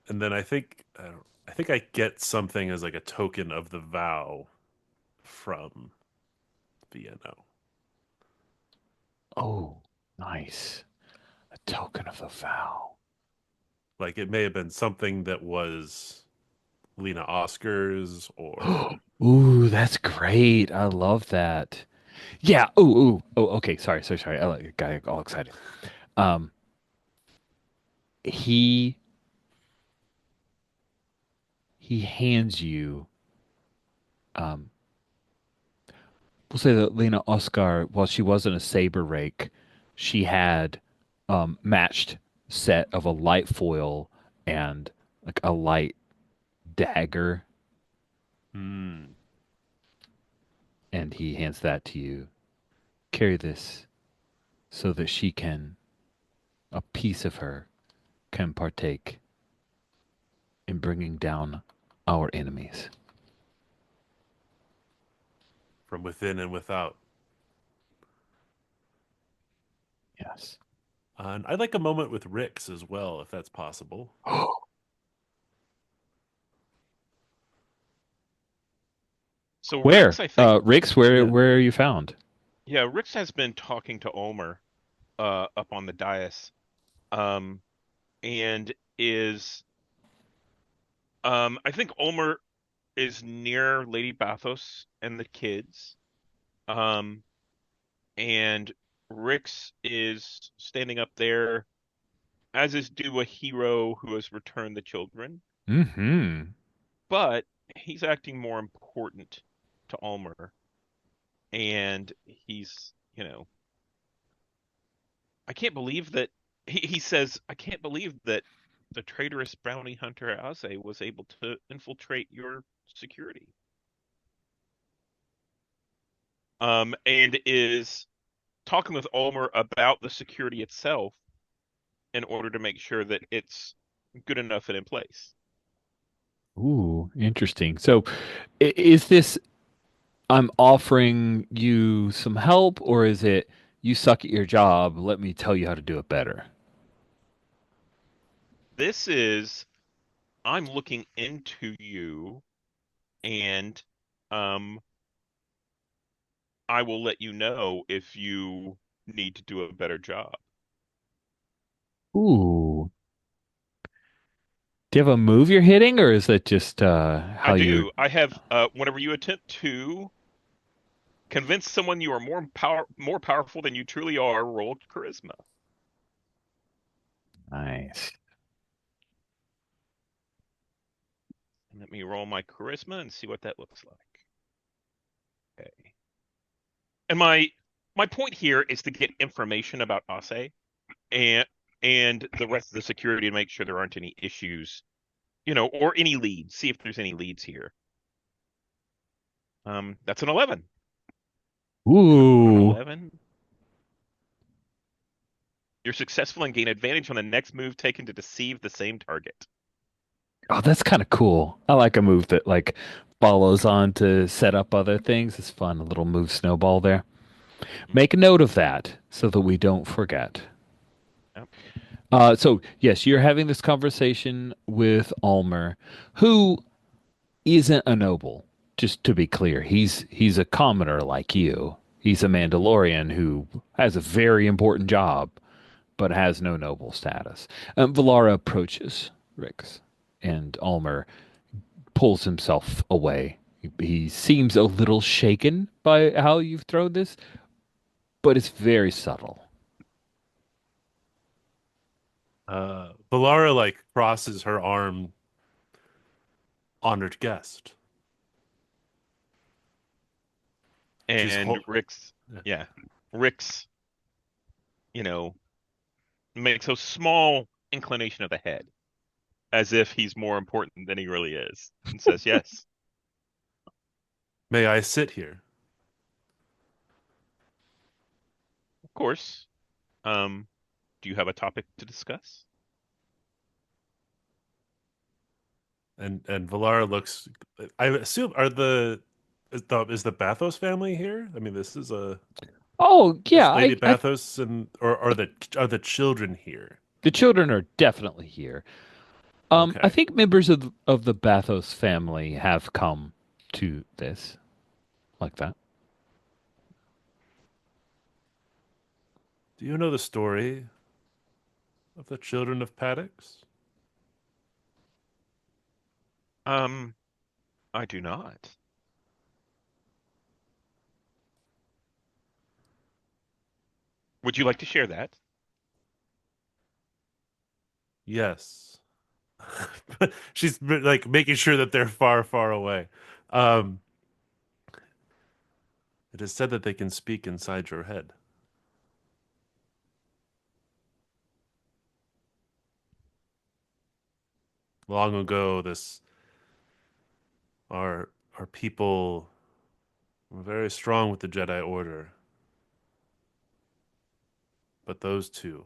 and then I think I get something as like a token of the vow from Vienna. Oh, nice. A token of the vow. Like it may have been something that was Lena Oscars or Ooh, that's great. I love that. Yeah. Ooh, ooh. Oh, okay. Sorry. Got all excited. Um, he he hands you. Um, we'll say that Lena Oscar, while she wasn't a saber rake, she had matched set of a light foil and like a light dagger, hmm, and he hands that to you. Carry this so that she can, a piece of her, can partake in bringing down our enemies. from within and without. Yes. And I'd like a moment with Rix as well, if that's possible. So Where? Rix, I think, Rix, where Yeah. where are you found? yeah, Rix has been talking to Ulmer up on the dais, um, and is I think Ulmer is near Lady Bathos and the kids, um, and Rix is standing up there, as is due a hero who has returned the children, Mm-hmm. but he's acting more important to Ulmer, and he's, I can't believe that he says, I can't believe that the traitorous bounty hunter Aze was able to infiltrate your security. And is talking with Ulmer about the security itself in order to make sure that it's good enough and in place. Ooh, interesting. So, is this I'm offering you some help, or is it you suck at your job? Let me tell you how to do it better. This is I'm looking into you, and um, I will let you know if you need to do a better job. Ooh. Do you have a move you're hitting, or is that just I how you're? do. I have whenever you attempt to convince someone you are more powerful than you truly are, roll charisma. Nice. Let me roll my charisma and see what that looks like. Okay. And my point here is to get information about Ase and the rest of the security to make sure there aren't any issues, or any leads. See if there's any leads here. That's an 11. An Ooh. 11. You're successful and gain advantage on the next move taken to deceive the same target. Oh, that's kind of cool. I like a move that like follows on to set up other things. It's fun. A little move snowball there. Mhm. Make a note of that so that we don't forget. Yep. So yes, you're having this conversation with Almer, who isn't a noble. Just to be clear, he's a commoner like you. He's a Mandalorian who has a very important job, but has no noble status. Valara approaches Rix, and Almer pulls himself away. He seems a little shaken by how you've thrown this, but it's very subtle. Valara like crosses her arm, honored guest. She's And whole. Rick's, yeah, Rick's, you know, makes a small inclination of the head, as if he's more important than he really is, and says, "Yes, May I sit here? of course." Um, do you have a topic to discuss? And Valara looks. I assume are the is the Bathos family here? I mean, this is a Oh yeah, this Lady Bathos and or are the children here? the children are definitely here. I Okay. think members of the Bathos family have come to this like that. Do you know the story of the children of Paddocks? Um, I do not. Would you like to share that? Yes. She's like making sure that they're far, far away. Um, it is said that they can speak inside your head. Long ago, this our people were very strong with the Jedi Order, but those two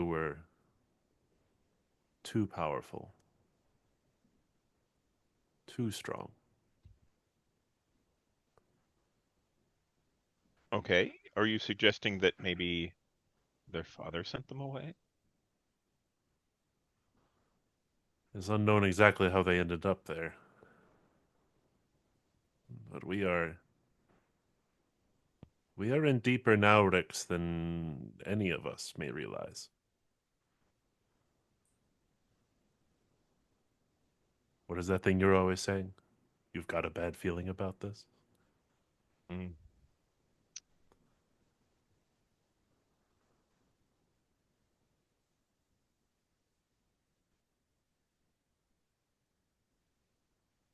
were too powerful, too strong. Okay. Are you suggesting that maybe their father sent them away? It's unknown exactly how they ended up there, but we are in deeper Naurix than any of us may realize. What is that thing you're always saying? You've got a bad feeling about this? Mm.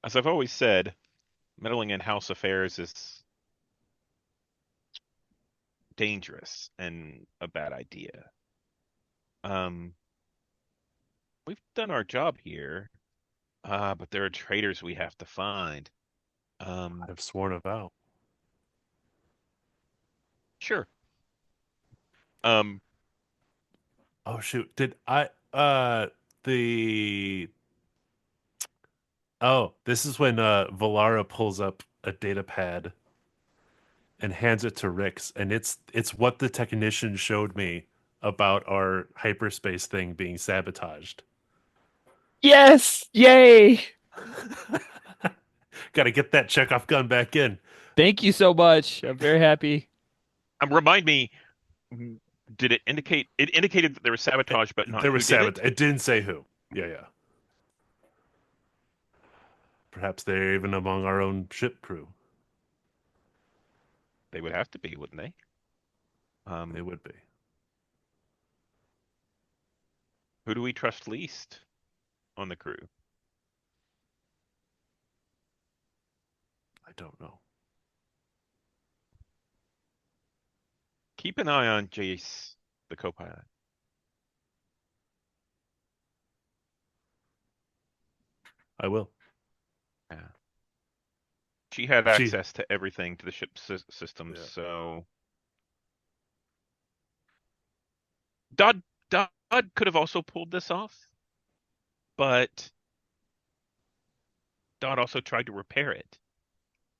As I've always said, meddling in house affairs is dangerous and a bad idea. Um, we've done our job here, but there are traitors we have to find. Um, I've sworn a vow. sure. Um, Oh shoot! Did I the Oh, this is when Valara pulls up a data pad and hands it to Rix, and it's what the technician showed me about our hyperspace thing being sabotaged. Yes! Yay! Got to get that Chekhov gun back in. Thank you so much. I'm very happy. Remind me, did it indicate? It indicated that there was sabotage, but not There who was did it. sabotage. It didn't say who. Yeah, yeah. Perhaps they're even among our own ship crew. They would have to be, wouldn't they? They would be. Who do we trust least on the crew? I don't know. Keep an eye on Jace, the co-pilot. I will. Yeah. She had She. access to everything, to the ship systems, Yeah. so Dodd could have also pulled this off, but Dodd also tried to repair it.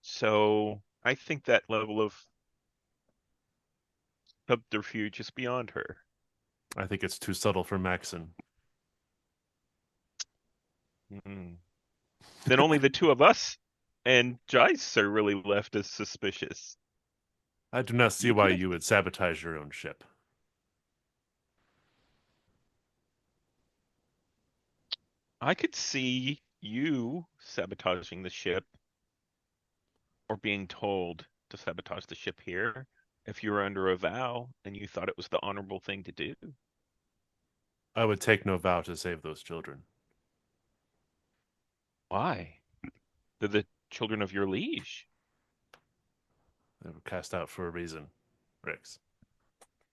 So I think that level of subterfuge is beyond her. I think it's too subtle for Maxon. Mm. Then only the two of us and Jice are really left as suspicious. I do not see You why could've- you would sabotage your own ship. I could see you sabotaging the ship or being told to sabotage the ship here if you were under a vow and you thought it was the honorable thing to do. I would take no vow to save those children. Why? They're the children of your liege. They were cast out for a reason, Rix.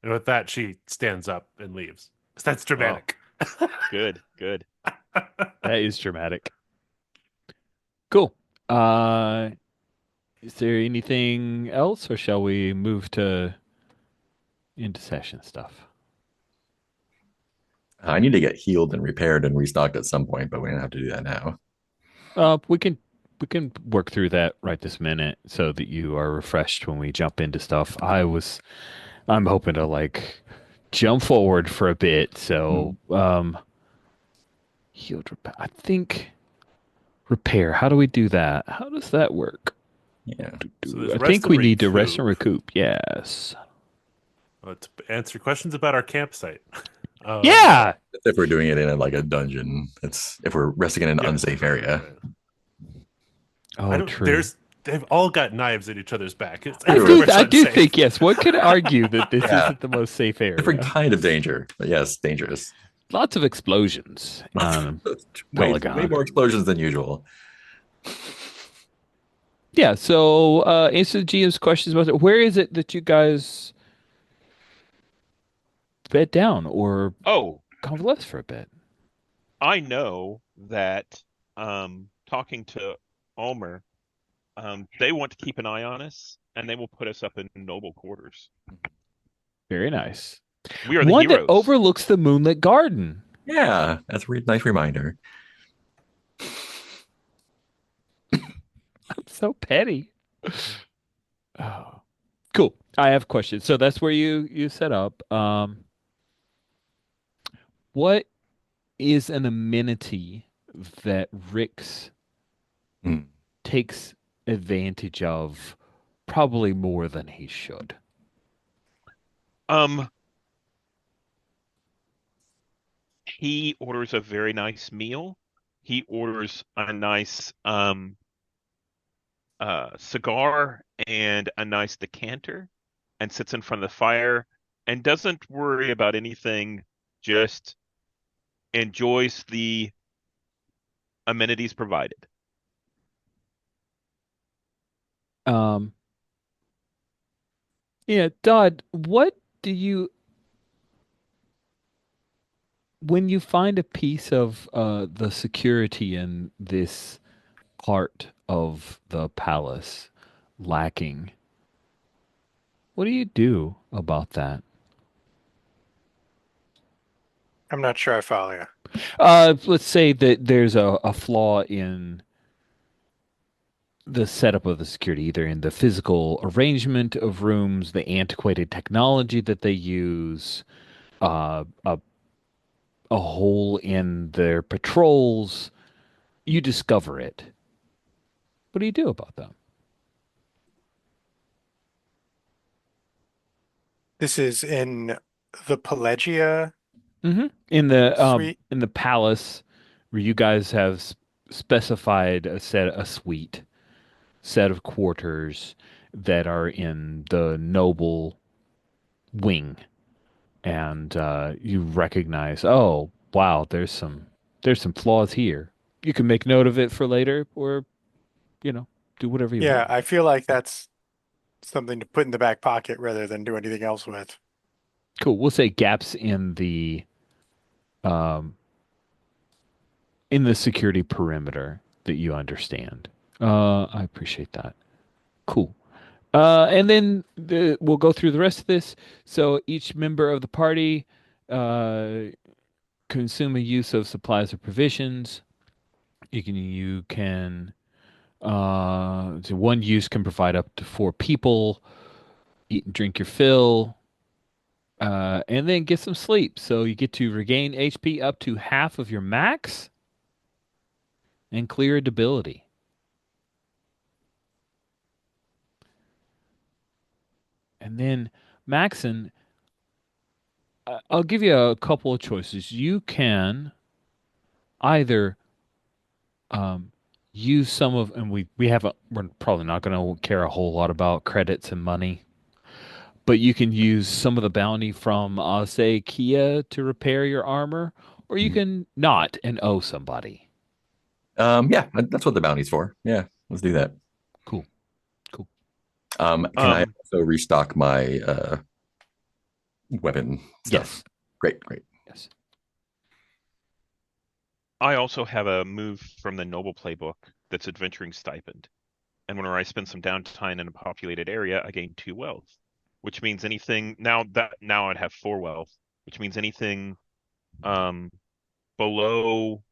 And with that, she stands up and leaves. 'Cause that's dramatic. Good, good. That is dramatic. Cool. Is there anything else, or shall we move to into session stuff? I need to get healed and repaired and restocked at some point, but we don't have to do that now. We can work through that right this minute so that you are refreshed when we jump into stuff. I'm hoping to like jump forward for a bit. So healed repair. I think repair. How do we do that? How does that work? Yeah. So there's I rest think and we need to rest and recoup. recoup. Yes. To answer questions about our campsite. Yeah. If we're doing it in a dungeon, it's if we're resting in an Yeah. unsafe area. Oh, I don't. true. They've all got knives at each other's back. It's I everywhere's do unsafe. think yes. One could argue that this Yeah. isn't the most safe Different area. kind of danger, but yes, dangerous. Lots of explosions. Way Polygon. more explosions than usual. Yeah. So answer the GM's questions about it. Where is it that you guys bed down or Oh, convalesce for a bit? I know that talking to Ulmer, they want to keep an eye on us and they will put us up in noble quarters. Very nice. We are the One that heroes. overlooks the moonlit garden. Yeah, that's a nice reminder. I'm so petty. Oh, cool. I have questions. So that's where you set up. What is an amenity that Rix Hmm. takes advantage of probably more than he should? He orders a very nice meal. He orders a nice cigar and a nice decanter and sits in front of the fire and doesn't worry about anything, just enjoys the amenities provided. Um, yeah, Dodd, what do you when you find a piece of the security in this part of the palace lacking, what do you do about that? I'm not sure I follow you. Let's say that there's a flaw in the setup of the security, either in the physical arrangement of rooms, the antiquated technology that they use, a hole in their patrols. You discover it. What do you do about them? This is in the Pelagia suite. In the palace where you guys have specified a suite set of quarters that are in the noble wing, and you recognize, oh wow, there's some flaws here. You can make note of it for later, or you know, do whatever you Yeah, want. I feel like that's something to put in the back pocket rather than do anything else with. Cool. We'll say gaps um, in the security perimeter that you understand. I appreciate that. Cool. And then we'll go through the rest of this. So each member of the party uh, consume a use of supplies or provisions. So one use can provide up to 4 people. Eat and drink your fill, and then get some sleep. So you get to regain HP up to half of your max and clear a debility. And then Maxon, I'll give you a couple of choices. You can either um, use some of, and we're probably not going to care a whole lot about credits and money, but you can use some of the bounty from, say, Kia to repair your armor, or you Mhm. can not and owe somebody. Yeah, that's what the bounty's for. Yeah, let's do that. Cool, cool. Can I Um, also restock my weapon stuff? Yes, Great, great. yes. I also have a move from the Noble playbook that's adventuring stipend. And whenever I spend some downtime in a populated area, I gain 2 wealth, which means anything now I'd have 4 wealth, which means anything um below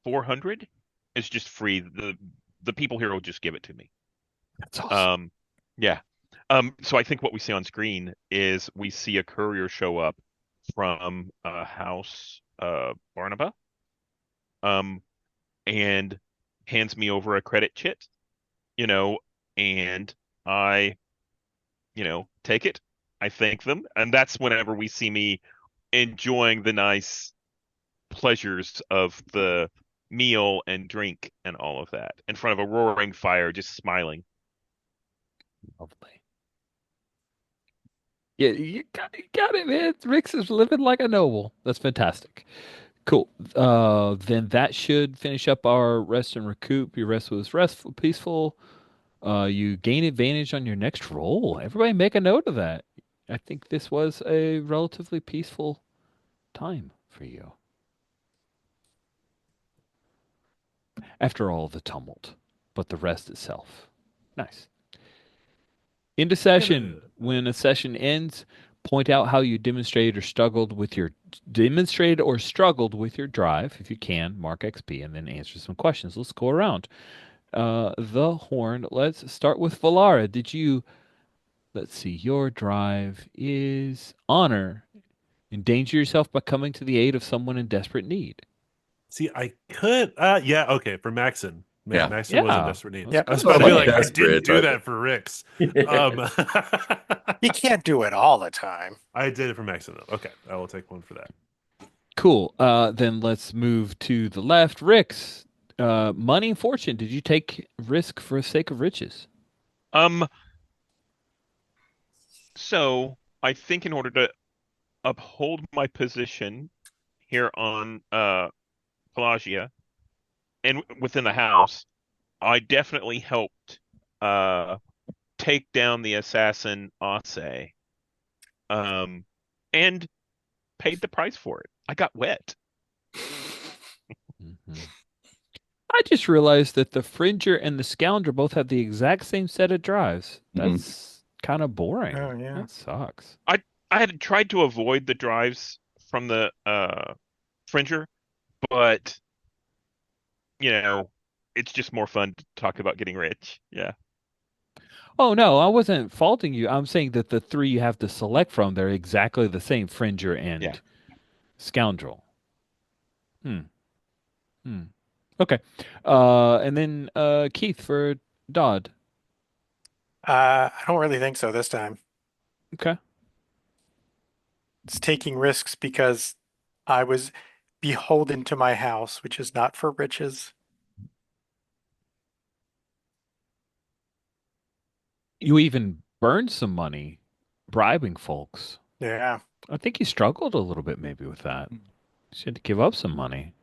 400 is just free. The people here will just give it to me. That's awesome. Yeah. So I think what we see on screen is we see a courier show up from House Barnaba, um, and hands me over a credit chit, you know, and I, take it. I thank them, and that's whenever we see me enjoying the nice pleasures of the meal and drink and all of that in front of a roaring fire, just smiling. Lovely. Yeah, you got it, man. Rix is living like a noble. That's fantastic. Cool. Then that should finish up our rest and recoup. Your rest was restful, peaceful. You gain advantage on your next roll. Everybody make a note of that. I think this was a relatively peaceful time for you after all the tumult, but the rest itself. Nice. Into session. When a session ends, point out how you demonstrated or struggled with your drive. If you can, mark XP and then answer some questions. Let's go around. The horn. Let's start with Valara. Let's see, your drive is honor. Endanger yourself by coming to the aid of someone in desperate need. See, I could. Yeah, okay. For Maxon, Yeah. Maxon was in Yeah, desperate need. that's Yep. I was good. about I to be wasn't like, Dang. I didn't desperate, do but that for Rix. You can't do it all the time. I did it for Maxon though. Okay, I will take one for that. Cool. Then let's move to the left. Rix, money and fortune. Did you take risk for the sake of riches? Um, so I think in order to uphold my position here on Pelagia and within the house, I definitely helped uh take down the assassin Ase, um, and paid the price for it. I got wet. Mhm. I just realized that the Fringer and the Scoundrel both have the exact same set of drives. Mhm. That's kind of boring. Oh yeah. That sucks. I had tried to avoid the drives from the Fringer, but you know, it's just more fun to talk about getting rich. Yeah. Oh no, I wasn't faulting you. I'm saying that the three you have to select from, they're exactly the same, Fringer Yeah. and Scoundrel. Hmm. Hmm. Okay. And then Keith for Dodd. I don't really think so this time. Okay. It's taking risks because I was beholden to my house, which is not for riches. You even burned some money bribing folks. Yeah, I think you struggled a little bit maybe with that. You had to give up some money.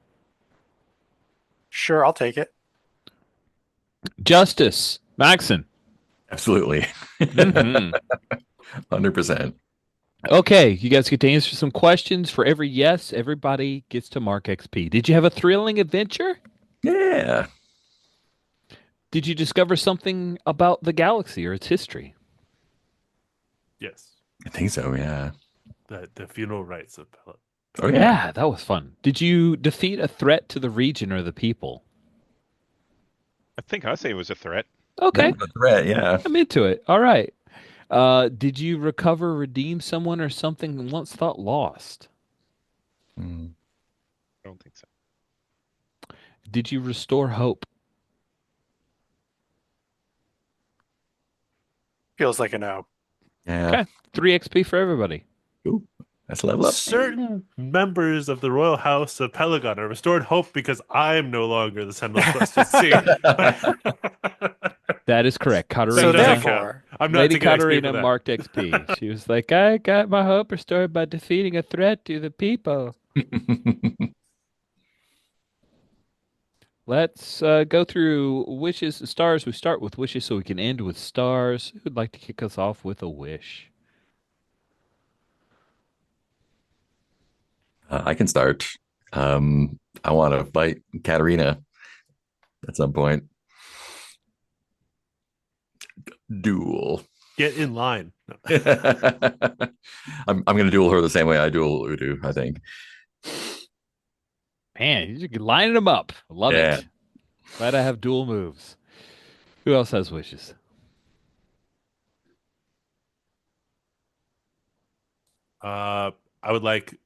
sure, I'll take it. Justice. Maxon. Absolutely. Hmm. 100%. Okay, you guys get to answer some questions. For every yes, everybody gets to mark XP. Did you have a thrilling adventure? Yeah. Did you discover something about the galaxy or its history? Yes. I think so, yeah. The funeral rites of Pella. Oh, yeah. Yeah, that was fun. Did you defeat a threat to the region or the people? I think I say it was a threat. That Okay, was a threat, yeah. I'm into it. All right. Did you recover, redeem someone or something once thought lost? Mm. I don't think so. Did you restore hope? Feels like a no. Yeah. Okay, 3 XP for everybody. Ooh, that's a level up. Certain members of the royal house of Pelagon are restored hope because I'm no longer the Sentinel Celestial Sea. That is correct. That So doesn't Katarina, count. therefore, I'm not Lady taking XP for Katarina that. marked XP. She was like, I got my hope restored by defeating a threat to the people. Let's go through wishes and stars. We start with wishes so we can end with stars. Who'd like to kick us off with a wish? I can start. I want to fight Katarina at some point. Duel. Get in line. No. I'm going to duel her the same way I duel Udu, I think. Man, you're lining them up. Love Yeah. it. Glad I have dual moves. Who else has wishes? I would like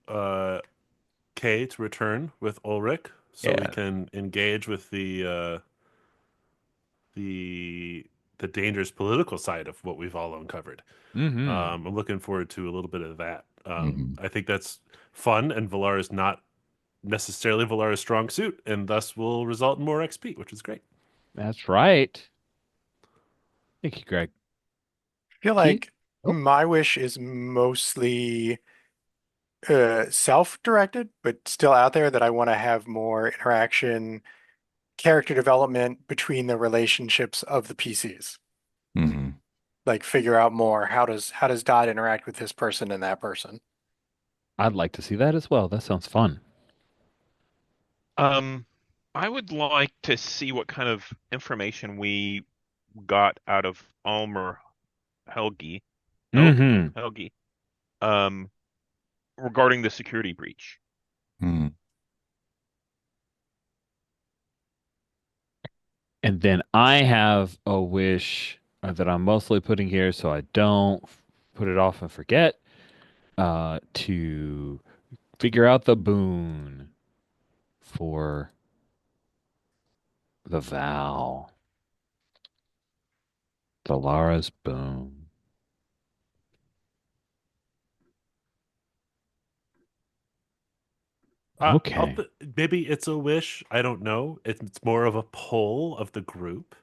Kay to return with Ulrich so we Yeah. can engage with the the dangerous political side of what we've all uncovered. Mm-hmm. I'm looking forward to a little bit of that. Mhm. I think that's fun, and Valar is not necessarily Valar's strong suit, and thus will result in more XP, which is great. That's right. Thank you, Greg. I feel Keith? like my wish is mostly self-directed, but still out there that I want to have more interaction, character development between the relationships of the PCs. Mhm. Like figure out more. How does Dot interact with this person and that person? I'd like to see that as well. That sounds fun. Um, I would like to see what kind of information we got out of Almer Helgi, Mm-hmm. Helgi, um, regarding the security breach. Mhm. And then I have a wish that I'm mostly putting here so I don't put it off and forget to figure out the boon for the vow. Valara's boon. Okay. Maybe it's a wish. I don't know. It's more of a poll of the group.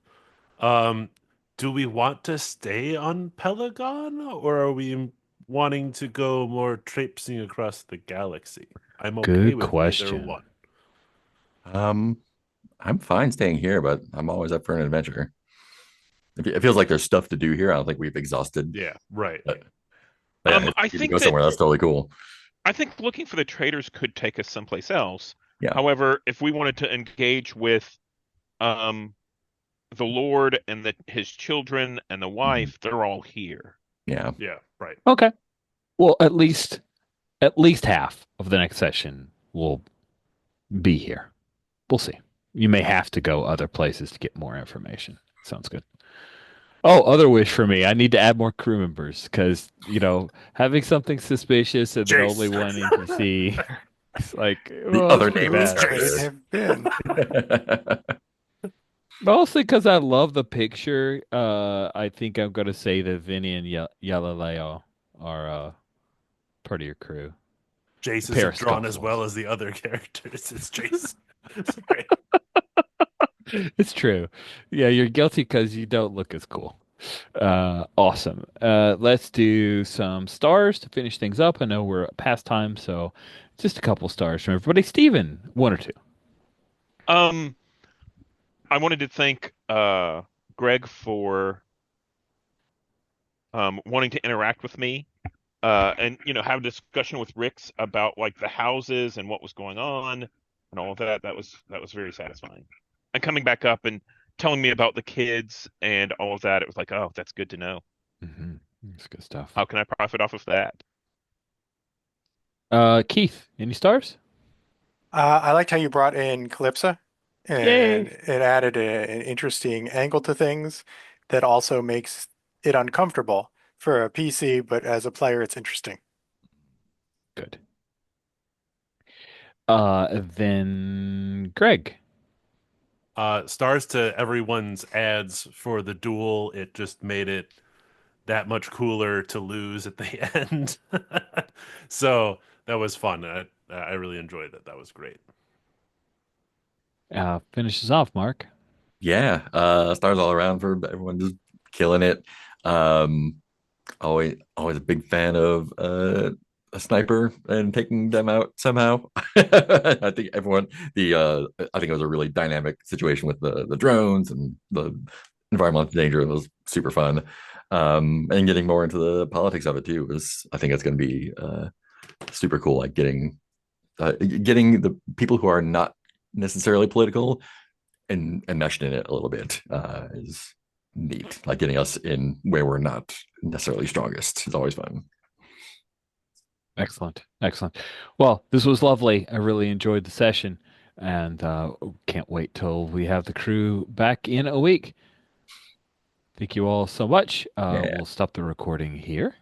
Um, do we want to stay on Pelagon, or are we wanting to go more traipsing across the galaxy? I'm okay Good with either question. one. Um, I'm fine staying here, but I'm always up for an adventure. It feels like there's stuff to do here. I don't think we've exhausted. Yeah, right. Yeah, if I we can think go that somewhere, that's totally cool. I think looking for the traders could take us someplace else. Yeah. However, if we wanted to engage with um the Lord and his children and the Mhm. wife, they're all here. Yeah. Yeah, right. Okay. Well, at least half of the next session will be here. We'll see. You may have to go other places to get more information. Sounds good. Oh, other wish for me. I need to add more crew members because, having something suspicious and then only Jace. one NPC, it's like, The well, it's other pretty nameless Who bad. could it character. have been? Mostly because I love the picture. I think I'm going to say that Vinny and Yalaleo are part of your crew. Jace isn't drawn as Periscopals. well as the other characters. It's Jace. Sorry. It's true. Yeah, you're guilty because you don't look as cool. Awesome. Let's do some stars to finish things up. I know we're past time, so just a couple stars from everybody. Steven, one or two. Um, I wanted to thank Greg for wanting to interact with me, and have a discussion with Rix about like the houses and what was going on and all of that. That was very satisfying. And coming back up and telling me about the kids and all of that, it was like, oh, that's good to know. Mm-hmm. That's good stuff. How can I profit off of that? Keith, any stars? I liked how you brought in Calypso, and Yay! it added an interesting angle to things that also makes it uncomfortable for a PC, but as a player, it's interesting. Good. Then Greg. Stars to everyone's ads for the duel. It just made it that much cooler to lose at the end. So that was fun. I really enjoyed it. That was great. Finishes off, Mark. Yeah, stars all around for everyone just killing it. Um, always a big fan of a sniper and taking them out somehow. I think I think it was a really dynamic situation with the drones and the environmental danger. It was super fun. And getting more into the politics of it too is I think it's going to be super cool. Like getting the people who are not necessarily political and meshed in it a little bit is neat. Like getting us in where we're not necessarily strongest is always fun. Excellent. Excellent. Well, this was lovely. I really enjoyed the session and can't wait till we have the crew back in a week. Thank you all so much. Yeah. We'll stop the recording here.